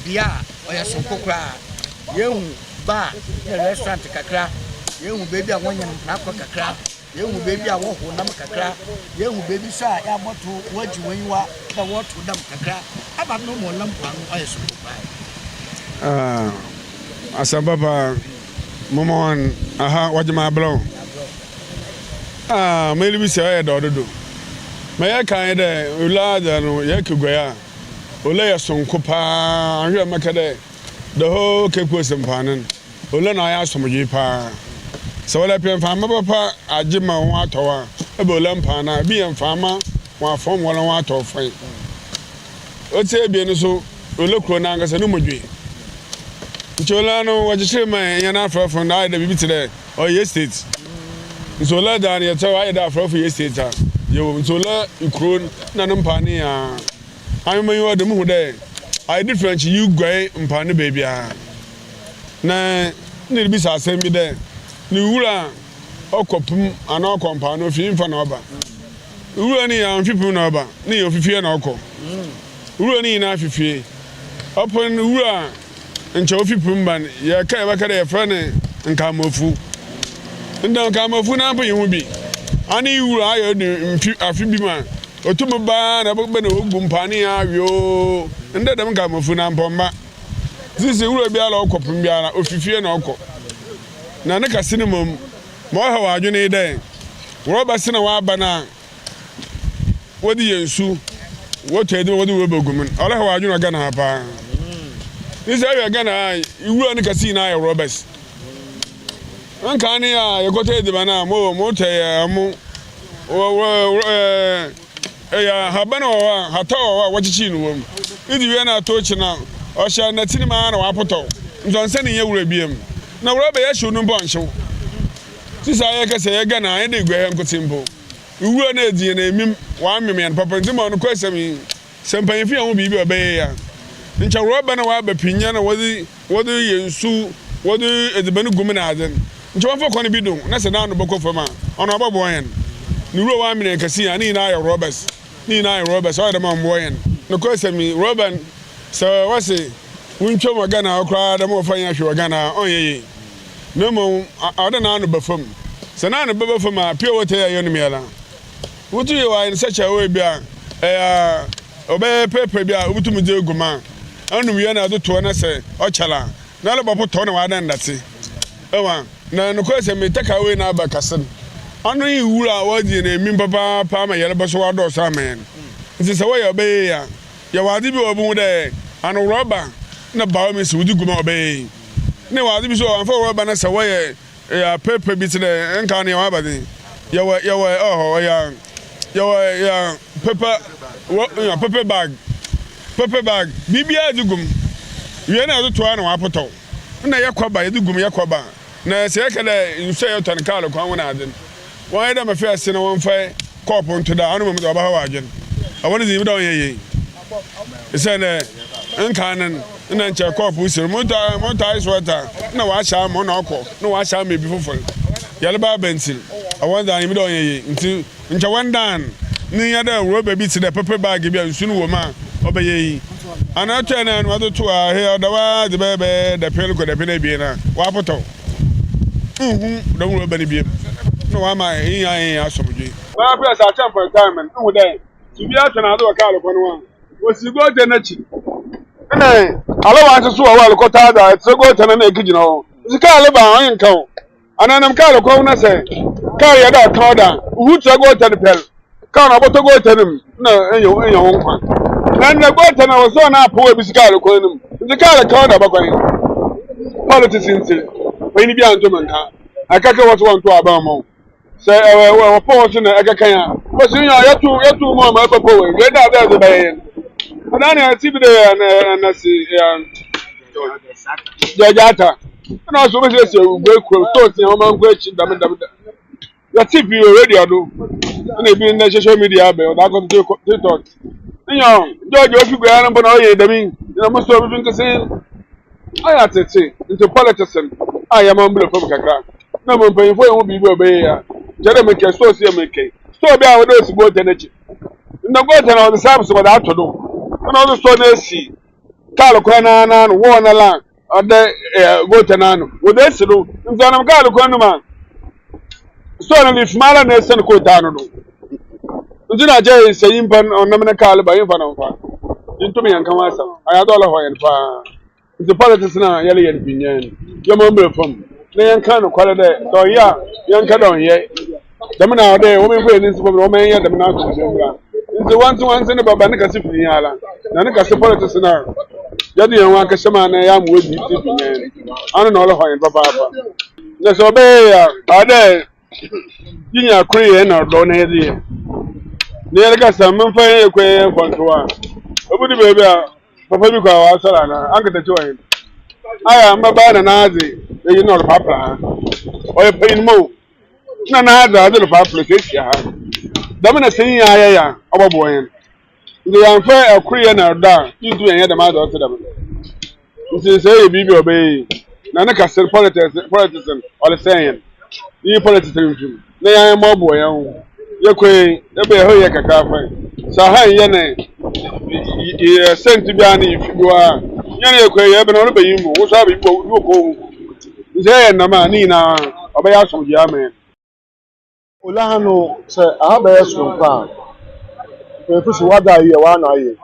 bia oya sokokra yehu ba restaurant kakra yehu baby a wonya mpako kakra yehu baby a wo honam kakra yehu baby so a ya moto waji wenwa da woto dam kakra aba no mo lampa no oya sokokra asababa momon aha wajima blo meli bi se ya dododo me ya kan de ulaja no ya kugwa ole ya sonko pa ahwe makade the whole Cape Coast mpanen ole na ya somoji pa so wala pem fa mabapa ajima ho atowa ebolampa na bi mfama wa fom wala wa to fan o te bi no so olekro na ngasa no modwe nchola no wajire man ya na afrafo na da bibi tire o ye state nchola da ne ta wa da afrafo ye state a yo nchola ikro na no mpa ne ya ayman yo de mu de I different you gwe mpa ne baby a na ne bi sa asem bi de ni wura okopum ana okompa no fi mfa na oba wura ni ya mfipum na oba ni yo fifie na okọ wura ni na fifie open wura nche ofipum ban ya kai ba kada ya frane nka mafu nda nka mafu na mpa yihu bi ani wura ayo ni afi bi ma otum ba na bogbe na ogum pani ayo nda dem nka mafu na mpa sisi wura bi ala okopum bi ala ofifie na okọ na ne ka sinimum mo ha wa adwene de wo ba sina wa ba na wodi yensu wo tede wodi wo begum ala ha wa adwene ga na pa nisi ayo ga na iwu ne ka si na ayo robes anka ne ya yekote de ba na mo te amu ya ha ba na wa hata wa wachichi no wom idi we na to chi na o sha na tinima na wa poto nzonse ne ye wura biem na wura be ya shu no bon hyew sisa ya kese ya gana ya de gwe nkotimbo uwu na edi na emim wa memem papa ndimo no kwesemi sempan fi ho bibi obeye ya ncha roba na wa ba pinya na wodi yensu wodi edibanu gumi na aden ncha wa fokọ ne bido na se na no boko fama ona obabo yen ni ro wa mene kasi ya ni na ya robes o da man boyen no kwesemi roban so wase wuncho magana okra da mo fanya hwe magana onyeye no mo ada na no bafam sana no bafam a pure water ya no miala wutu ye wa in such a way bia obe pepe bia obutum je guma anu ye na do to na se ochala na le bopo to na wa dan date ewa na no ko se me take away na ba kasen anu yi wura wadi na emi papa pa ma yele boso wa do sa men nti se we obe ya wadi bi obu de anu roba na ba mi se wudi guma obe ne wa bi so anfa roba na se we ya pepe bi tire nka ne wa ba de ya paper bag bibia dugum ye na do to na wa poto na yakoba dugum yakoba na se kala nse yo ton kala kwa wona adin wa da mafi asina won fa cup onto da anu mo do ba ha agin awon zi mi da ye ise ne nkanan na nche cup usir mo ta ice water na wa sha mo na okọ na wa sha me bi fofol yale ba bentil awon da mi do ye nti nche wandan ni ya da roba bi ti da paper bag bi ansunu wo ma obeyi ana tena no to a he da wa de bebe da pel ko da pele bi na wa poto da wo ba ni bi no wa ma ya asomdwe ba press a champ for time no dey ti bi atena do ka alko no wa si go de na chi ene ala wa so wa alko ta da se go tena na ekiji no si ka ale ba an kan ananam ka alko na se ka ya da ka da hu ta go tena pel ka na boto go tena na enyo nkwa na gota na waso na apo bisikale ko nim bisikale ka da bakwan politics nti weni bia nto manka akaka wato wanto abamo se we po so na akaka ya waso nya yatu mo ma papo we da da baye adani ati bi de na si ya jata na so be se ugwe ko to ti o ma ngwa chi dam ya tv radio do na bi na social media be o da ko TikTok nyo George ofigwe ya nbo na oye dami na muso bi nkese aya tete into politics aya mambulo fam kakra na mo mpanyfo ye ho bibi obe ya jere me ke so si me ke so bi a wo do si go tenechi na go tena on sam so da atodo na on so na si kala ko na no wo na la ode go tena no wo de si do nzo na kala ko no ma so na ni smala na sen ko tano no ndina je sayin ban onamna kala bayin fa na fa into me yankan wasa aya do la ho yan fa the politics na yale yan binyan yamo mbe fam na yankan no kwale de do ya yankan don ye dem na de wo me fe ni so wo me ya dem na so jemra nti wanti ne baba ne ka sifin yala na ne ka se politics na jadi yan wa ka shema na ya mu obi ti binyan anu na lo ho yan papa na so be ya ade Jinya kure na do na yedi. Ne ya ga samun fa ya kwe kwantuwa. Obudu bebe a papa bi kwa wasara na an ka tace wayin. Aya mba na nazi e yi no papa. O ye pain mo. Na naza de papa ke sia ha. Dam na sin ya obobo yen. Ndi ya fa akure na da idu yen da ma da o tedam. Nti se ye bibi obey. Na na ka sir politics all saying. Yi politics nfim. Na ya mo bo yen. Ye kwe ebe ho ye kaka fa. Sa ha ye ne ye sent bi ani figua. Ye ne kwe ye be no be yimu. Wo sa be ko. Nti ye na ma ni na obey aso ji amen. Olahano sɛ ahaba yɛ soronko a efi so wada yi ɛwɔ ano ayɛ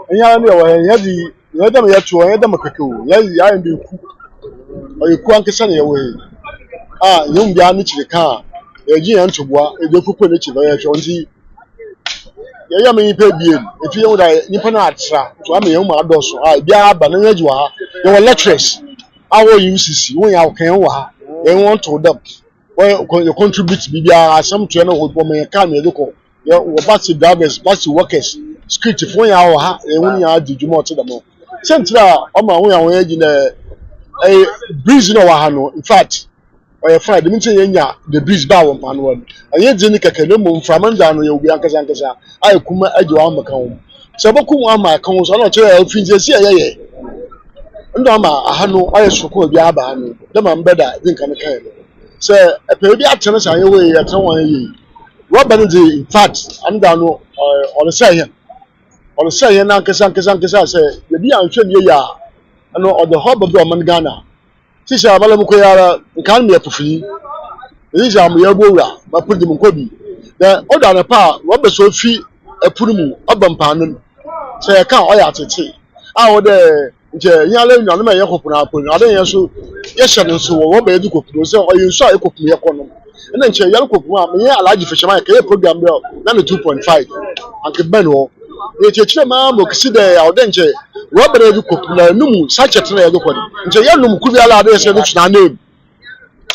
ɛnya ne ɛwɔ yɛ di yɛ dɛm yɛ to yɛ dɛm kɛkɛ o yɛ yi ayɛ bi ku ɔyɛ ku ankasa na yɛwɔ yi a yɛn bi ano kyerɛ ka a yɛgye yɛn ntoboa ebe kuku ne kyerɛ yɛ hwɛ nti yɛyɛ me nipa ebien efi yɛn da nipa na atra to ama yɛn mu adɔso a ebi aba na yɛn agye wɔ ha yɛwɔ lecturers a wɔ UCC wɔn yɛ akɔkɛn wɔ ha yɛn wɔn to dɛm. You contribute bibia some to no wo me kan me doko wo bus drivers bus workers street fo ya wo ha e won ya adwuma o tedam sentra o ma won ya won agi na breeze no wa ha no in fact o ye fine dem nche yenya the breeze ba won pa no won anye dzi ni keke no mo mframanda no ye obi ankasa ankasa ai kuma agi wa maka wo se boku wa ma kan wo so na che e finje si ye ndo ma aha no aye soko obi aba no dem am beda din kan kan no sɛ ɛpɛ bi atene sɛ ayɛ wei yɛtene wɔn yi rɔba no de in fact anida no ɔresɛ yɛn nankasa sɛ yɛbi anhwɛ ne yɛ a ɛno ɔde hɔ baabi a ɔman Ghana sisi abala mu kɔ yara nkan mi ɛpufi eyi sɛ amu yɛ bowura ma podi mu nkɔ bi na ɔdo anapa a rɔba so fi ɛpuru mu ɔba mpaano no sɛ yɛka ɔyɛ atete a ɔde nkyɛ yɛn alɛ nyanoma yɛ kɔpuna apɔ ade yɛn so yɛhyɛ no nso wɔ bɛyɛ du kopuno sɛ ɔyɛ nso a ɛkɔpum yɛ kɔ no ɛna nkyɛn yɛn kopuno a meyɛ alagye fɛhyɛma yɛ kɛyɛ program bɛ na ne 2.5 anke bɛn hɔ yɛkyerɛkyerɛ maa ma okisi dɛ a ɔdɛ nkyɛn rɔba na yɛde kopuno na enum sachet na yɛde kɔ no nkyɛn yɛnum kubi ala ade yɛsɛ no tena anam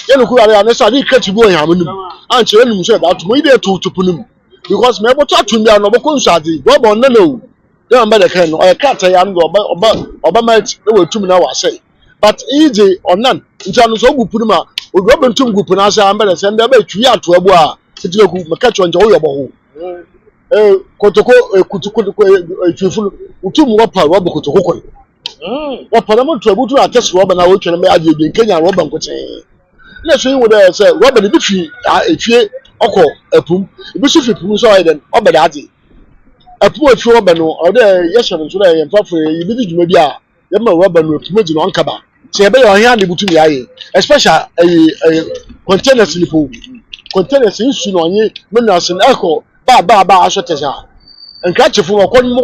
yɛnum kubi ala ade sɛ ade kɛtɛ bi wɔ yɛn amanum a nkyɛn yɛnum nso yɛde ato mo yi de etu tupu no mu because mɛ ɛbɔtɔ atum bi a na ɔbɛkɔ nsu ade rɔba ɔnna o yɛn mbɛ de kɛn no ɔyɛ krataa yɛ ano ɔba mɛt na wɔ etum na wɔ asɛe but ije onan nchanu so gupuru ma odwo bentum gupuru asa ambere se nda ba twi ato abu a titiku meka chonje wo yobo ho kotoko kutuku twifulu utum wo pa wo kotoko ko wo pa na mo to abutu atese wo ba na wo twene me ade bi nkenya wo ba nkote na so yi wo da se wo ba ne bi fi efie okọ apum bi so fi pum so ayden obeda ade apu afi wo ba no o da yesho no so da ye mfafo yi bi di dwuma bi a ye ma wo ba no apum agi no ankaba se be yo hia de butu mi aye especially containers ni po containers nsu no onye minerals na echo ba aso tesa nka chefo wo kon mo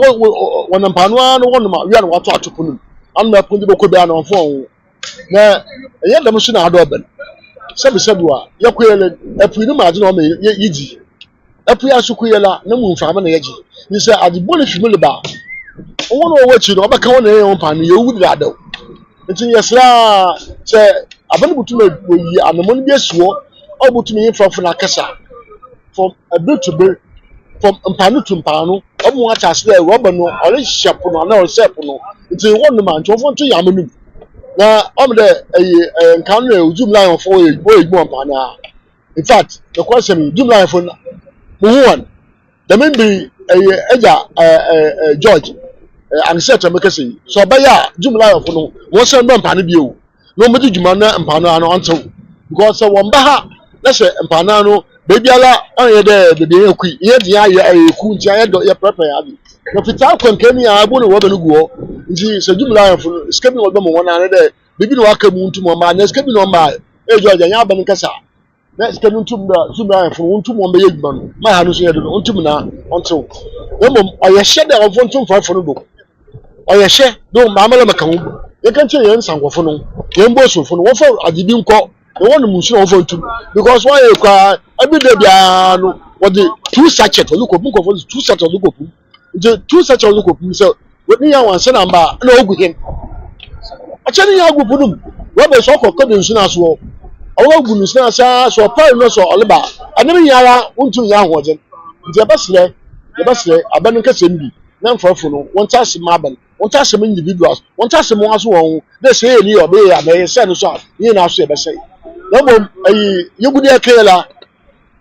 won mpano no won ma wi an wato atopo no an na pon de beko be an onfo on na ye dem so na ado ben sebi a ye koyele apu ni ma de no ma yiji apu ya so koyela na mu mfa ma na yeji ni se adebo le fimile ba won wo wachi no ba ka won na ye mpano ye wu da daw nti yesra se abane butuma yi anomon bi esuo obutumi infrafo na kasa from a bit to bit from mpano to mpano omo acha se rubber no ore shepo no na ore shepo no nti wonu ma nchofo nto yamanum na omo de nkan no ujum lion fo ye boy igbo mpano in fact the question ujum lion fo mo won the member eja George and set make say so baya jumla of no won say no mpano bi o no mo juma na mpano ano anto because won ba ha na say mpano no bebiala anye de bebi ekui ye dia ye eku ntia ye do ye prepare ya bi no fita kwankani ya abu no wo banu guo nti say jumla of no skabi wo be mo wona ne de bebi no aka mu ntum ma na skabi no ma George anya ba nkasa na skabi ntum da jumla of no ntum mo be ye juma no ma ha no so ye do ntum na onto wo mo oye hye de of ntum fa no do oyehye do mamala maka ho ye kan che ye nsankofo no ye mbosofo no wo fa adibi nko e wonu musu wo fa ntum because why e kwa abide bia no wo de 2 sachet wo ko bunko fo 2 sachet wo ko pum je 2 sachet wo ko pum so woni ya wanse na mba na ogu hin a che ni ya gu punum wo be so ko ko de nsu na so awo gu nus na sa so pa no so oleba anem yara untu nya hoje nti e basre aban ka sembi na mfafo no won ta se maban won ta se individuals won ta se mo aso won de se ni obe ya be se no so ni na so e be se no bom ayi yegudi akela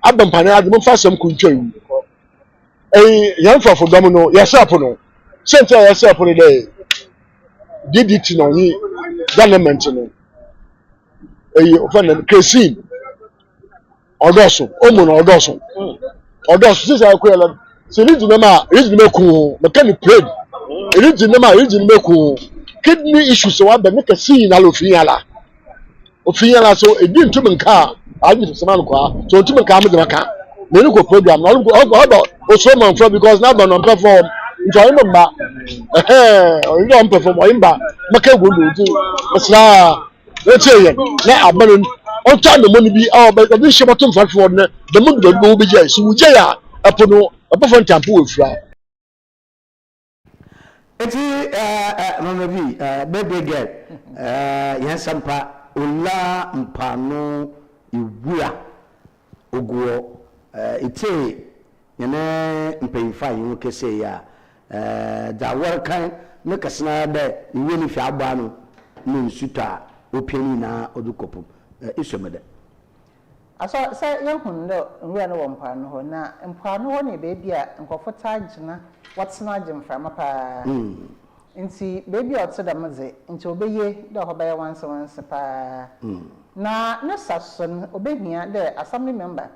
abam pane ade mo fa sem kuntwa yan mfafo dom no ya sap no sente ya sap no de DDT no yi government no ofan kesin odoso omo no odoso sisa akwela se ni dinama ku mechanic trade ni dinama ku kidney issues wa be make see na lo fiala so ebi ntum nka agi se man kwa so ntum nka me maka me ni ko program na obo so man for because na no perform njo imo mba o perform o imba maka go do ti asra wetie na abanu on time money bi be she bottom for na the money do be je so uje ya apono abofo ntampo ofura eti mama bi baby girl yansampa ola mpano iwura oguo ite yene mpemfa yin kese ya da workan me kasna da iwe ni fi agba no nsuta openi na odukopum isomede aso se yehun do nwura no mpano ho na mpano ho ne beebi a nkofota agina watsena agimframa pa nti beebi a otso da mze nti obeye da ho baye once pa na ne sason obehia de assembly member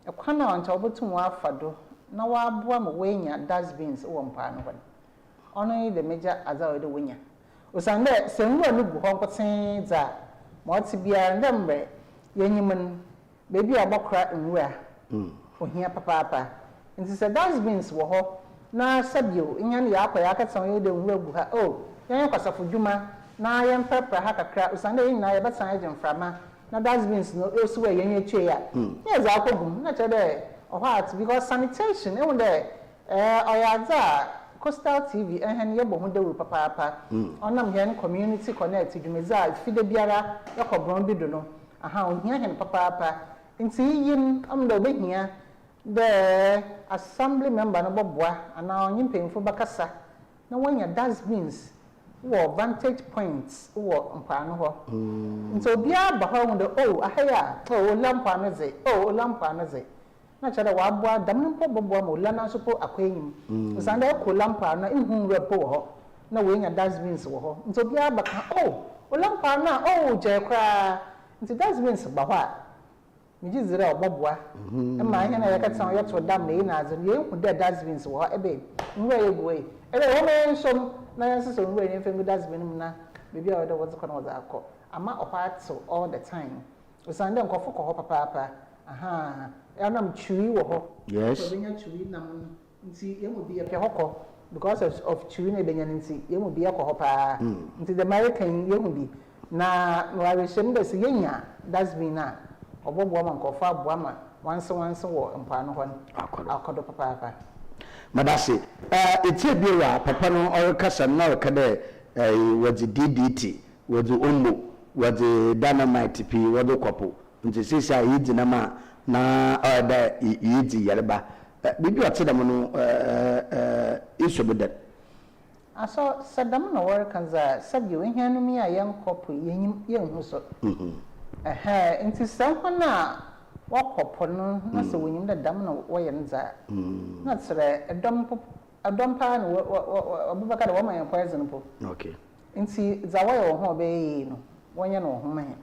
ekwana onta obotum afado na waboa mo wenya dustbins wo mpano ho ono yi de meja azawo de wenya osande se nwura no gu ho nkoten za mo otibia ndembe yenyimun baby abakra nwura ohia papa nti se dustbins wo ho na sabio nya ne yakwa yakatan ye de nwura gu ha yan kwasafo dwuma na yan prepare ha kakra usande yin na ye betan agin frama na dustbins no esu we yan etwe ya ye za akogum na chede at because sanitation e wonde oyaza Coastal TV ehen ye bo ho de papa onam hen community connect dwumeza fide biara yakobron bi do no ohia hen papa nti yin amdo behia the assembly member no boboa ana onyin pemfo bakasa na wanya dustbins wo vantage points wo mpano ho nti obia ba ho ndo ahaya lampa no ze lampa no ze na chada wa aboa dam no boboa mo lana so po akwanyim usanda ko lampa na ihun repo ho na wanya dustbins wo ho nti obia ba ka lampa na je kra nti dustbins ba ho miji zira oboboa ma ihe na yakatan yeto dam na ina azin ye hu de dustbins wo ebe nwe egwe ebe wo me nsom na yanse nwe ni fengu dustbin mu na bebi a wo de wo zikọ na wo za akọ ama opato all the time usande nkofo ko ho papa yanam chui wo ho yes benya chui na mu nti ye mu bi ye pe hokọ because of chui na benya nti ye mu bi ye ko ho pa nti the American ye mu bi na wa we shem de se yenya dustbin na obobo ma nkofo aboa ma wanse wo mpano ho akodo papa madase etie biwa papa no orkasa na okade wadi DDT wadi ombo wadi dynamite pi wadi kopo nti sisi a yidi na ma na oda yidi yareba bibi otida mo no isobeda aso sadam no workanza sabi we hianu mi a yankopo yenhu so nti sɛ na wakɔpɔ no na sɛ wonyim da dam na wɔyɛ nza na tsere ɛdɔm pa na wɔbɛka da wɔma yɛn poison po okay nti za wɔyɛ wɔ ho ɔbɛyɛ no wɔnyɛ no ho mahe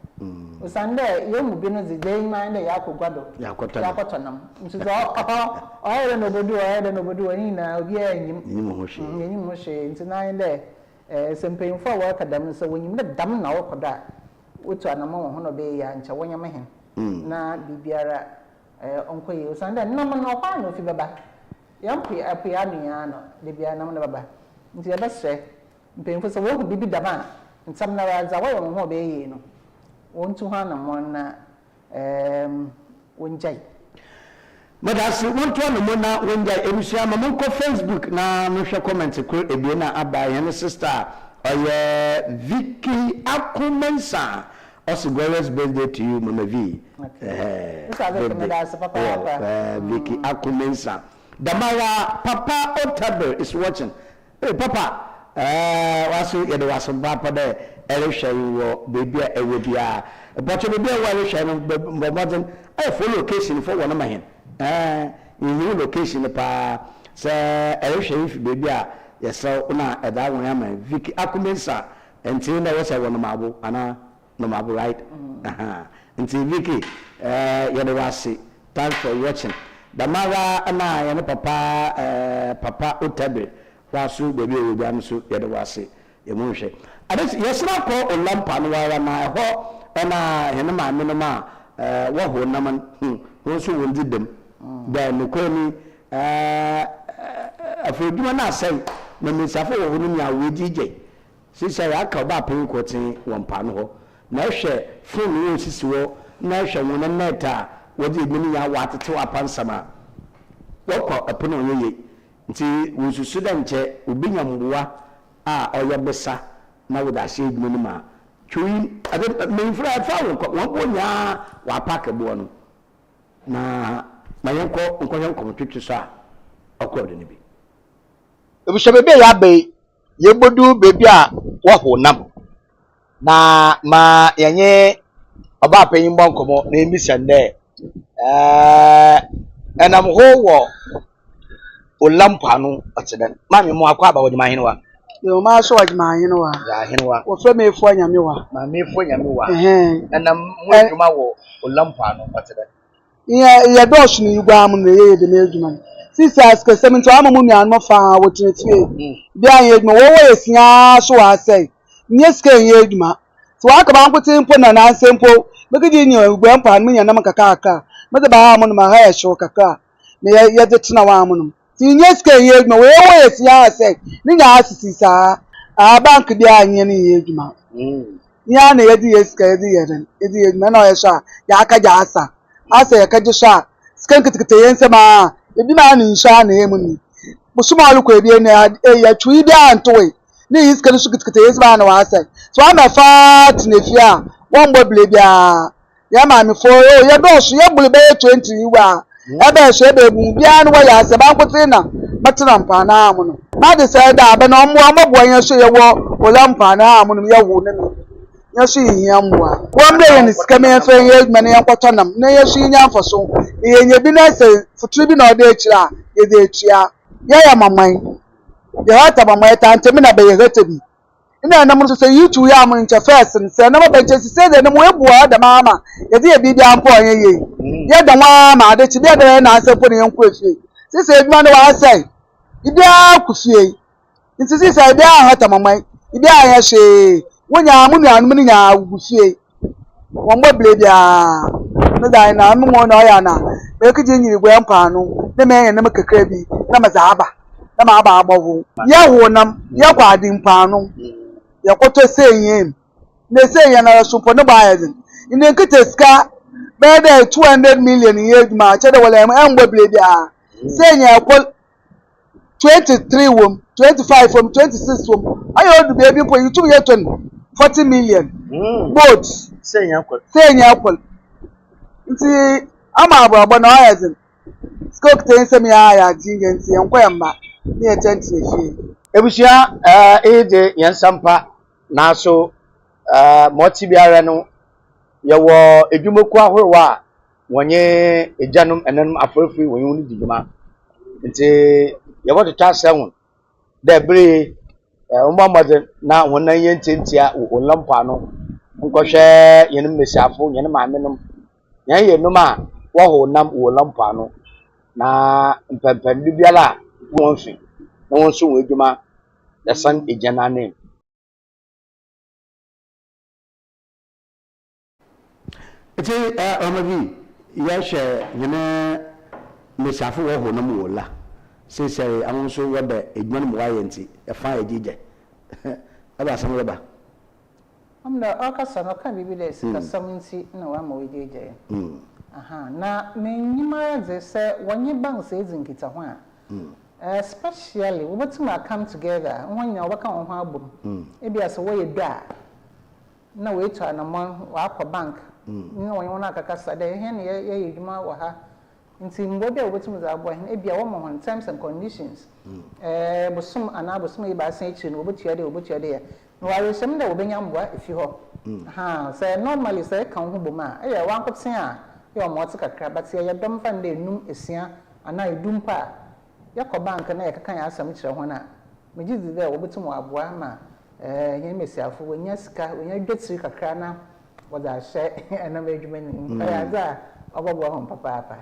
usande yɛmu bi no dze den man da yakɔgwa do yakɔtɔ nam nti za ɔyɛ no bodu ɔyɛ na obi anyim ho hwe nti na yɛ sɛ mpanyimfo a wɔka dam sɛ wonyim da dam na wɔkɔdɔ a wotu anama wo hono be ya ncha wonya mehen na bibiara onkoye usanda nam na kwa no fi baba yampi apia nua no de bia nam na baba nti ya besre mpemfo so wo bibi dama ntam na raza wo yo ho be yi no wontu ha na mo na wonjai madasi wontu na mo na wonjai emisia ma mo ko Facebook na mo hwe comment ko ebie na aba ye ne sister oye Vicky Akumensa Also, glorious birthday to you, Mama V. Vicky Akumensa. Damara, Papa Otaber is watching. Hey, Papa, was some papa there. Elisha, baby, but you will be a well, but modern. I full location for one of my hand. In new location, Sir Elisha, if baby, yes, so now at that one, Vicky Akumensa, and till there was a one marble, Anna. No matter right. Until Vicky, Yadawasi, thanks for watching. The mother and I and Papa Utabe, Wasu, baby, will be Amsu, Yadawasi, emotion. I just, yes, I call a lamp and while I hope and I, Henema, Minoma, what who Naman, who so did them. Then the Queen, a few do say, when Miss Afo, who are with DJ. She said, I call back paying quoting one panel. Na hwe phone wo sisi wo na hwe won net a wo de gbini ya watete wapansama wokọ epono yeye nti wo susu da nche obi nyamboa a oye besa na wo da hye gbini ma twi ade me fra fa wo bo nya wa pack bo no na mayenko nko twetwe so a okọ de ne bi ebusha bebe ya be yebodu bebi a wo honam na ma yenye oba panyin bonkomo na emission de enam ho wo olampa no oteden ma me mo akwa ba wodima hinwa yo ma so wodima hinwa ya hinwa wo fe me fo nyame wa ma me fo nyame wa enam mo adwuma wo olampa no oteden ya dosh ni yugwa am na ye de me adwuma sisi aska seminto amamu ni anmo fa wo tinetue bia ye adwuma wo wo esia so wa sei nyeske ye adwuma so aka ba nkote mpo na na nsempo megidi ni ugwa mpa me nyana makaka aka mede ba ha mo no ma ha ehwo kaka na ye de tena wa mo no ti nyeske ye adwuma wo wo esia sei ni nya asisi sa a bank bia anye ni ye adwuma ya na ye di yeske ye di yeden ye di adwuma na o ye sha ya aka ja asa ya ka ji sha skan kitikite yense ma ebi ma ni nsha na emu ni busuma alu ko ebi na ya twi bi antowe ni iska ni sukitikite yense ma na wa asa so ama fa tinefia won boble bia ya ma mi fo ya do so ya bule be 20 wa ebe so ebe bu bia no wa ya asa ba nkote na matena mpa na amu no na de say da be no mo amabo yan so ye wo olampa na amu no ya wo ne no yashi yamwa wamde yen skame efe ye mane yankoto nam na yashi nyamfo so yenye bi na se futuri bi na ode akira ye de atua ya mamman ya hata mamman ta ntemi na be ye hata bi ina nam so se yitu ya mun ncha first se na ba ncha se de no ebuwa da mama ye de bi bia mpo onye ye ye da nwa ma de chi bia de na asepo ne yanko efie se eduma no wa sai ibia kufie nti se bia hata mamman ibia ya she wonya amunu anu ni nya gufie wombo blebia no dai na amu no ya na be kije nyiri gwe mpa no ne me yen na makakra bi na mazaba na ma aba agbowo ya wonam ya kwadi mpa no ya koto seyen ne seyen na supo no ba yedin ine nkete ska be de 200 million ye ma che de wala embo blebia seyen akol 23 wom 25 wom 26 wom ayo du baby po YouTube ye 40 million boats senya kwal nti ama ababa na ayazin skok ten sem ya jinge nti enkwemba ne etenti efie ebusia ede yensampa na so moti biara no yewo edwumoku ahorowa wonye ejanum enanum afrofri wonye woni diguma nti yewo de tasawun de bre umamade na wonan yententia olampa no nkohwe yenum mesiafo yenum maamenum yan yenum a wo ho nam olampa no na mpempem bibiala won fi na won so wedwuma the sun ejana name eti omabi yahwe yene mesiafo wo ho nam wola sesere awon so wada edwan mo ayenti e fa ejije aba sam roba amna akasa no kan bibi de sika samunti na wa ma wejeje aha na menyima ze se wonye bang se ezinkita ho a especially we want to come together when you work on ho abum e bia so we da na we to anamon wa akọ bank na wona akakasa de he na ye edwuma wa ha nti ngode obetum za abo he ebia wo mo terms and conditions bosom ana bosom e ba san echi no obetua de ya no wa resem da obenya mboa efi ho ha say normally say kan ho boma e ya wan koten a ye mo te kakra but ye dom fa nda enum esia ana edum pa yakọ bank na yakaka ya asam kire ho na mejizi de obetum aboa ma nye mesiafo wonya sika wonya dwetiri kakra na woda hye enam edwuma ni ayaza obobo ho papa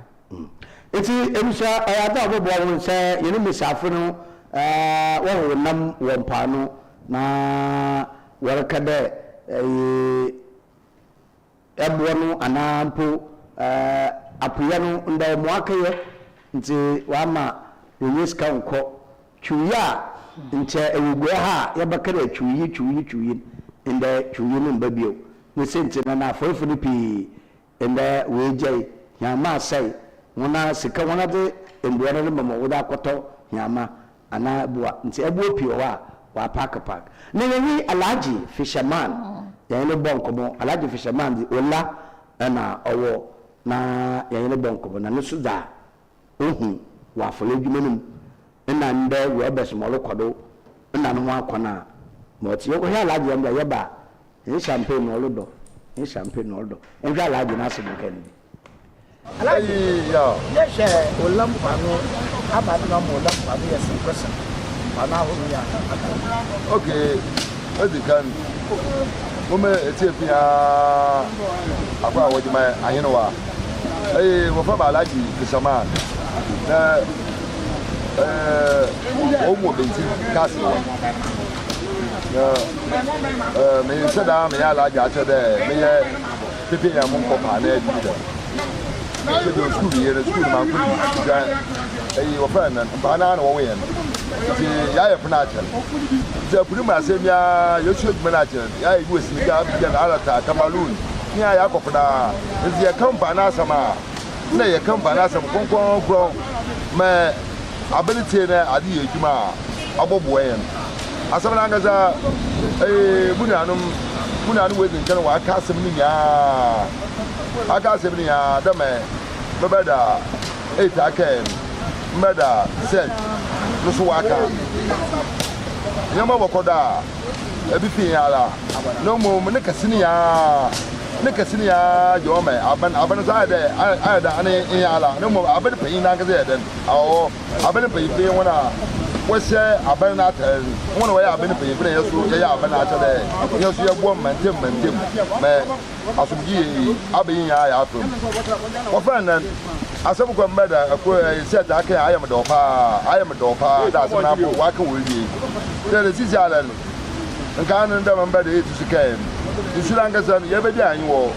eti emsha ayaza obobo ho se yene mesiafo no wo nam wo mpa no na warka de ebo no anampo apoya no nda mo akaye nti wama yenye sika nko chuya nche ewugwe ha yabakara chuyi inde chuyi no mbabio ne sente na afofo no pi inde weje yama sai wona sika wona de embuara no mama woda akoto yama ana bua nti ebuo pi wa park ne yewi alaji fisherman ya ne bonkomo alaji fisherman di ola na owo na ya ne bonkomo na nusu da ohu wa fole dwumanum na nde we besmolo kwado na no akwana mo ti yo ya laji am ya ba ni champagne no lodo en ja laji na sibu kan ni alaji yo ye olam pano abadu na mo olam pano yes person pana ho ya okay edikan mo me Ethiopia akwa wajima ayenwa wo fa ba alaji fisherman na omo benti kasi wa me se da me ya la ja che de me ye pipi ya mo ko pa na di da se do school ye school ma ku ja wo fa na ba na wo we ti ya ye pna che je puri ma se mia yesu eduma na che ya ye wesi ga bi na ala ta kamalun ni ya ko pna ti ye kan ba na sama na ye kan ba na sama konkon me ability na adi eduma abobo yen asabana ngaza munanum wedin kan wa aka asem ni ya da me bada aka mada set no so waka nyama bokoda ebi fin ala no mo ne kasini ya jome aban za da ane in ala no mo aban pe ina ga zai dan awo aban pe be wana wase aban na ta wana waya aban pe be yaso ya aban na ta da yaso ya bo mantem me asumji abin ya afro wa fanan asabu ko mbada ko set aka ayam dofa da asana bo waka wuri da sisi ala nkan da mbada yi tusukai insurance zan ye be dia anwo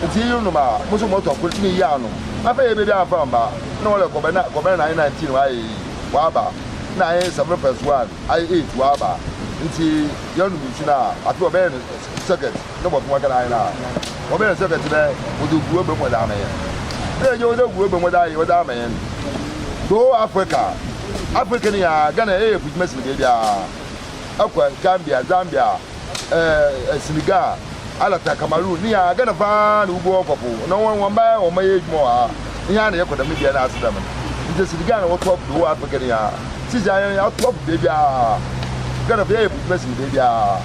nti yunu ma muso moto ko tini ya no afa ye be dia afa mba na wole ko be na 19 wa ba na 7+1 ai 8 wa ba nti yonu mi tuna afi obe no second no bo fun wakala na obe no second be odo guo be mo da me ye yo odo guo be mo da ye o da me go Africa ni ya Ghana fujima sile dia akwa Gambia Zambia Senegal alata Cameroon ni ya Ghana fa na ugbo okopo no won ba o maye edwuma wa ihe na yekoda me bia na asida man nje Senegal na wo top do Africa ni ya tija ya top de bia Ghana fa ye fujima sile bia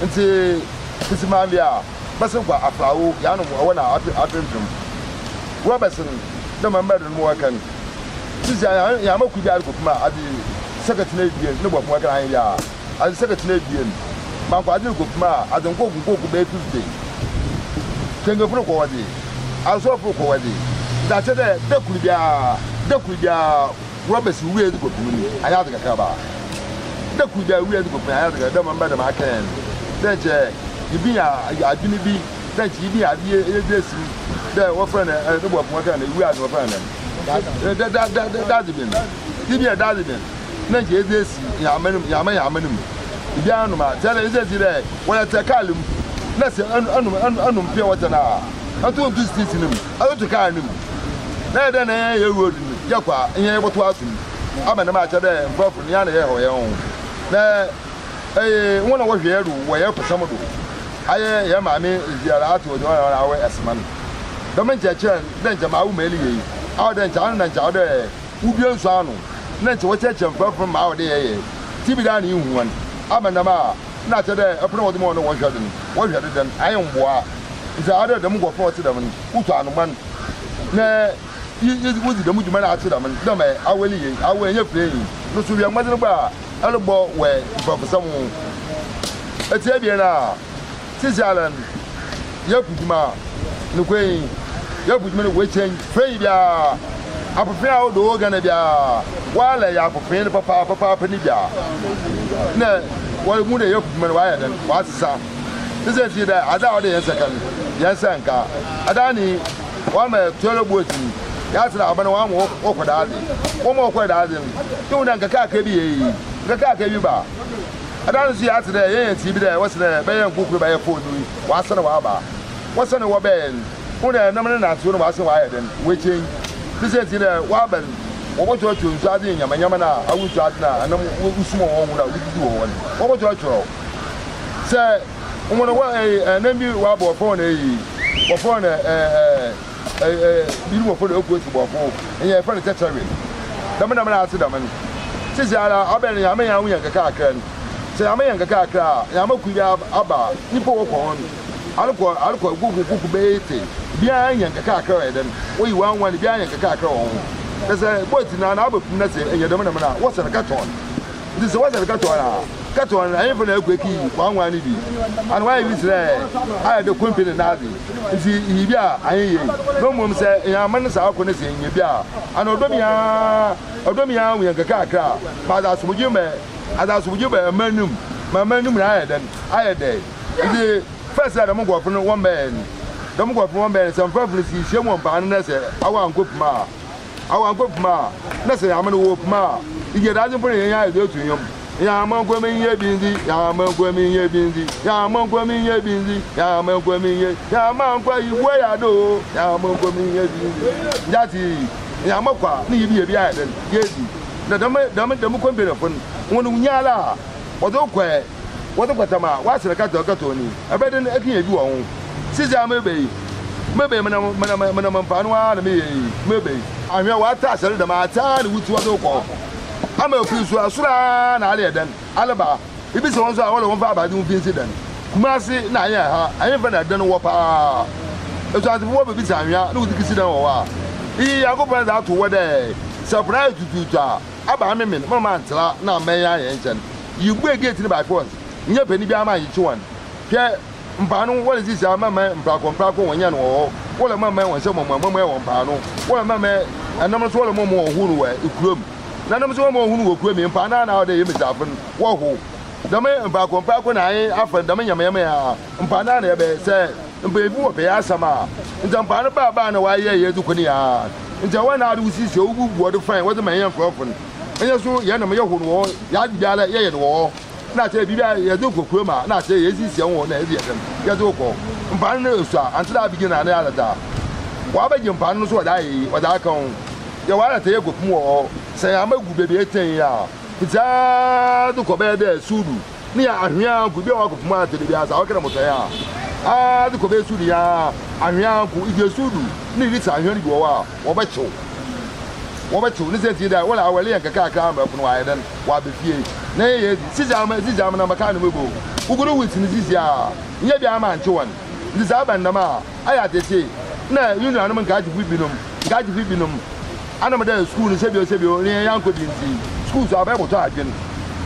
nti kisima bia basin kwa afrawo ya no wona atwentwem wo basin da mamba da mu wakan tija ya maku bia ko kuma adi secretary ne bo kuma kan ya adi secretary man kwa adin ko kuma adin ko be Tuesday kenga furo ko wadi aso furo ko wadi da che de kulibia Robert wiye ko tumi aya daga ka ba da kulibia wiye ko tumi aya daga da man ba da maken da je ibia adini bi da je ibia adi edesi da wo friend no bo kuma kan wiye adi wo friend da dibin ibia da dibin na je edesi ya manum bianu ma tele izezire wona tekalum na se anum pia wata na ato to street nim ato ka nim na de na ye road nim yakwa yen boto atum aba na ma cha de prof ni ana ye ho ye ho na wona wo hwe ru wo ye pesamodo aye ya maame ziara ato de wana awe ESSUMAN do men cheche den jama wu meli yi aw den cha na cha de ubi nso anu na che wo cheche mfafo ma aw de ye tibi da na ihu wan amanama na che de epno wo de mo no wo hwade den aye mboa nza ade de mo go fo ti de man utu anu man na yi wo di de mo juma na ati de man do me aweli yi awe nye fre yi no so wi amade gba albo we professor mu etie bi na Tijalan, Yapujima, Nuquay, Yapujman, waiting, Freya, I prefer the organ of ya, while I prefer Papa Penibia. No, what would a Yapujman wire then? What's the sound? This is that I doubt the second. Yes, Sanka. Adani, one may tell a wooden. That's not one more awkward adding. One more awkward adding. Don't Kaka Kaka I don't see after the ANC be there, what's the Bayan Book by a phone, what's on a waba? What's on a waban? When a number and answer was a wire then, waiting. This is in a waban. What was you charging Yamana? I will charge now, and I'm small without one. What was your troll? Sir, I'm on a way, and then you wab or phone a beautiful for the upwards of and you're friendly touching. The man answered them. Cizara, I'll be a man a car. Say I may Kaka, Yamakuya Abba, Nipo upon Alco Gugu Bete, behind Kaka, then we want one behind Kaka. There's a boy in an album from Nessie and your domina. What's a caton? This was a caton. Caton, I even a quickie, one one. And why is there? I had the quimper in Nazi. See, yeah, I no one say, Yaman's alcohol in Yabia, and Odomia, we have Kaka, but that's what you may. As I would you be a manum, my manum, I had day. The first time I'm going from one man. Don't go from one man, some purpose, she won't ban us. I want good ma. I want good ma. Let's say I'm a wolf ma. You get out of the eye to him. Yamon Gwemi ye busy, Yamon Gwemi ye busy, Yamon Gwemi ye busy, Yamon Gwemi ye, Yamon Gwemi way I do, Yamon Gwemi ye busy. That is Yamakwa, need be a behind. Yes, the Damukan upon one Unyala, or don't quay. What the Patama, what's the Catoni? I bet an Eki you own. Caesar maybe Manam Panua, maybe. I'm your water, I said the Matan, which was okay. I'm a few Suran, Aliadan, Alaba. If it's also all of Baba doing incident. Mercy, Naya, I never done what. It was the war with Bisania, no consider or. He I go back out to what day. Surprise to do. Abamin, Mamma, now may I enter. You will get it by force. Near Penny Bama, each one. Pierre, Mpano, what is this? Our mamma, Praco, and Yan or what a mamma, and some mamma on Pano. What a mamma, and number 12 more who were a none of some more who were in Pana nowadays, Miss Alphen, Wahoo. The man Praco and I, after the Mamma, and Pana, said, and baby, what pay us some. And some Pana Baba, and why ye to Konia. And the one I do see so good to find what the man from. And so, Yanama war, Yadala, Yay war. Not a Yaduko Kruma, not say, yes, it's your own Yadoko. Mpanosa, until I begin another. Why about your panos what I come? You want to take up more, say I'm a good baby 10 years. It's a to Kobe de Sudu. Near Amian could be a walk of money to the Bias, how can I say? Ah, the Kobe Sudia, Amian could eat your Sudu. Need it, I hear you are, or bet you. What to listen to that? Well, I will link a car camera from why then what the fear. Nay, Caesar, my kind of move. Who could always in this year? Maybe I'm a man, this Abandama. I had to say, no, you know, I'm a guy to whip him. I'm a school in Sabio, near Uncle Dinty. Schools are able to argue.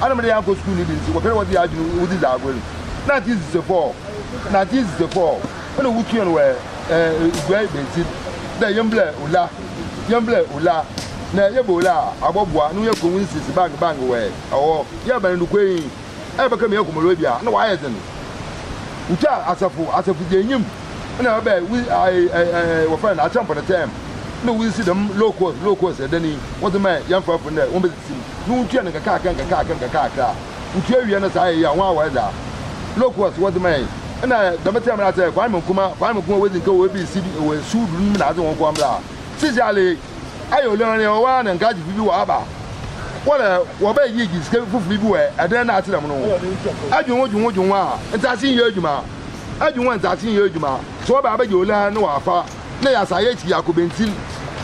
I'm a uncle school in Dinty, whatever the argument with this argument. Not this is the fall. Not this is the fall. When a weekend where great basic, the young black Ula. Na yebola abobwa no yakọ winsis bang we awo ya ban nukwe e beka me yakomoro bia na wa yezen nta asafu jenyim na ba we we friend a champ on the time no we see them low cost edani what the man yan for na won be sim no tua na kaka utua wi na sai ya wa da low cost what the man na the time na say kwa me kuma we think we be see we sudu na azu won kwa mla sisiale ayo learn your one and gaji bibi wa aba wala wo ba yi gi ske fufu bibi we eden na atirem no adwon a enta sin ye adwuma adwuma ntatin ye adwuma so ba je ola na wa fa na ya sa ye ti yakobentil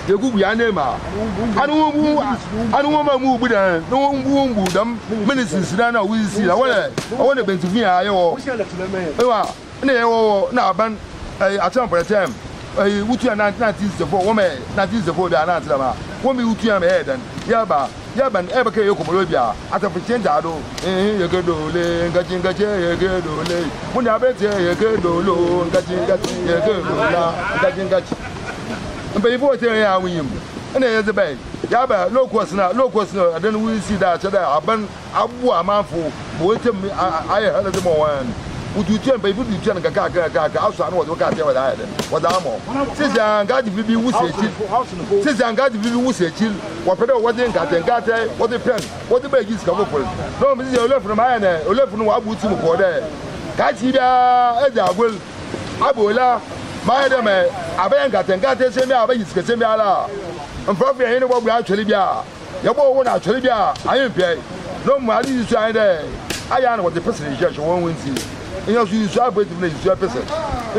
ye gugu ya na ma anu ma mu bu dan no mbu dam ministers na we see na wona bentifin ya ye wo ewa na ye wo na ban atam for time wutu ya 1964 wo me 1964 da na ntama wo me wutu ya me hedan ya ban ebe ke yokomolo bia atafichen dado ye gedole ngaji ye gedole mun ya bete ye gedolo ngaji ye gedola ngaji mbe ibo te ya winyim ene ye zebe ya ba locus na adan we see da cha da aban abu amanfo bo tem aye hala de mo wan ututu mbe ibu tutu na kaka aso anu wo ka te wa da wa da mo sisi ngaji bibi wusechi sisi ngaji bibi wusechi wo pede wo de ngate wo de pen wo de ba gis ka bo pol no mi sisi olefunu ma na olefunu wa buti mo ko de ka ti bia e ja gol abola ma de me abayan ngate se mi abayi sike se mi ala mfrofo yin wo bu atwele bia ye bo wo na atwele bia ayin pe no mu ali su ayin de aya na wo de person je won wonti inyo su su abeti na su person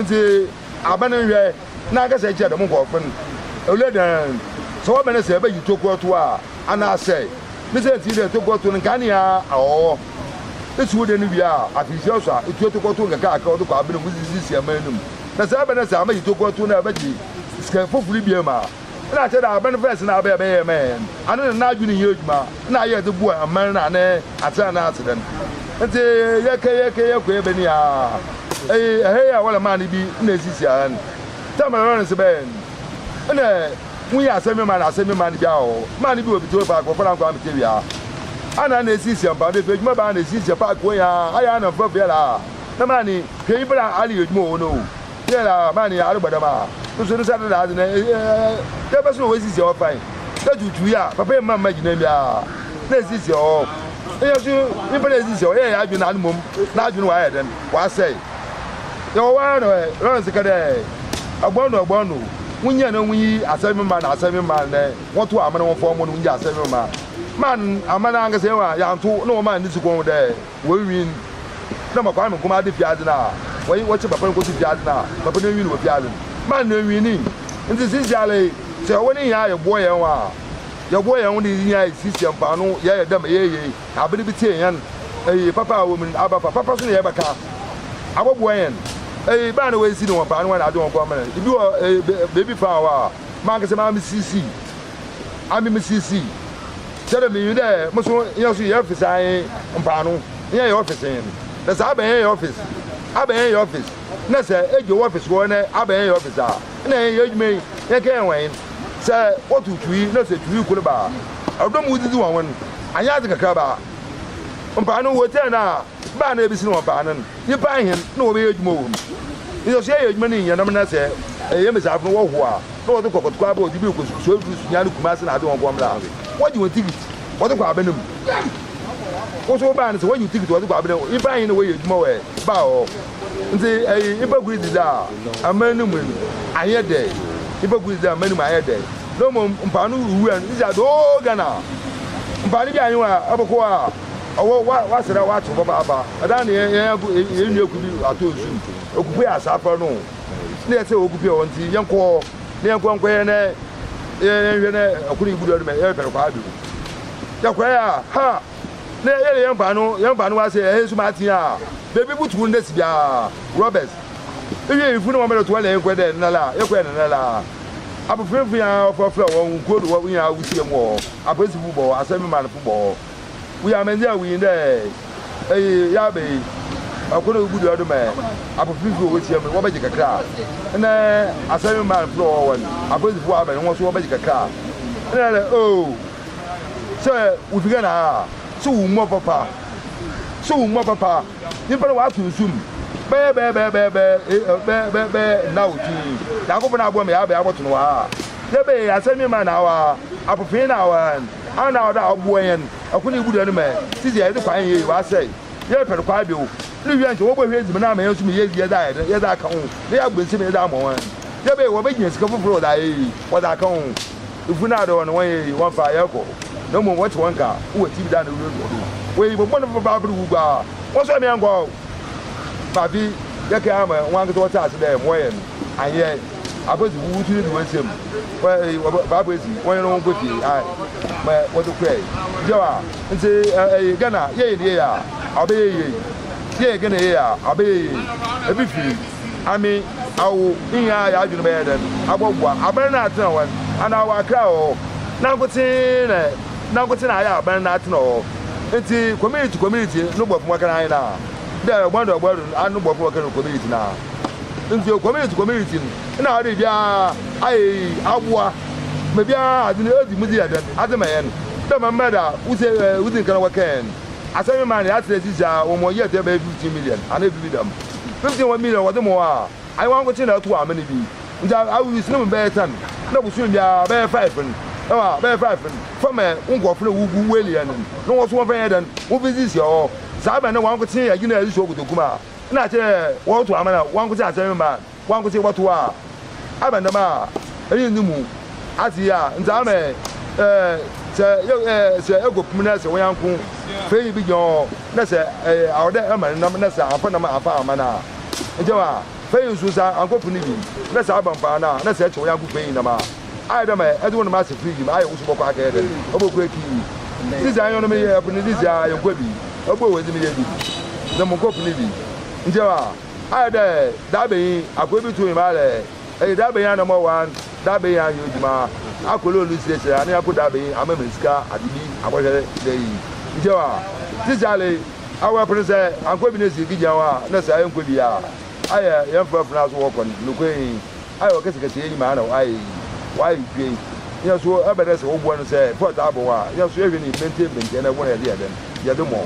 nti abana hwe na ga se je de mo ko fun oledan so wo bene se ba yi toko to a ana se mi se ti de toko to nka ne ya awo esu de no bia afisi so a etu toko to nka aka o do ko abene mu sisi amanum na se bene se amayi toko to na ba ji ska fofuri bia ma na che da ban first na ba be men anu na adwuni ye adwuma na ye de bu aman na ne ata na atden nti ye ke ko ebe ni a ya wala man bi na sisi an ta ma ran se ben na mu ya asemi man bi a o man bi obi to pa ko fara ko am te bia ana na sisi an ba de adwuma ba na sisi pa ko ya aya na fa bia la na mani ke ibra ali adwuma o no ye la mani ya arubada ma so sa da na ya ba so we sisi o fine da juju ya papa ma gina bia na sisi o eyesu ibere sisi o ye ya adwuna anu mom na adwuna wa heden wa say yo wa no ron se kade agbono wunya na wunyi asemi ma na woto amana won form no wunyi asemi ma man amana anga se wa ya nto no man ni sikon de we win na makwa me kuma de fiade na we woche papa ko fiade na papa na win wo fiade man na win ni nti sisi ale se woni ya ye boye wa ya boye won di ya sisi ampa no ya ye dam ye abiri bi tie yan papa wo min aba papa so ne ye baka aboboyen ba na we si no pa no na ado ko amana ibi wo baby fa wa man ke se ma mi sisi ami mi sisi tere mi de mo so ya so ye office ai mpa no ye office en na sa ba ye office na se ejo office wo na aba ye office a na ye adwuma ye ke enwen se otutu na se tuyi kule ba odom wudizi won anya de kakra ba mpa no wo te na ba na ebi si no mpa nan ni ba hin na wo be adwuma wo iyo se ye adwuma ni yanam na se ye mesafo wo ho a na wo de kokotko aba odi bi ko so nya no kuma se na ade won ko mla wo ji won ticket wo de ko abanam wo so ba na se wo ji ticket wo de ko abanam ni ba hin na wo ye adwuma we ba o nti iba guri da amanu mu aye de iba guri da amanu aye de no mo mpanu uwu an ija do gana mpani bi anwa aboko a owo wa sera wa to baba ada ne ye ni ekubi atozu okupu ya safa no ne se okupu o nti yenko ne yenko ye ne ye ne akuri ibudu me ye pere kwa bi ya kwa ya ha ne ye yenpanu wa se ESSUMAN a baby butu ndesi bia Roberts ewe ifu no mo to wala yenko de nala yekwa nala abofrefu ya ofofre won kodu wo ya wutie mo abesi fubo asemi man fubo we are menja we there ya be akono gudu odo me abofrefu wo tie me wo baje kakra na asemi man floor won abesi fubo abe won so wo baje kakra na oh so we figa na so wo mo papa ni pa wa tunsum be now ti da ko na abo me ya be aboto no wa de be asemi ma na wa apofin na wa ana da abo yen akuni budu no me sisi ya de kwan ye wa sei ye pe kwa bi o ni wi anche wo bo hwe zime na ma yesu me ye da ka ho ne ya gbensi me da mo wan de be wo be gin sika foforo da yi wo da ka ho ifu na do no wan ye won fa ye ko no mo what one ka wo ti bi da na ru we bo mo no ba bru gba wo so me ango babi yɛ kɛ ama wɔn ankasa wɔte ase dɛ wɔyɛ no anyɛ abɔsi wutu ne de wɔn nsam baabɔsi wɔn yɛ no wɔn kɔ fie mɛ wɔde kɔɛ gye wa nti Ghana yɛyɛ ne yɛ a ɔbɛyɛ yie yɛyɛ Ghana yɛ a ɔbɛyɛ yie ebi firi ami awo iya yɛ adwene bɛyɛ dɛ abɔboa abɛn na atena wɔn ana awɔ akra wɔ nankote na ayɛ abɛn na atena wɔ nti community no bɔ fún wakana ayi na dɛ ɔgbɔndo anu bɔ fún wakana community na nti community na ɔde bia ayi aboa mɛ bia adi edi mu di yɛ dɛ adi mɛ yɛ no dɛ mɛ mɛ da wusi nkana wakɛn asɛmi maa ni atena sisa wɔn mo yɛ tɛ bɛ 15 million ana ebi dam 15 million wɔde mo a ayi wɔn akɔkye na ɛto amena bi nti awi sinemu bɛyɛ 10 na busu bia bɛyɛ 5 no. Ewa bɛyɛ 5 from nkɔfo na wugu welian no wɔso wɔn fɛn yɛ dan wo visit yɛ saa bɛ na wɔn akɔkye yɛ gina ɛso kotokuma na kyerɛ wɔn to amana wɔn akɔkye asɛm ma wɔn akɔkye wɔto a abɛndam a ɛyɛ nimu ati a nta amɛ sɛ ego pum na sɛ wɔn yanko fɛyi bi gyɔn na sɛ awɔdɛ ɛma nam na sɛ afa nam afa amana nkyɛn fɛyi nso sa ankɔpu ni bi na sɛ abampa na sɛ ɛkyɛ wɔn yanko fɛyi nam a ayi dama ɛdi wɔn ma se firiji ma ayi wusu bɔ kɔ akɛyɛ dɛ ɔbɔ kura kii sisi anyi wɔn mi yɛ ɛpuni sisi ayɛ nkɔ bi ɔbɔ wɔ edimi yɛ bi na mu nkɔ puni bi nti wa ayi dɛ dabe yi akɔ bi tu yi ma lɛ ɛyi dabe yi anamɔ wan dabe yi anyi ojuma akɔlɔ olu sire ani akɔ dabe yi ama mi sika adibi abɔhyɛ dɛ yi nti wa sisi ale awɔ ɛpuni sɛ ankɔ bi ne si ki gya wa ne sɛ ayɛ nkɔ bi a ayɛ yɛn fɛ funa so wɔkɔ nukɔ yi ayɛ wɔ kɛsekɛse yɛ nyima ana ayɛ why gay ya so abere se ogbo no se port abo wa ya so ehwe ni mente na won ya de ya de mo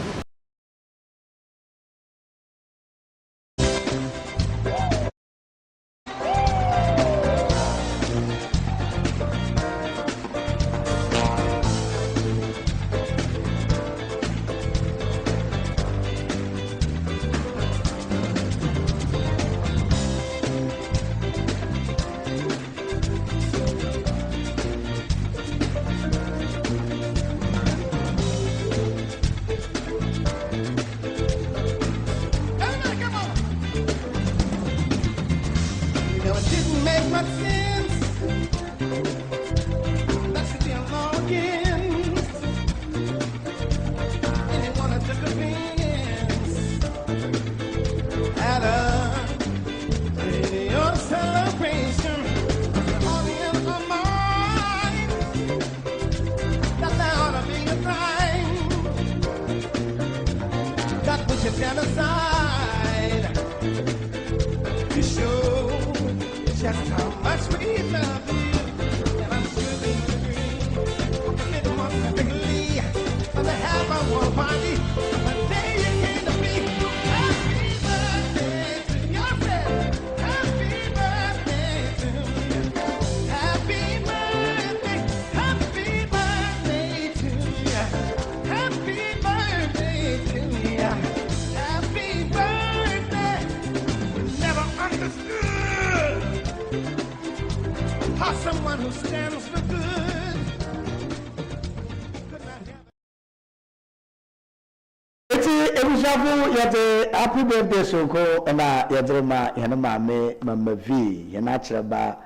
yɛde happy birthday sonko na yɛde ma yɛne maame mama v yɛne akyerɛ ba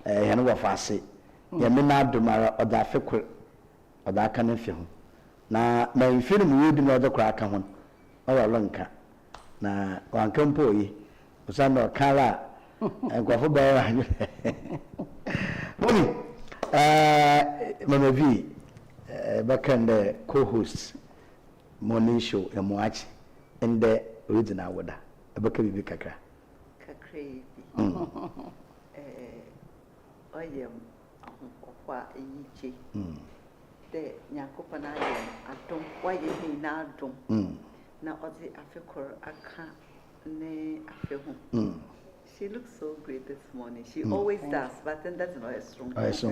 yɛne wɔfaase yɛme na adomara ɔda afekor ɔda aka ne mfe ho na mfiri mu yɛdi na ɔde kora aka ho ɔwɔ nka na wanka mpo yi osa na ɔkara nkɔfo bɛyɛ anyo boni mama v bɛka co-host morning show emuachi in the original wada abaka bibi kakra yi oyem ahokwa eyiche de nyakopa na ayem adom waye ni na adom na odi afekor aka ne afehu. She looks so great this morning. She always does, but then that's not a strong point.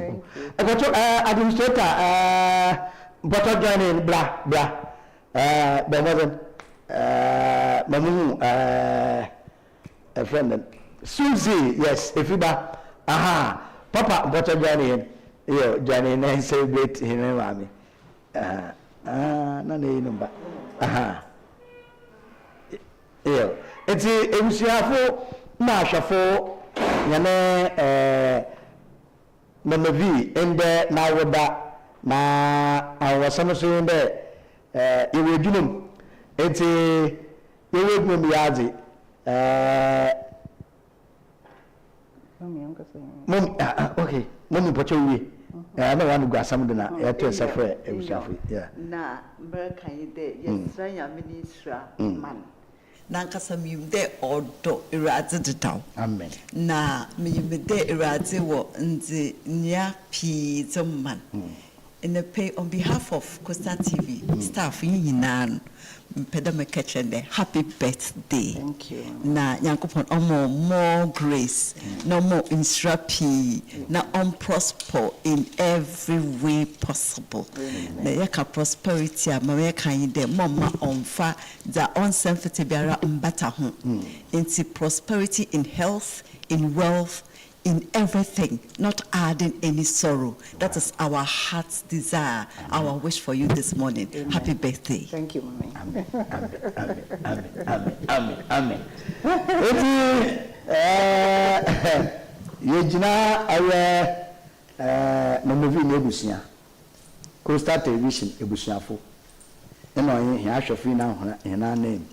Administrator but joining blah Benozen Mamu a friend Susie, yes, if you ba Papa but joining joining and celebrate him mommy. No number. eti ebusuafo na ahwefo yane mama vi ende na woda na awasam so ende yewe dunum eti yewe dunum yaade mom okay mom pocho wi na wan go asam de na ya to safre ebusuafo yeah na America ide yesra ya ministra man na nkasa mi de odo irade detaw amen na mi de irade wo nzi nya pi man in pay on behalf of Costa TV staff yin Pedame kitchen there. Happy birthday. Thank you. Na Yankopon more grace, no more instrapi, na prosper in every way possible. Na yaka prosperity a mama kan de mama onfa da on senfete biara mbata ho. Into prosperity in health, in wealth, in everything, not adding any sorrow. That is our heart's desire, our wish for you this morning. Amen. Happy birthday. Thank you, Mommy. Amen. Amen. Yejina aye Momovi nebusia. Costa Television ebusiafo. Eno ye ahwefi na hena name.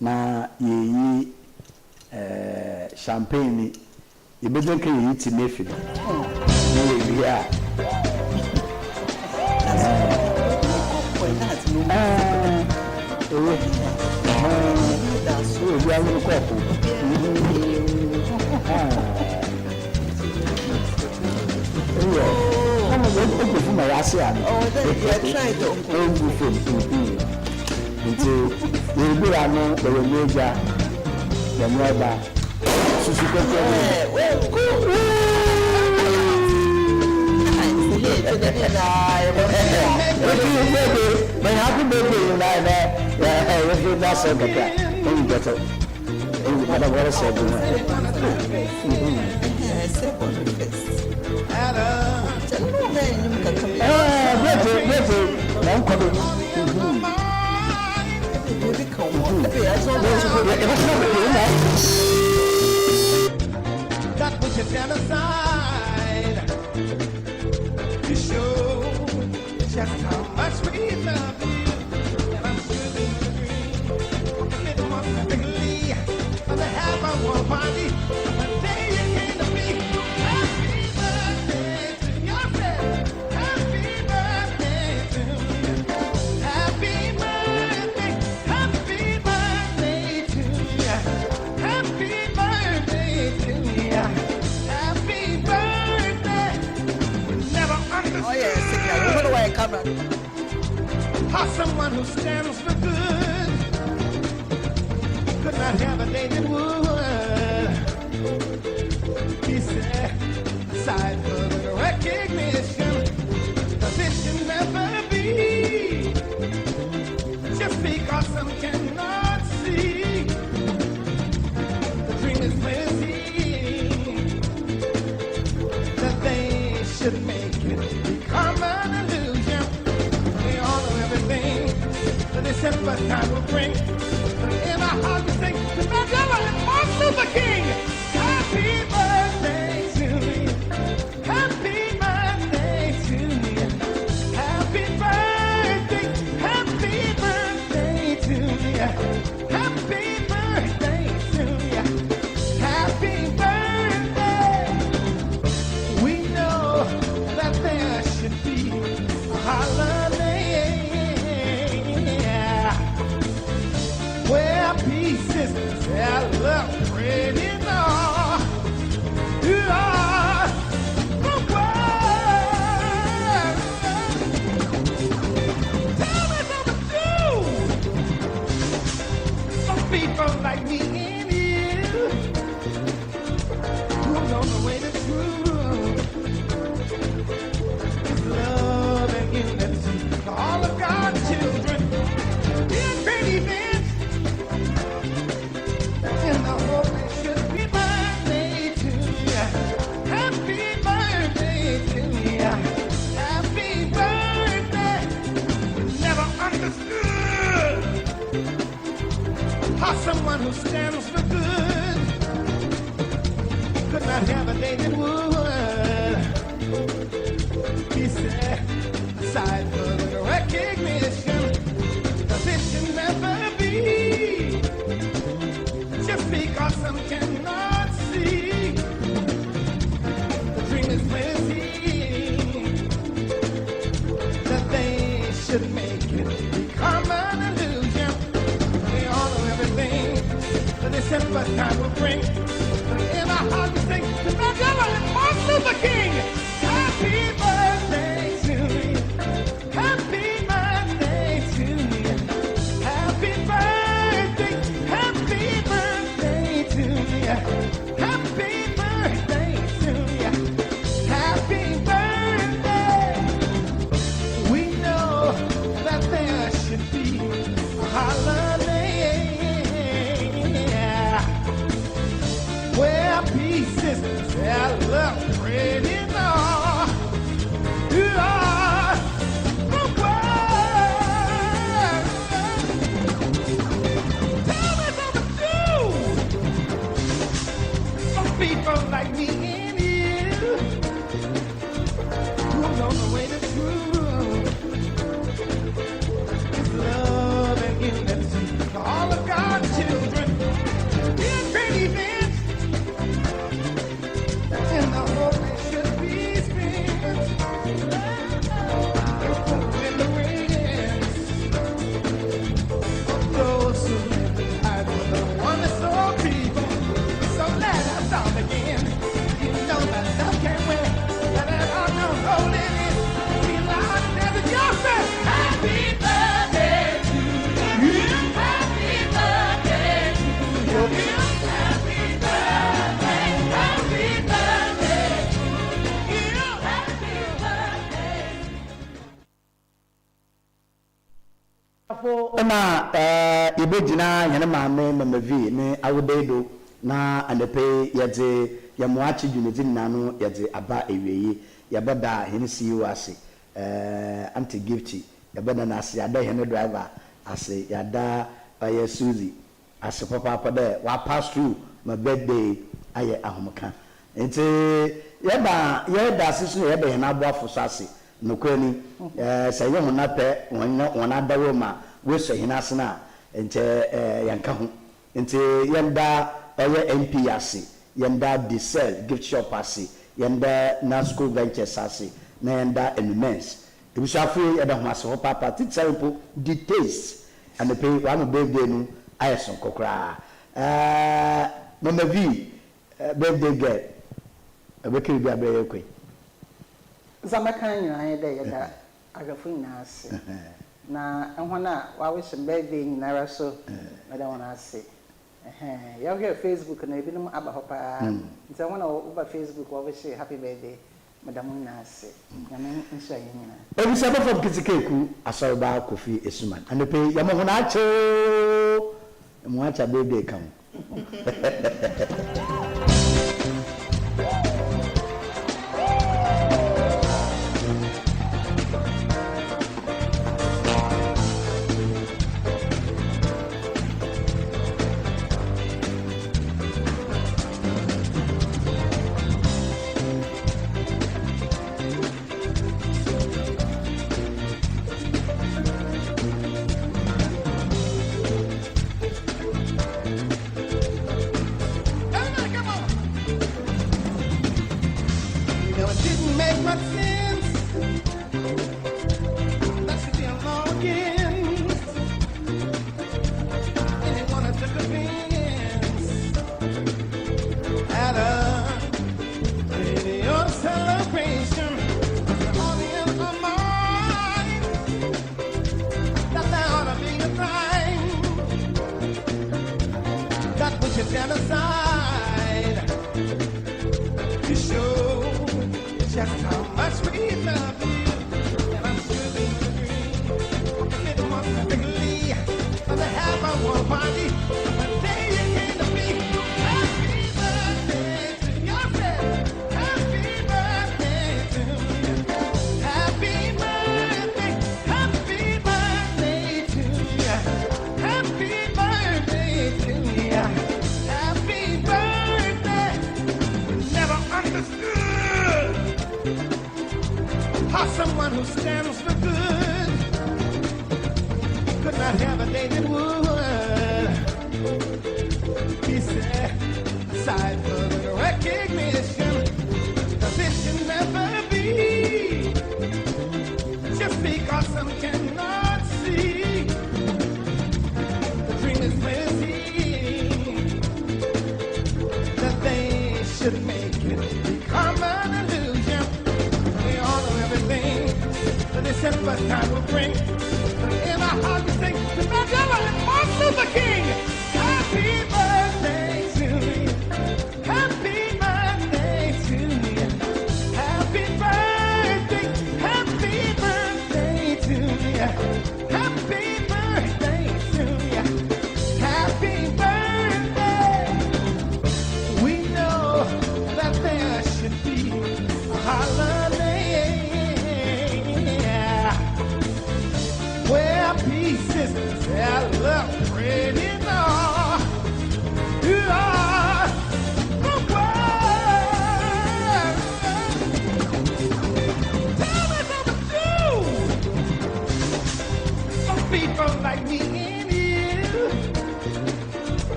Na yeyi champagne you better can eat in if you yeah. That's so we are going to couple. Come on, open for my Asia. Oh, then you tried to until we will know the major the mother. Happy that which is set aside to show just how much we love you. And I'm sure that you agree. A little more perfectly on the half of one body. The day you came to me. Happy birthday to yourself. Happy birthday to you. Happy birthday. Happy birthday to you. Happy birthday to you. Happy birthday. Never understood. Oh yes, what do I come on? How someone who stands for good could not have a day that would. He said, aside from the recognition, this should never be. Just because some cannot see, the dream is lazy. That they should make it become an illusion. They all know everything that December time will bring. But in our heart we sing the Mandela and Martin Luther King. Happy birthday to me. Happy birthday to me. Happy birthday. Happy birthday to me. Happy birthday to me. Happy birthday. We know that there should be a holiday where peace is celebrated. You are the world. Tell me something to do. Some people like me and you who know the way to truth. It's love and unity for all of God's children. In great events, in the hope it should be birthday to you. Happy birthday to you. Happy birthday. Never understood how someone who stands for good could not have a day that would. He said, aside from recognition, cause it should never be. Just because some cannot see, the dream is plenty, that they should make it become an illusion. They all know everything that they said first time will bring. In our heart we sing the Mandela and Martin Luther King. Happy birthday to me. Happy birthday to me. Happy birthday. Happy birthday to me. Happy birthday to me. Happy birthday. We know that there should be a holiday where peace is celebrated. You are the world. Tell me something new. Some people like me and you who know the way to truth is love and unity for all of God's children. In great events, in the hope they should be spent. In the wings of those who live behind the wonderful people. So let us all begin. You know that love can win. Let it all know holding it. We loud as a yourself. Happy birthday to you. Happy birthday to you. Happy birthday. Happy birthday to you. Happy birthday. na yɛbɛgyina yɛne maame mama vi ne awodedo na anɔpɛ yɛdze yɛmmoakye dwumadzi nyinaa no yɛdze aba awieyi yɛbɛda hene CEO ase anti gifty yɛbɛda no ase yɛada hene driver ase yɛada ɔyɛ Suzy ase papaapa dɛ wapass through my birthday ayɛ ahomeka nti yɛda ase so yɛda hene aboafo so ase nokora ni sɛ yɛ ho na pɛ wɔn adawo ma wesɔ hene ase na nti yɛnka ho nti yɛnda ɔyɛ MP ase yɛnda Diesel gift shop ase yɛnda Nasco Ventures ase na yɛnda Enumens ebusuafo yɛda ho ase hɔ papa titsa mpo the taste and the pay one birthday no ayɛ so kokora mama V birthday girl ebekiri bi abɛyɛ kwe Zamaka nyina de yɛda agafo nyina ase na ɛho na wawish birthday nyina so meda wɔn ase yɛhwɛ Facebook na ebinom aba hɔ paa nti wɔn na wɔba Facebook wawish happy birthday meda mo nyina ase nyame nhyɛ yɛn nyina ebisa bɛfɔ kitikeku ASORBA KOFI ESSUMAN anepe yɛmo ho na akyɛ mo acha birthday kan someone who stands for good could not have a day that would. He said,